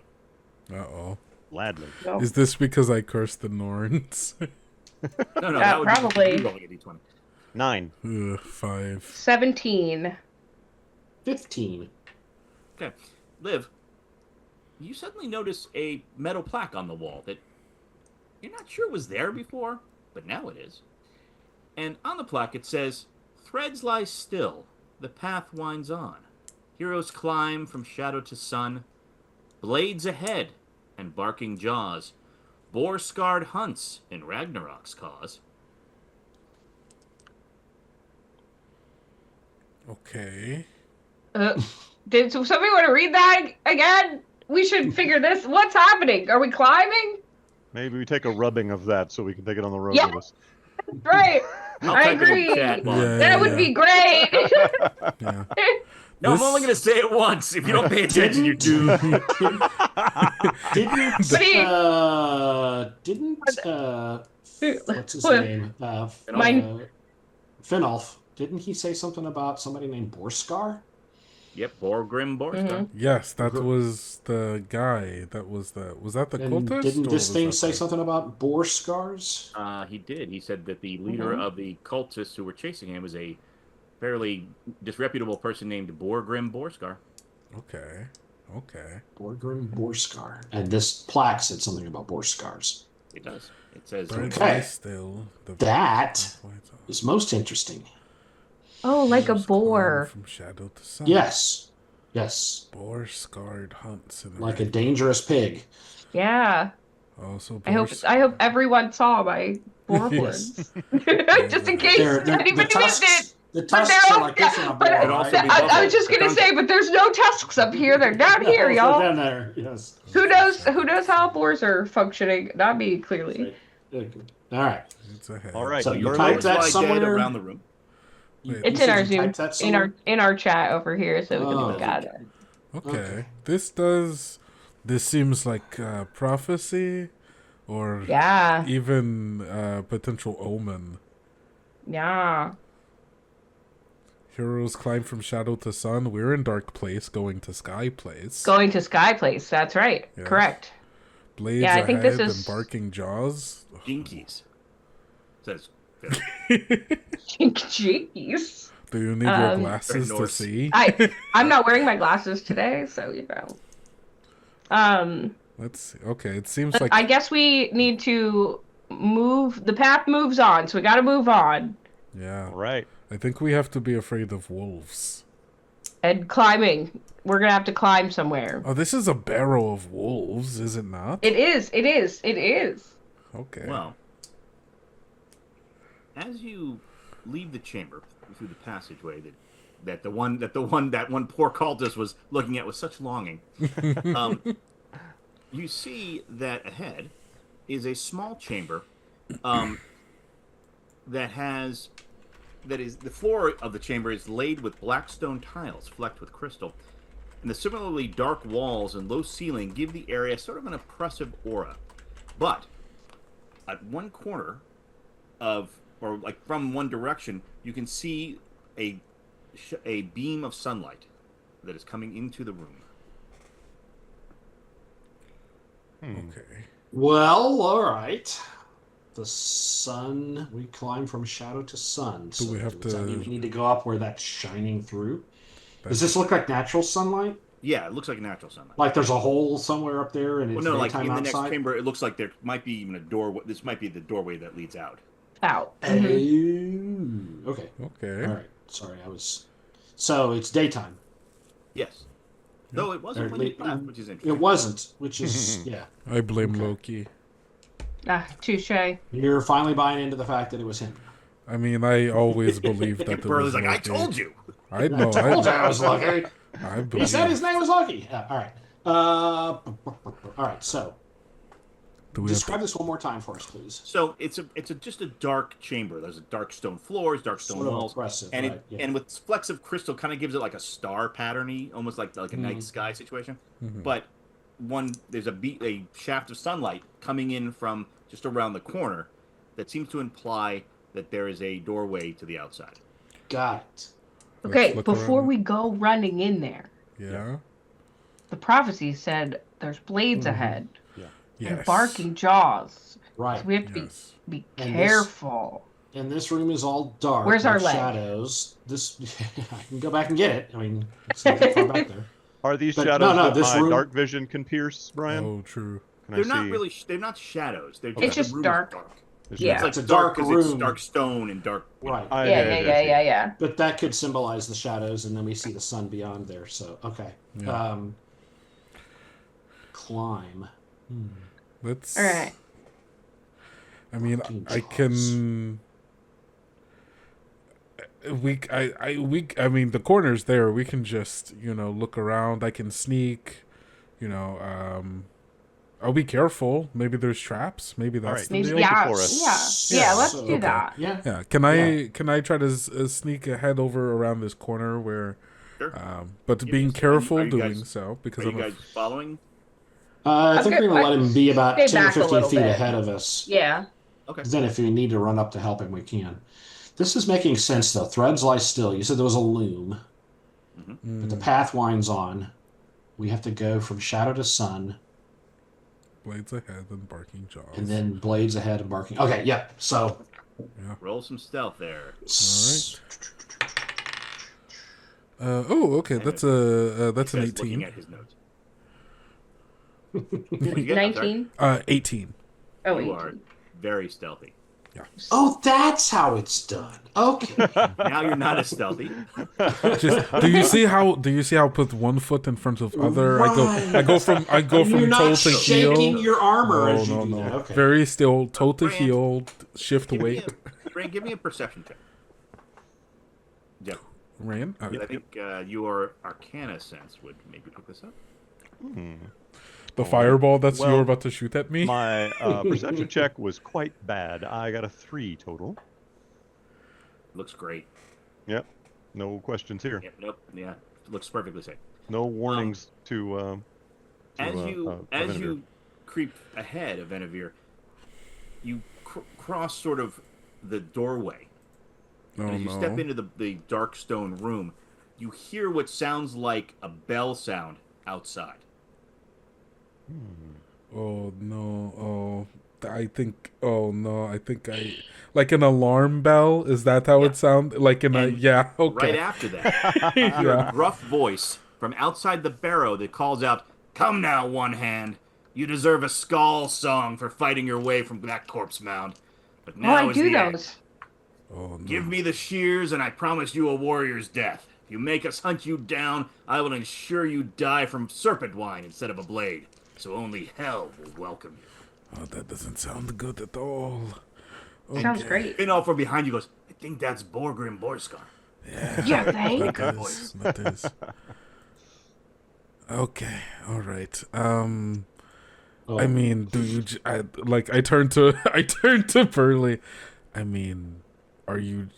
uh-oh. Gladly. No. Is this because I cursed the Norns? No, that would probably. be you rolling a d20. 9. Ugh, 5. 17. 15. Okay, Liv, you suddenly notice a metal plaque on the wall that you're not sure was there before, but now it is. And on the plaque it says, "Threads lie still, the path winds on." Heroes climb from shadow to sun. Blades ahead and barking jaws. Boar-scarred hunts in Ragnarok's cause. Okay. Did somebody want to read that again? We should figure this. What's happening? Are we climbing? Maybe we take a rubbing of that so we can take it on the road Yeah. with us. Right. I'll I type it in agree. chat while- Yeah. That would be great. Yeah. No, This- I'm only going to say it once. If you don't pay attention, you do. What's his name? Mine- Finolf. Didn't he say something about somebody named Borskar? Yep, Borgrim Borstar. Yes, that was the guy. Was that the And cultist? didn't or this was thing that say the- something about Borskars? He did. He said that the leader of the cultists who were chasing him was a fairly disreputable person named Borgrim Borskar. Okay. Borgrim Borskar. And this plaque said something about Borskars. It does. It says... Birds Okay. lie still. The That is most interesting. Oh, like a Heroes climb boar. From shadow to sun. Yes. Yes. Boar-scarred hunts in Like a dangerous pig. Yeah. Also, I hope everyone saw my boar horns. Just in case anybody missed it. The But tusks they're are all, like this in a boar, but Could also right? be I was just bubble. gonna say, but there's no tusks up here. They're down here, They're y'all. down there, yes. Who knows how boars are functioning? Not me, clearly. All right. It's ahead. All right. So so you you're typed right. that Lie dead somewhere? around the room. Wait, It's You in our said you Zoom, typed that somewhere? in our chat over here, so we can Oh, look at it. Okay. This seems like prophecy, or Yeah, even potential omen. yeah. Heroes climb from shadow to sun. We're in dark place, going to sky place. Going to Sky Place. That's right. Yes. Correct. Blades Yeah, I think this ahead is- and barking jaws. Jinkies. Says... Jeez. Do you need your Um, glasses to Norse. see? I'm not wearing my glasses today, so you know. Let's see. Okay, it seems like I guess we need to move. The path moves on, so we got to move on. yeah. All right. I think we have to be afraid of wolves. And climbing. We're gonna have to climb somewhere. Oh, this is a barrow of wolves, is it not? It is. It is. It is. Okay. Well, as you leave the chamber through the passageway that one poor cultist was looking at with such longing, you see that ahead is a small chamber the floor of the chamber is laid with black stone tiles flecked with crystal, and the similarly dark walls and low ceiling give the area sort of an oppressive aura. But at one corner from one direction, you can see a beam of sunlight that is coming into the room. Okay. Well, all right. The sun, we climb from shadow to sun. Do we have does that to- mean we need to go up where that's shining through? Does That's- this look like natural sunlight? Yeah, it looks like natural sunlight. Like there's a hole somewhere up there and it's Well, no, like daytime in the outside? next chamber, it looks like there might be even a door. This might be the doorway that leads out. Out. Oh, okay. Okay. All right. Sorry, So it's daytime. Yes. Though it wasn't when you left, which is interesting. It wasn't, which is, yeah. I blame Okay. Loki. Touche. You're finally buying into the fact that it was him. I mean, I always believed that it Burley's was like, I Loki. told you. I know. I told you I was lucky. I He believe. said his name was Lucky. Yeah, all right. All right. So Do we have describe this one more time for us, please. So it's just a dark chamber. There's a dark stone floors, dark stone Sort of walls, oppressive, and right, yeah. and with flecks of crystal, kind of gives it like a star patterny, almost like a night sky situation. But there's a shaft of sunlight coming in from just around the corner that seems to imply that there is a doorway to the outside. Got it. Okay, look before around. we go running in there, Yeah. the prophecy said there's blades ahead and Yes. barking jaws. Right. So we have to Yes. be And careful. And this room is all dark. Where's our with leg? shadows. This I can go back and get it. I mean, it's not that far back there. Are these But shadows no, that this my room- dark vision can pierce, Brian? Oh, true. Can I They're see? not really. They're not shadows. They're It's the just room is dark. Yeah. It's a like dark dark because it's room. dark stone and dark. Right. Yeah. But that could symbolize the shadows, and then we see the sun beyond there. So, okay. Yeah. Climb. Let's. All right. I mean, I can. I mean, the corner's there. We can just, look around. I can sneak. I'll be careful. Maybe there's traps. Maybe that's All right. the deal. Yeah. Let's do that. Yeah. Yeah. Can I try to sneak ahead over around this corner where? Sure. But Yeah, being just- careful are you doing guys- so because Are you I'm guys following? I think we're going to let him be about Stay 10 or back a 15 little feet bit. ahead of us. Yeah. Okay. Then if we need to run up to help him, we can. This is making sense, though. Threads lie still. You said there was a loom, but the path winds on. We have to go from shadow to sun. blades ahead and barking jaws. And then blades ahead and barking. Okay, yep. So. Roll some stealth there. Okay. That's an Looking 18. at his notes. What'd you get? I'm sorry. 19. 18. Oh, You 18. are very stealthy. Oh, that's how it's done. Okay. Now you're not as stealthy. Do you see how I put one foot in front of other? Right. I go from You're toe not to heel. shaking your armor No, as you no, do no. that. Okay. Very still, toe to Brand, heel, shift Give me weight. Give me a perception check. Jeff, Ran. I think your Arcana sense would maybe pick this up. The fireball that's Well, you're about to shoot at me. My perception check was quite bad. I got a 3 total. Looks great. Yep. No questions here. Yeah, nope. Yeah, looks perfectly safe. No warnings to As Venevere. you creep ahead of Venevere, you cross sort of the doorway. And as you step into the dark stone room, you hear what sounds like a bell sound outside. Oh no! I think like an alarm bell. Is that how it sounds? Like in And okay. Right after that, you hear a gruff voice from outside the barrow that calls out, "Come now, One Hand. You deserve a skull song for fighting your way from that corpse mound. But now I is do the end. those. Oh no! Give me the shears, and I promise you a warrior's death. If you make us hunt you down, I will ensure you die from serpent wine instead of a blade. So only hell will welcome you." Oh, that doesn't sound good at all. Sounds great. Finn from behind you goes, "I think that's Borgrim Borskar." Yeah, thanks. That is. Okay, all right. I mean, do you? I turn to Burley. I mean, are you?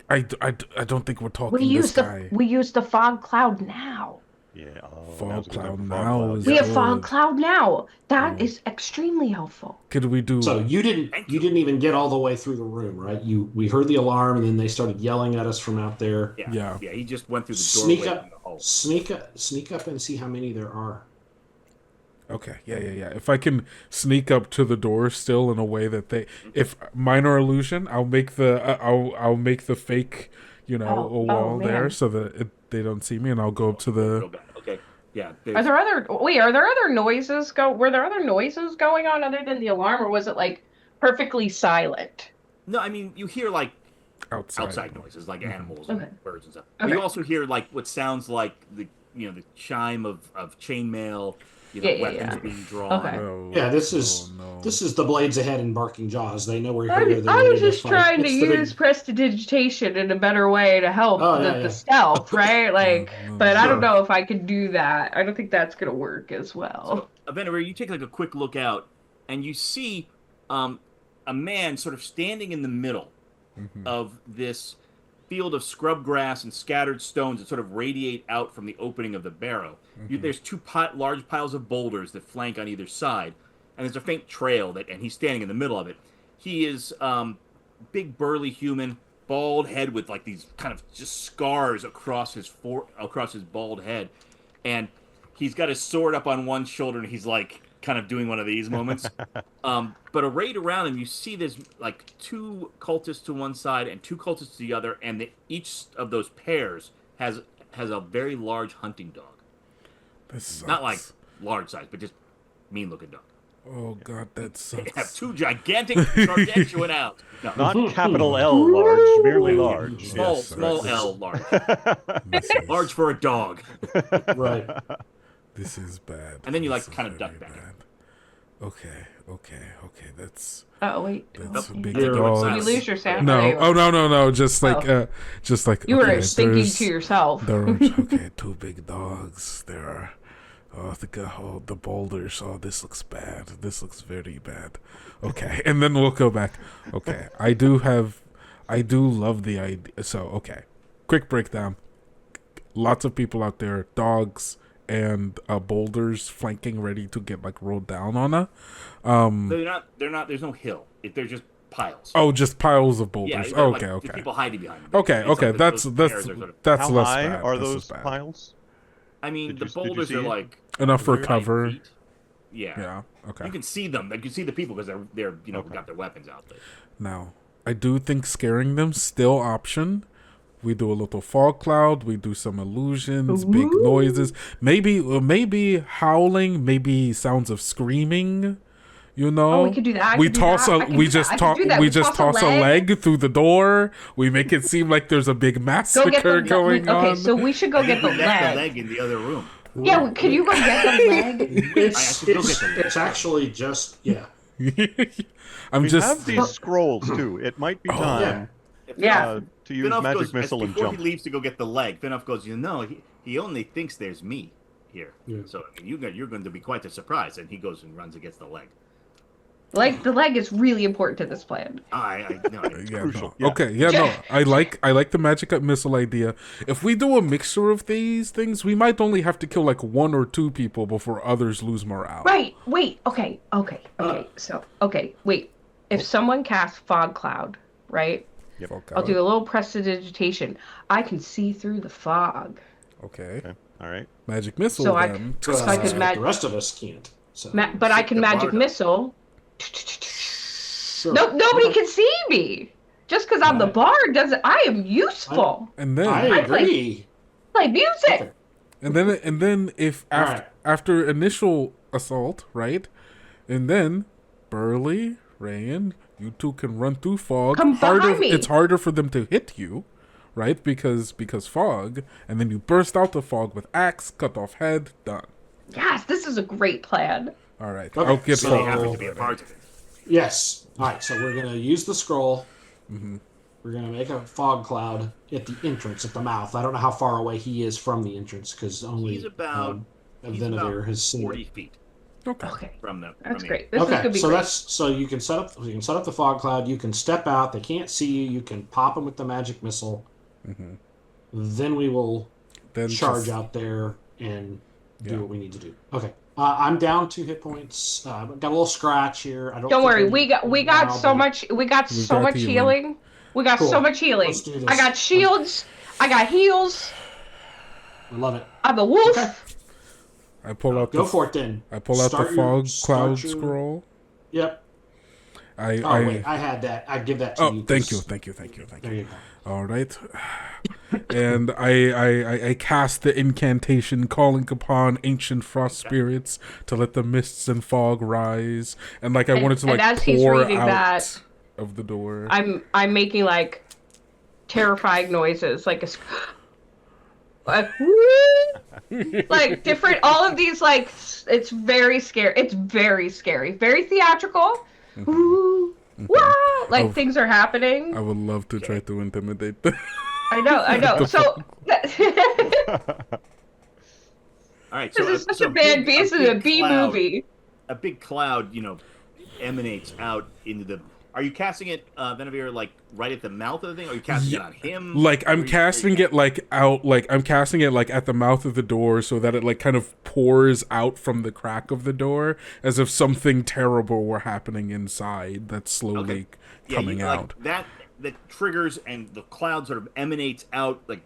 I don't think we're talking We this guy. use the fog cloud now. Yeah. Fog now's a good time cloud for now cloud. is- We have good. fog cloud now. That is extremely helpful. Could we do? So you didn't even get all the way through the room, right? We heard the alarm, and then they started yelling at us from out there. Yeah. He just went through the doorway. Sneak up, and see how many there are. Okay, yeah. If I can sneak up to the door still in a way that if minor illusion, I'll make I'll make the fake, a wall there man. so that they don't see me, and I'll go up to the. Okay. Yeah. Are there other noises were there other noises going on other than the alarm, or was it like perfectly silent? No, I mean you hear like Outside noises like animals Okay. and birds and stuff. But Okay. you also hear like what sounds like the chime of chainmail, Yeah, weapons being drawn. Okay. Oh, Yeah, this is no. this is the blades ahead and barking jaws. They know we're I here. They was ready just fight. trying to It's the big- use prestidigitation in a better way to help yeah. the stealth, right? Like, but I Sure. don't know if I could do that. I don't think that's gonna work as well. So, Venevere, you take like a quick look out, and you see a man sort of standing in the middle of this field of scrub grass and scattered stones that sort of radiate out from the opening of the barrow. There's two large piles of boulders that flank on either side, and there's a faint trail and he's standing in the middle of it. He is big, burly human, bald head with like these kind of just scars across his bald head, and he's got his sword up on one shoulder, and he's like kind of doing one of these moments. But arrayed around him, you see there's like two cultists to one side and two cultists to the other, and each of those pairs has a very large hunting dog. This Not sucks. like large size, but just mean looking dog. Oh god, that They have sucks. 2 gigantic gargantuan elves. No, Not capital L large, merely large. small, Yes, small right. L, large. This is, Large for a dog. Right. this is bad. And then you, This like, is kind of very duck back. bad. Okay. That's Oh wait. a Okay. big You're- dog. Did you lose your sound? No. There you Oh are. no. Just like You were okay, thinking there's- to yourself. There are okay, 2 big dogs. There are the boulders. Oh, this looks bad. This looks very bad. Okay, and then we'll go back. Okay, I do love the idea. So okay, quick breakdown. Lots of people out there, dogs and boulders flanking, ready to get like rolled down on a. They're not, there's no hill. They're just piles. Oh, just piles of Yeah, boulders. they're like Okay. people hiding behind them. Okay, It's like that's those bears are sort of- that's How less high bad. are That's those less bad. piles? I mean, Did the you boulders see are it? like Enough for 5 cover. feet. Yeah. Yeah. Okay. You can see them. Like, you see the people because they're Okay. got their weapons out there. Now, I do think scaring them still option. We do a little fog cloud. We do some illusions, big Ooh. noises. Maybe howling. Maybe sounds of screaming. You know, Oh, we could do that. I we could do toss that. I a. could We do just that. I toss. could do that. We We just toss toss a a leg. leg through the door. We make it seem like there's a big Go get massacre the going on. Okay, so we should go get the We left the leg. leg in the other room. Yeah, could you go get the leg? It's actually just I'm We just. have these scrolls too. It might be time Yeah. to use Finoff magic goes, missile and before jump. he leaves to go get the leg, Finoff goes, he only thinks there's me here. Yeah. So I mean, you're going to be quite a surprise. And he goes and runs and gets the leg. Like the leg is really important to this plan. I know. Yeah, crucial, no. yeah. Okay, yeah, no. I like the magic missile idea. If we do a mixture of these things, we might only have to kill like 1 or 2 people before others lose morale. Right. Wait. Okay. Wait. If someone casts fog cloud, right? Yep. Okay. I'll do a little prestidigitation. I can see through the fog. Okay. Okay. All right. Magic missile So I then. So I could the rest of us can't. So but I can the magic Barrow. missile. sure. No, nobody Okay. can see me. Just because I'm the Right. bard doesn't. I am useful. And then I agree. Play music. Okay. and then if after Alright. after initial assault, right? And then Burley, Rayan, you 2 can run through fog. Come behind me. It's harder for them to hit you, right? Because fog, and then you burst out the fog with axe, cut off head, done. Yes, this is a great plan. All right. Okay, I'll get so- They happen to be a part of it. Yes. All right. So we're gonna use the scroll. We're gonna make a fog cloud at the entrance, at the mouth. I don't know how far away he is from the entrance because only He's about Venivere has seen 40 it. feet Okay. Okay, from the. that's from great. This is Okay, gonna be so great. so you can set up the fog cloud. You can step out. They can't see you. You can pop them with the magic missile. Then we will Then charge just- out there and do Yeah. what we need to do. Okay, I'm down 2 hit points. Got a little scratch here. I don't. Don't think worry, I we need got now, so but- much. We got so got much healing. healing. We got so Cool. much healing. Let's do this. I got shields. I got heals. I love it. I'm a wolf. Okay, I pull out go the for it then. I pull out Start the your- fog start cloud your- scroll. Yep. I Wait, I had that. I give that to oh you. thank you. 'cause- There you go. All right. And I cast the incantation calling upon ancient frost spirits to let the mists and fog rise. And like I wanted to and like as he's pour reading out that, of the door. I'm making like terrifying noises, like a like, like different. All of these like it's very scary. It's very scary. Very theatrical. Woo, wah, like Oh. things are happening. I would love to try to intimidate them. I know. So All right. this So is such so a bad big- B. This is a big B cloud- movie. A big cloud, emanates out into the. Are you casting it, Venivere, like right at the mouth of the thing? Or are you casting it on him? Like Or I'm are you- casting it like out, like I'm casting it like at the mouth of the door, so that it like kind of pours out from the crack of the door, as if something terrible were happening inside. That's slowly coming out. Like that triggers and the cloud sort of emanates out. Like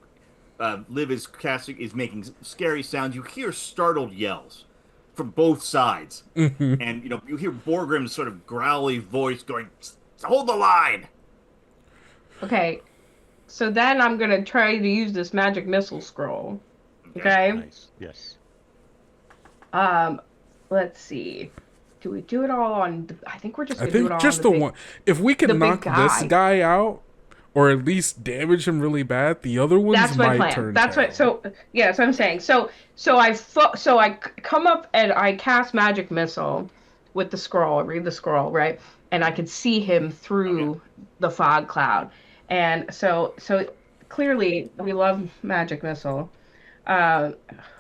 Liv is making scary sounds. You hear startled yells from both sides, and you hear Borgrim's sort of growly voice going, "Hold the line!" Okay, so then I'm gonna try to use this magic missile scroll. Okay. Nice. Yes. Let's see. Do we do it all on? I think we're just I gonna do it think all just on the big, one. If we the can big knock this guy. guy out, or at least damage him really bad, the other ones That's my might plan. turn That's tail. what. So yeah, that's what I'm saying. So I come up and I cast magic missile with the scroll. I read the scroll, right, and I could see him through the fog cloud. And so clearly we love magic missile. Uh,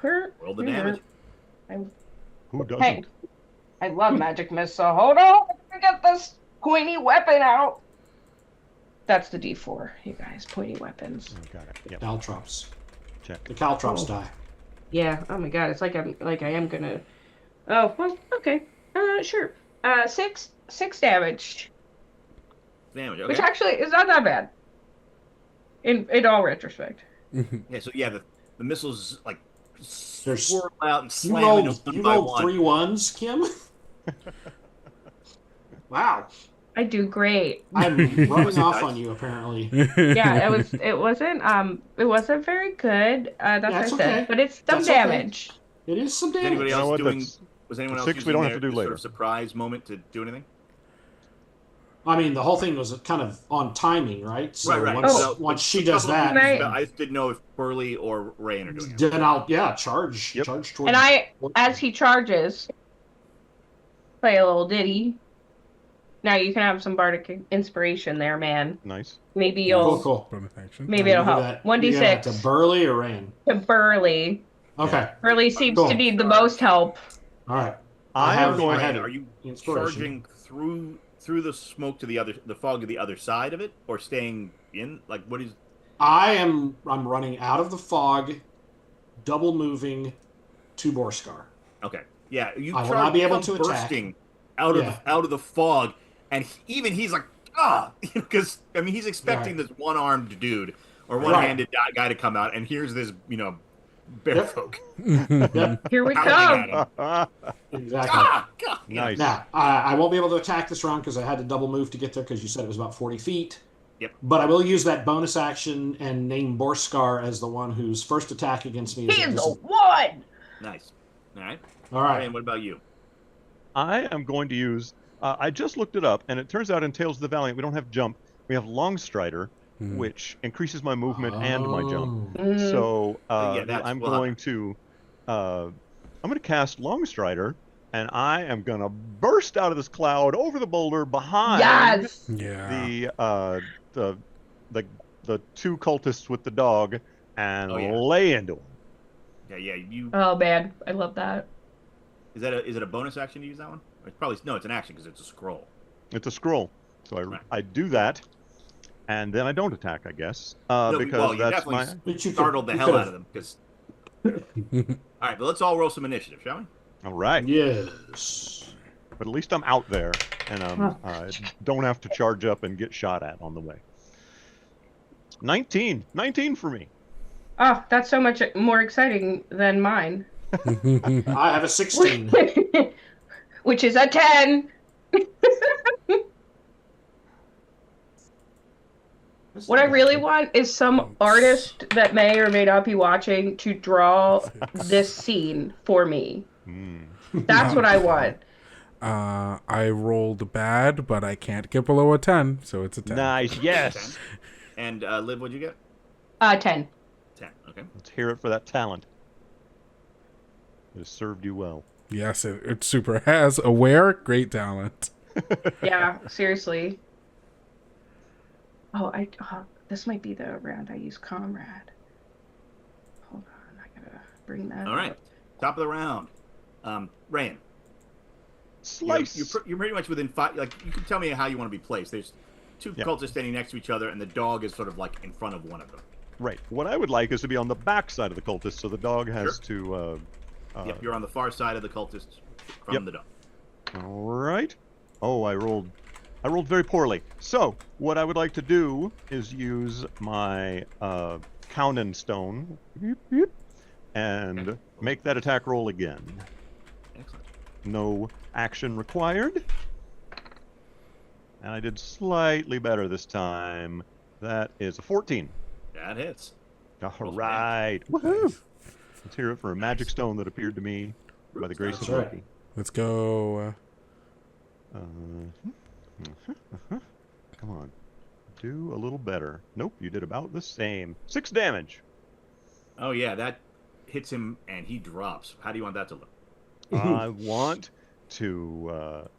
Roll the damage. Who doesn't? Hey, I love magic missile. Hold on, let me get this pointy weapon out. That's the D4, you guys. Pointy weapons. Oh, got it. Yep. Caltrops. Check. The Caltrops die. Yeah. Oh my God. It's like I am gonna. Oh well. Okay. Sure. Six damage, Damage. Okay. which actually is not that bad. In all retrospect. Yeah. So yeah, the missiles like There's- swirl out and You slam into rolled, one you by rolled one. 3 1s, Kim? Wow. I do great. I'm rubbing off Nice. on you, apparently. Yeah. It wasn't very good. That's what I That's said. okay. But it's some That's okay. damage. It is some Is anybody damage. You know else what, doing? that's- Was anyone else 6 using we don't have to their do sort later. of surprise moment to do anything? I mean, the whole thing was kind of on timing, right? So Right. once, Oh. once she A does couple of that, Right. things, I just didn't know if Burley or Rayan are doing it. then I'll charge. Yep. Charge towards. And as he charges, play a little ditty. Now you can have some bardic inspiration there, man. Nice. Maybe Cool, you'll cool. Bonus action. maybe it'll help. 1d6 to Burley or Rain. to Burley. Okay. Burley seems Cool. to need the most help. All right. I have- am going. I have- Are you Inspiration. charging through the smoke to the fog to the other side of it, or staying in? Like, what is? I'm running out of the fog, double moving to Borskar. Okay, yeah, you I will charge not be able come to attack. bursting out of Yeah. out of the fog, and even he's like, because I mean he's expecting Right. this one-armed dude or Right. one-handed guy to come out, and here's this bearfolk. Yep, Here we pounding come. at him. exactly. Nice. Now, I won't be able to attack this round because I had to double move to get there because you said it was about 40 feet. Yep. But I will use that bonus action and name Borskar as the one whose first attack against me is He a is the dis- one. Nice. All right. All right. And what about you? I am going to use. I just looked it up, and it turns out in Tales of the Valiant we don't have jump. We have Longstrider, which increases my movement and my jump. Oh. Mhm. So Yeah, that's I'm well, going to cast Longstrider, and I am going to burst out of this cloud over the boulder behind Yes. Yeah. the 2 cultists with the dog and Oh, yeah. lay into them. Yeah. You Oh man, I love that. is it a bonus action to use that one? It's probably no. It's an action because it's a scroll. It's a scroll, so Right. I do that, and then I don't attack, I guess, No, because well, you that's definitely my. But you could- startled the you hell could've- out of them because. All right, but let's all roll some initiative, shall we? All right, Yes. but at least I'm out there, and I don't have to charge up and get shot at on the way. 19 for me. Oh, that's so much more exciting than mine. I have a 16. Which is a 10. What I really want is some artist that may or may not be watching to draw this scene for me. That's what I want. I rolled bad, but I can't get below a 10, so it's a 10. Nice, yes. And Liv, what'd you get? 10. 10. Okay. Let's hear it for that talent. It has served you well. Yes, it super has. Aware, great talent. Yeah, seriously. This might be the round I use Comrade. Hold on, I gotta bring that All right. up. Top of the round. Rayan. Slice. You're pretty much within 5. Like, you can tell me how you want to be placed. There's 2 Yeah. cultists standing next to each other, and the dog is sort of like in front of one of them. Right. What I would like is to be on the back side of the cultist, so the dog has to. Yep, you're on the far side of the cultists from Yep. the dog. All right. Oh, I rolled very poorly. So what I would like to do is use my Counin stone and make that attack roll again. Excellent. No action required. And I did slightly better this time. That is a 14. That hits. All right. Woohoo! Let's hear it for a magic stone that appeared to me by the grace of That's right. Loki. Let's go. Come on. Do a little better. Nope, you did about the same. 6 damage. Oh yeah, that hits him and he drops. How do you want that to look? I want to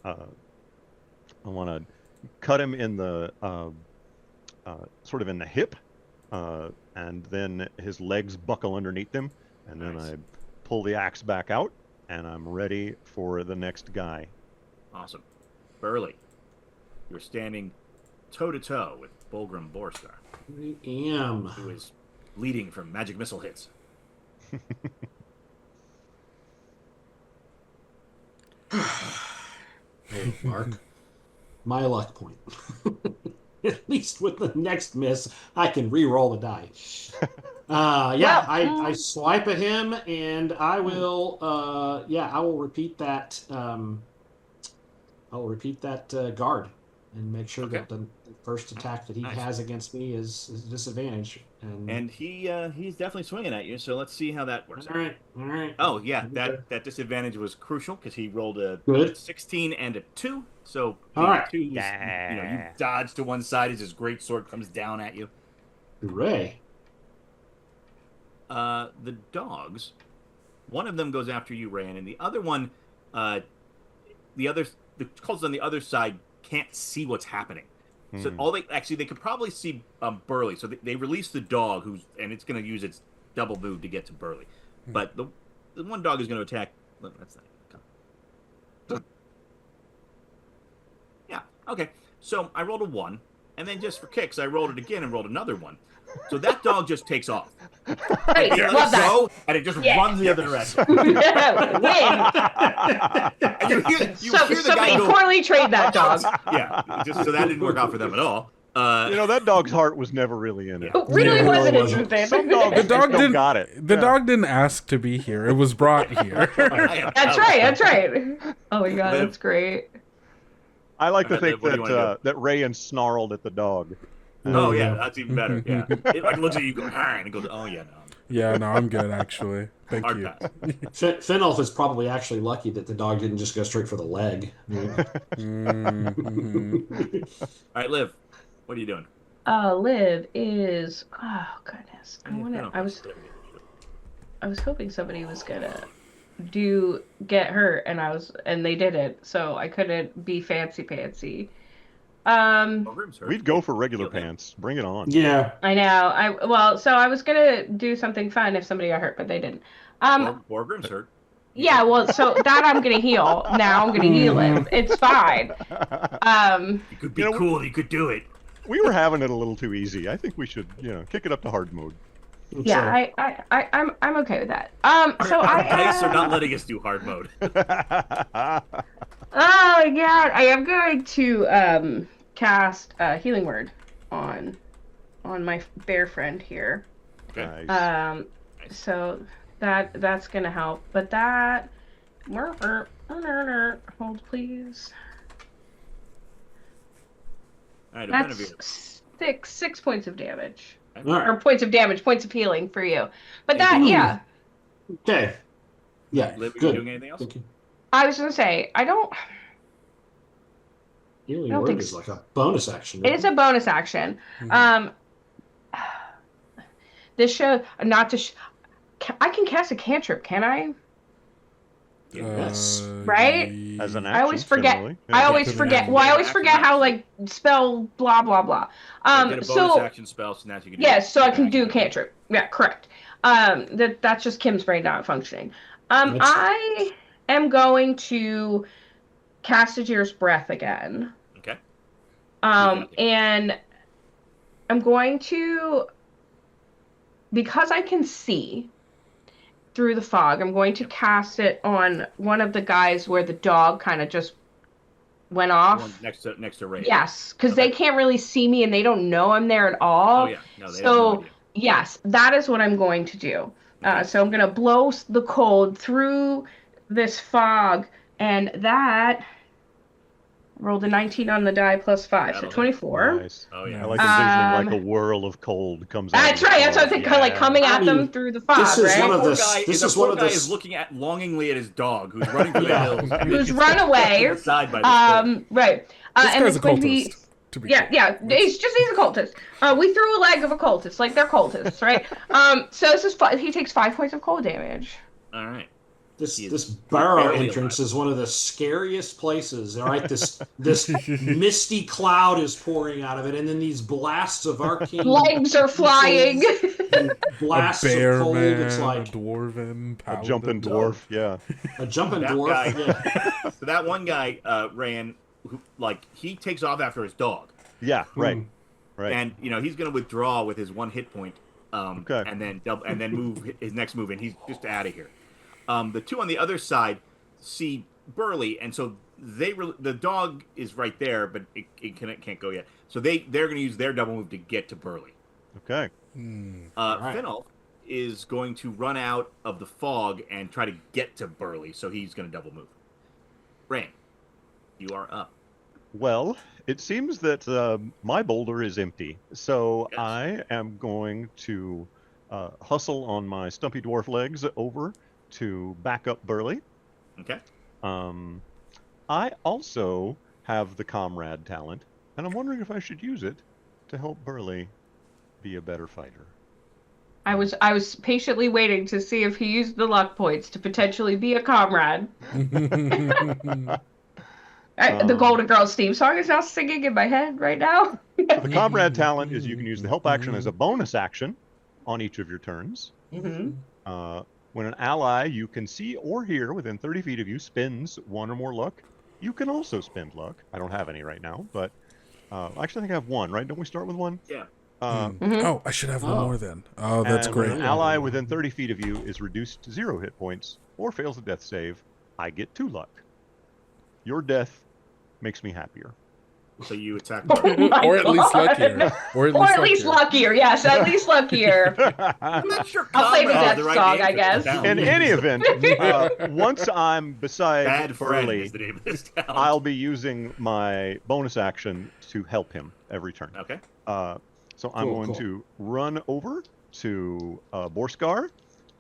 cut him in the sort of in the hip, and then his legs buckle underneath him, and then Nice. I pull the axe back out, and I'm ready for the next guy. Awesome. Burley, you're standing toe-to-toe with Bulgrim Borstar, I am. who is bleeding from magic missile hits. Hey, Mark. My luck point. At least with the next miss, I can re-roll the die. Yeah, I swipe at him, and I will. I will repeat that. I'll repeat that guard, and make sure that the first attack that he has against me is a disadvantage. And he's definitely swinging at you. So let's see how that works. All right. Oh yeah, that disadvantage was crucial because he rolled a Good. 16 and a 2. So All right. 2 is, you dodge to one side as his great sword comes down at you. Hooray! The dogs, one of them goes after you, Ran, and the other one, the cultists on the other side can't see what's happening. So they could probably see Burley. So they release the dog, and it's going to use its double move to get to Burley. But the one dog is going to attack. That's not. Yeah. Okay. So I rolled a 1, and then just for kicks, I rolled it again and rolled another 1. So that dog just takes off. Great, love that. And it just runs the other direction. Win. And you hear the Somebody guy go, poorly trained that dog. yeah, so that didn't work out for them at all. That dog's heart was never really in it. It really Yeah, wasn't it wasn't. interested. Some dogs The dog don't didn't. got it. The dog didn't ask to be here. It was brought here. That's right. Oh my god, that's great. I like to think What do you wanna that Rayan snarled at the dog. Oh yeah, that's even better. Yeah, it like looks at you, go, and it goes, oh yeah, no. Yeah, no, I'm good actually. Thank Hard you. pass. Finolf is probably actually lucky that the dog didn't just go straight for the leg. Mhm. All right, Liv, what are you doing? Liv is. Oh goodness, I was hoping somebody was gonna get hurt, and they didn't, so I couldn't be fancy pantsy. We'd go for regular pants. Bring it on. Yeah. I know. So I was gonna do something fun if somebody got hurt, but they didn't. Borgrim's hurt. Yeah, well, so that I'm gonna heal. Now I'm gonna heal him. It's fine. You could be cool. You could do it. We were having it a little too easy. I think we should, kick it up to hard mode. Yeah, I'm okay with that. So Our dice are not letting us do hard mode. Oh my god, I am going to cast Healing Word on my bear friend here. Okay. Nice. So that's gonna help. But that hold please. All right, That's 6 points of damage. All right. Or points of healing for you. But that, yeah. Okay. Yeah. Liv, are you Good. doing anything else? Thank you. I was gonna say, Healing I don't word think is like a bonus action. it is a bonus action. This show, not to. I can cast a cantrip, can I? Yes. Right? As an action, I always forget. similarly. I always Yeah. forget. Well, I always forget how spell blah blah blah. Get a bonus action spell, so now you can do Yes, so I can do cantrip. Yeah, correct. That's just Kim's brain not functioning. I am going to cast a Jeer's Breath again. Okay. And I'm going to, because I can see through the fog, I'm going to cast it on one of the guys where the dog kind of just went off. Next to Ray. Yes, because they can't really see me and they don't know I'm there at all. Oh yeah. No, they have no idea. Yes, that is what I'm going to do. So I'm going to blow the cold through this fog, and that Rolled a 19 on the die plus 5, so That'll hit. 24. Nice. Oh yeah. I like envisioning like a whirl of cold comes out. That's right. That's what I think. Kind of like coming at them through the fog, this is right? one of Poor the- guy, this the is poor one of guy the- is looking at longingly at his dog, who's running through the Yeah. hills. Who's run away. Side by the Right. This And guy's it's a going to be. cultist. To be Yeah, clear. yeah. He's a cultist. We threw a leg of a cultist, like they're cultists, right? So this is he takes 5 points of cold damage. All right. This Barrow barely entrance alive. is one of the scariest places. All right, this misty cloud is pouring out of it, and then these blasts of arcane Legs are flying. and blasts A bear of cold. man, It's a like dwarven, A paladin. jumping dwarf, yeah. a jumping That dwarf. guy- Yeah. So that one guy ran, he takes off after his dog, Yeah, right. Hmm. Right. and he's going to withdraw with his 1 hit point, Okay. and then move his next move, and he's just out of here. The two on the other side see Burley, and so the dog is right there, but it can't go yet. So they're going to use their double move to get to Burley. Okay. Right. Finolf is going to run out of the fog and try to get to Burley, so he's going to double move. Rain, you are up. Well, it seems that my boulder is empty, so Yes. I am going to hustle on my stumpy dwarf legs over to back up Burley. Okay. I also have the comrade talent, and I'm wondering if I should use it to help Burley be a better fighter. I was patiently waiting to see if he used the luck points to potentially be a comrade. The Golden Girls theme song is now singing in my head right now. The comrade talent is you can use the help action as a bonus action on each of your turns. When an ally you can see or hear within 30 feet of you spends 1 or more luck, you can also spend luck. I don't have any right now, but actually I think I have 1, right? Don't we start with 1? Yeah. Oh, I should have one more then. Oh, that's and when great. an ally within 30 feet of you is reduced to 0 hit points or fails a death save, I get 2 luck. Your death makes me happier. So you attack. Or at least luckier. Or Or at least luckier, yes, at least luckier. I'm not sure. I'll play the Comrade is death the right song, name I for guess. this town. In any event, once I'm beside Bad friend Burley, is the name of this town. I'll be using my bonus action to help him every turn. Okay. So I'm going to run over to Borskar,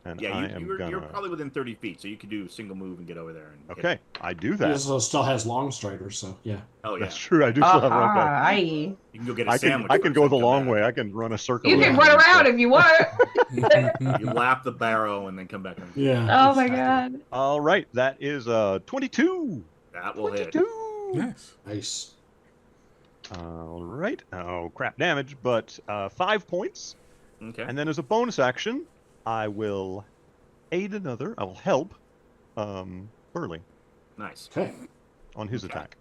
and Yeah, I am you're gonna. probably within 30 feet, so you could do a single move and get over there. And hit. Okay, I do He that. also still has long striders, so yeah. Oh yeah. That's true. I do still have one back. Aye. You can go get a I can sandwich. I can first go and the come long back. way. I can run a circle. You can around run and around stuff. if you want. You lap the barrow and then come back. Yeah. Oh my god. All right, that is 22. That will hit. 22. Nice. Nice. All right. Oh crap, damage, but 5 points. Okay. And then as a bonus action, I will aid another. I will help Burley Nice. Okay. on his Okay. attack.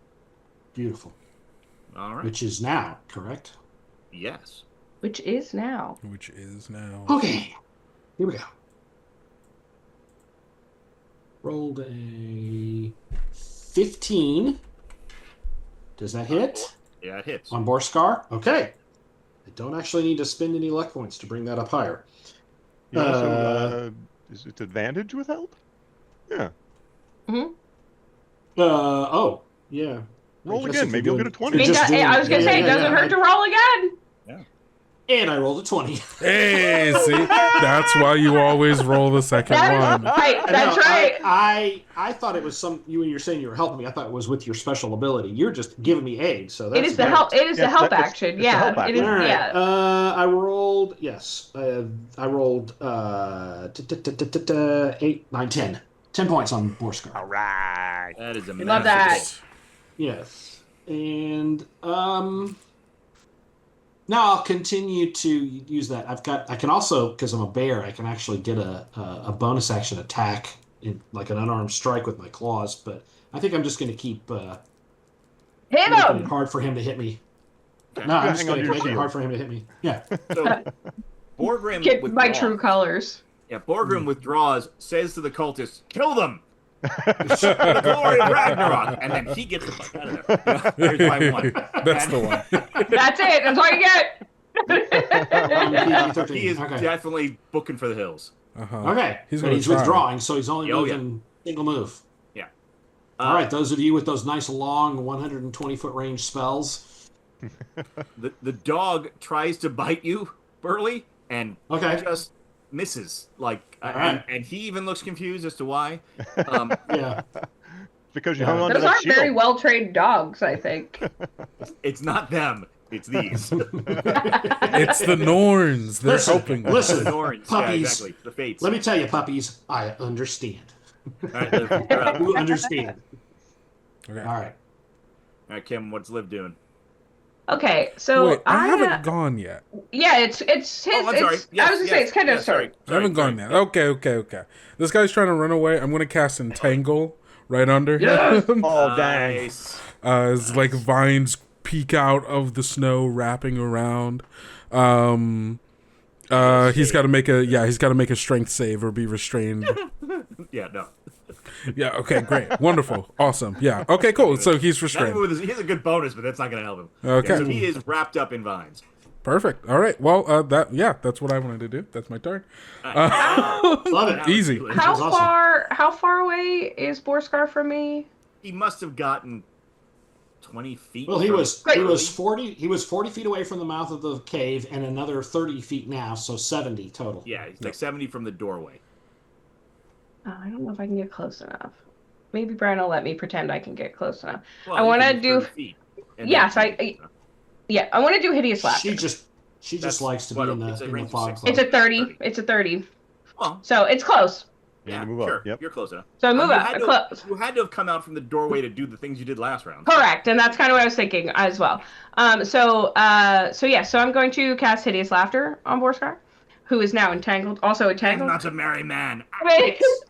Beautiful. All right. Which is now, correct? Yes. Which is now. Which is now. Okay. Here we go. Rolled a 15. Does that hit? Yeah, it hits. On Borskar? Okay. I don't actually need to spend any luck points to bring that up higher. You also, is it advantage with help? Yeah. Oh, yeah. Roll I guess again. if Maybe you're you'll get a doing- 20. you're just doing- I was gonna say it doesn't hurt to roll again. And I rolled a 20. Hey, see? That's why you always roll the second one. Right, that's No, right. I thought it was when you're saying you were helping me, I thought it was with your special ability. You're just giving me aid, so that's It is the great. help. It is the Yes, help it's action. the Yeah, help it is. action. All right. Yeah. I rolled, yes. I rolled 8, 9, 10. 10 points on Borskar. All right. That is a We love massive that. hit. Yes. And now I'll continue to use that. I can also, because I'm a bear, I can actually get a bonus action attack, like an unarmed strike with my claws, but I think I'm just going to keep Hit making it him. hard for him to hit me. Okay. No, I'm Yeah, just hang on going to to your make it shield. hard for him to hit me. Yeah. So Borgrim Get my withdraws. true colors. Yeah, Borgrim withdraws, says to the cultists, "Kill them." For the glory of Ragnarok, and then he gets the fuck out of there. Here's my one. That's the one. That's it. That's all you get. PG-13. He is Okay. definitely booking for the hills. Uh-huh. Okay. He's But gonna he's try. withdrawing, so he's only Oh, yeah. moving single move. All right, those of you with those nice long 120-foot range spells. The dog tries to bite you, Burley, and just misses. Like, and he even looks confused as to why. Yeah. Because you hung on to Those that aren't shield. very well trained dogs, I think. It's not them. It's these. It's the Norns. They're helping us. Listen, The Norns. puppies. Yeah, exactly. The fates. Let me tell you, puppies, I understand. All right, Liv, you're up. You understand. Okay. All right. All right, Kim, what's Liv doing? Okay, so Wait, I haven't gone yet. Yeah, it's his. Oh, I'm sorry. I was gonna say it's kind of sorry. I haven't gone yet. Okay. This guy's trying to run away. I'm gonna cast Entangle right under him. Oh, dang. Nice. As like vines peek out of the snow, wrapping around. He's got to make a strength save or be restrained. Yeah, no. Yeah. Okay. Great. Wonderful. Awesome. Yeah. Okay. Cool. So he's restrained. He has a good bonus, but that's not going to help him. Okay. Yeah, so he is wrapped up in vines. Perfect. All right. Well, that's what I wanted to do. That's my turn. Love it. Easy. How awesome. How far away is Borskar from me? He must have gotten 20 feet. Well, he was from- 40 feet away from the mouth of the cave and another 30 feet now, so 70 total. Yeah, he's like 70 from the doorway. Oh, I don't know if I can get close enough. Maybe Brian will let me pretend I can get close enough. Well, I you want to can do. 30 feet, and Yes, then- I want to do hideous laughter. She just That's likes to be what, in the it's a range of fog 60. cloud. It's a 30. It's a 30. Well, So it's close. yeah, move up. sure. Yep. You're close enough. So I move You up. had to- Close. You had to have come out from the doorway to do the things you did last round. Correct, and that's kind of what I was thinking as well. So I'm going to cast hideous laughter on Borskar, who is now entangled. Also I'm entangled. not a merry man.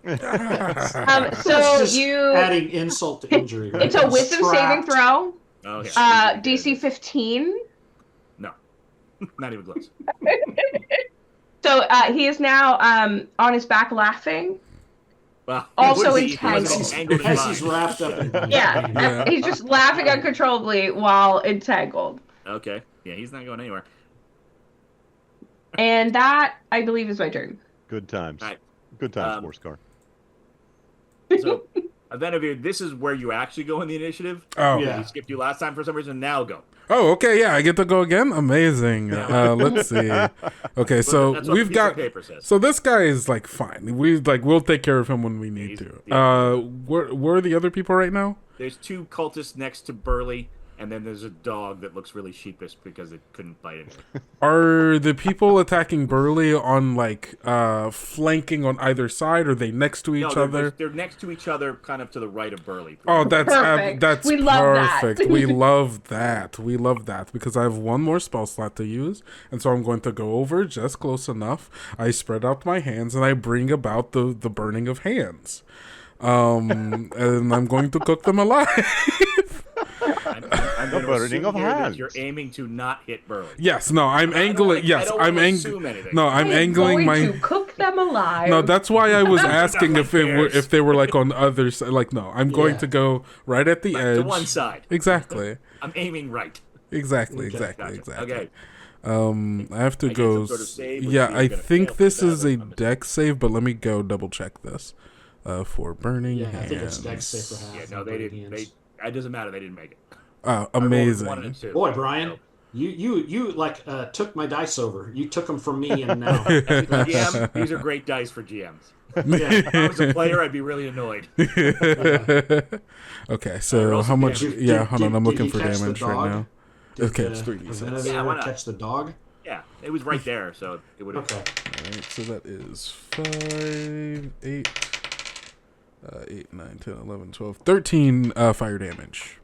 That's So just you. adding insult to injury. Right? It's a wisdom saving throw. Okay. DC 15. No, not even close. So he is now on his back laughing. Well, Also he wasn't entangled. entangled in As he's vines. wrapped up in vines. Yeah, Yeah. he's just laughing uncontrollably while entangled. Okay. Yeah, he's not going anywhere. And that, I believe, is my turn. Good times. All right. Good times, Borskar. So, Avenivier, this is where you actually go in the initiative. Oh. Yeah. We skipped you last time for some reason. Now go. Oh. Okay. Yeah. I get to go again. Amazing. Let's see. Okay. So That's what the we've piece got. of paper says. So this guy is like fine. We'll take care of him when we need to. Where are the other people right now? There's two cultists next to Burley, and then there's a dog that looks really sheepish because it couldn't bite anyone. Are the people attacking Burley on like flanking on either side? Are they next to each other? They're next to each other, kind of to the right of Burley. Oh, that's Perfect. that's We love that. perfect. We love that. We love that because I have one more spell slot to use, and so I'm going to go over just close enough. I spread out my hands and I bring about the burning of hands, and I'm going to cook them alive. I'm The going to burning assume of here that hands. you're aiming to not hit Burley. Yes, no, I'm angling. Yes, I don't I'm wanna angling. assume anything. No, I'm angling going my. to cook them alive. No, that's why I was asking like bears. if they were like on other side. Like, no, I'm going Yeah. to go right at the edge. To one side. Exactly. I'm aiming right. Exactly. Okay, Exactly. Gotcha. Exactly. Okay. I have to I get go. some sort of save, which Yeah, means I you're gonna think fail this for is that, a I'm assuming. deck save, but let me go double check this. For burning Yeah, I hands. think it's dex safe for half. Yeah, no, they didn't. It doesn't matter. They didn't make it. Oh, I rolled amazing. 1 and 2. Boy, Brian, you like took my dice over. You took them from me, and now. GM, these are great dice for GMs. Yeah. If I was a player, I'd be really annoyed. Okay, so roll how some much? damage. Yeah, hold on. I'm Did looking he for catch the damage right dog? now. Did Okay, the it's 3d6. Yeah, why not? catch the dog? Yeah, it was right there, so it would have. Okay. Alright, so that is 5, 8, 8, 9, 10, 11, 12, 13 fire damage.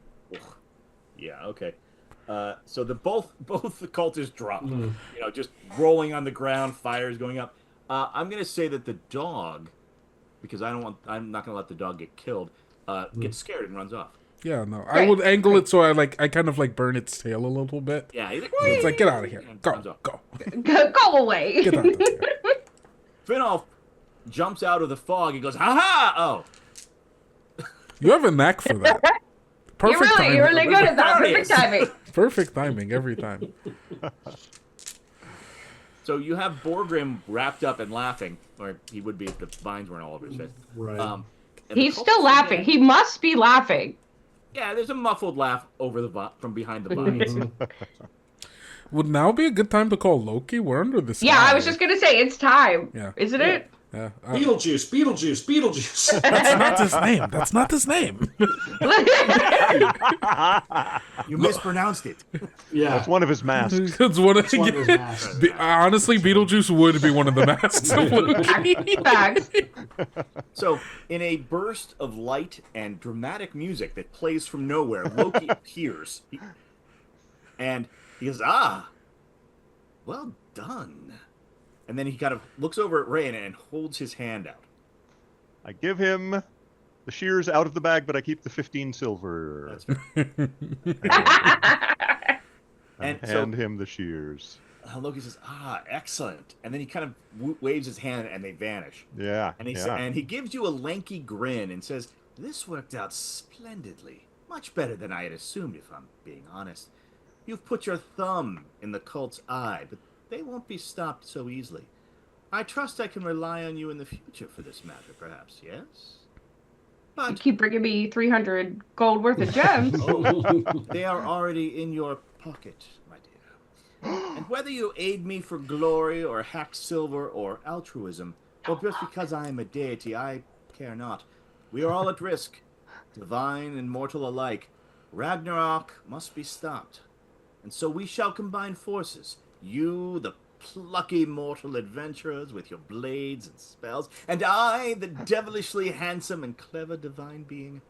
Yeah. Okay. So both the cultists drop. You know, just rolling on the ground, fires going up. I'm gonna say that the dog, because I'm not gonna let the dog get killed. Gets scared and runs off. Yeah, no, I would angle it so I kind of like burn its tail a little bit. Yeah, he's like, So it's like, get out of here, and go, runs off. go, Go away. get out of here. Finolf jumps out of the fog and goes, "Ha ha!" Oh, You have a knack for that. Perfect timing. You're really good at that. Hilarious. Perfect timing. Perfect timing every time. so you have Borgrim wrapped up and laughing, or he would be if the vines weren't all over his face. Right. And the He's cultists still laughing. begin- He must be laughing. Yeah, there's a muffled laugh from behind the vines. Would now be a good time to call Loki? We're under the sky. Yeah, I was just gonna say it's time. Yeah. Isn't it? Yeah. Beetlejuice, Beetlejuice, Beetlejuice. That's not his name. That's not his name. You mispronounced it. Yeah. That's one of his masks. It's one of, It's one of his masks. honestly, Beetlejuice would be one of the masks of Loki. Facts. So, in a burst of light and dramatic music that plays from nowhere, Loki appears. And he goes, "Ah, well done." And then he kind of looks over at Rain and holds his hand out. I give him the shears out of the bag, but I keep the 15 silver. That's fair. And And so- hand him the shears. Loki says, "Ah, excellent." And then he kind of waves his hand and they vanish. Yeah. And he gives you a lanky grin and says, "This worked out splendidly. Much better than I had assumed, if I'm being honest. You've put your thumb in the cult's eye, but they won't be stopped so easily. I trust I can rely on you in the future for this matter, perhaps, yes? You But keep bringing me 300 gold worth of gems. they are already in your pocket, my dear. And whether you aid me for glory or hack silver or altruism, or just because I am a deity, I care not. We are all at risk, divine and mortal alike. Ragnarok must be stopped. And so we shall combine forces. You, the plucky mortal adventurers with your blades and spells, and I, the devilishly handsome and clever divine being.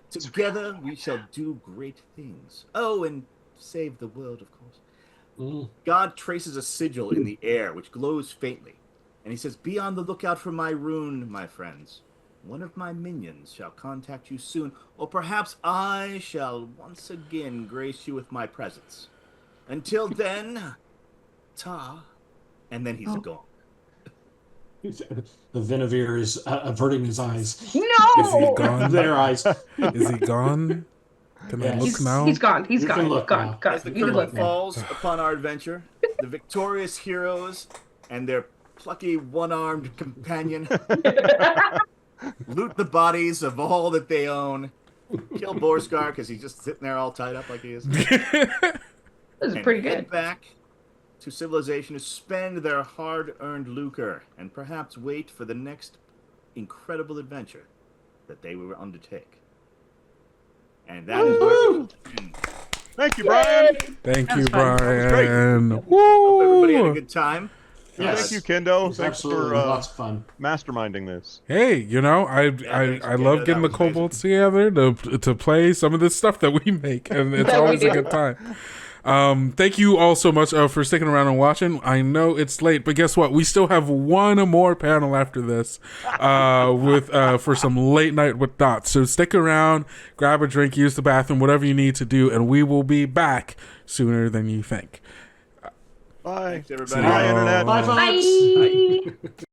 Together we shall do great things. Oh, and save the world, of course." God traces a sigil in the air, which glows faintly. And he says, "Be on the lookout for my rune, my friends. One of my minions shall contact you soon, or perhaps I shall once again grace you with my presence. Until then, ta." And then he's gone. The Vinavir is averting his eyes. Is he No! gone? Their eyes. Is he gone? Can I Yes. look now? He's gone. He's You gone. can look Gone. now. Gone. As the You can curtain look now. falls upon our adventure, the victorious heroes and their plucky one-armed companion loot the bodies of all that they own, kill Borskar because he's just sitting there all tied up like he is, This is and pretty head good. back to civilization to spend their hard-earned lucre and perhaps wait for the next incredible adventure that they will undertake. And that is where Thank you, Brian. Thank you, That's fine. That was great. Brian. hope everybody had a Woo! good time. Yes. Thank you, Kendo. It's Thanks absolutely for lots of fun. masterminding this. Hey, you know, thanks, I Kendo. love getting the That was kobolds together to play some of this stuff that we make, and it's That we always a do. good time. Thank you all so much for sticking around and watching. I know it's late, but guess what? We still have one more panel after this with for some late night with Dots. So stick around, grab a drink, use the bathroom, whatever you need to do, and we will be back sooner than you think. Bye. Thanks, everybody. Bye, Internet. Bye, folks. Bye.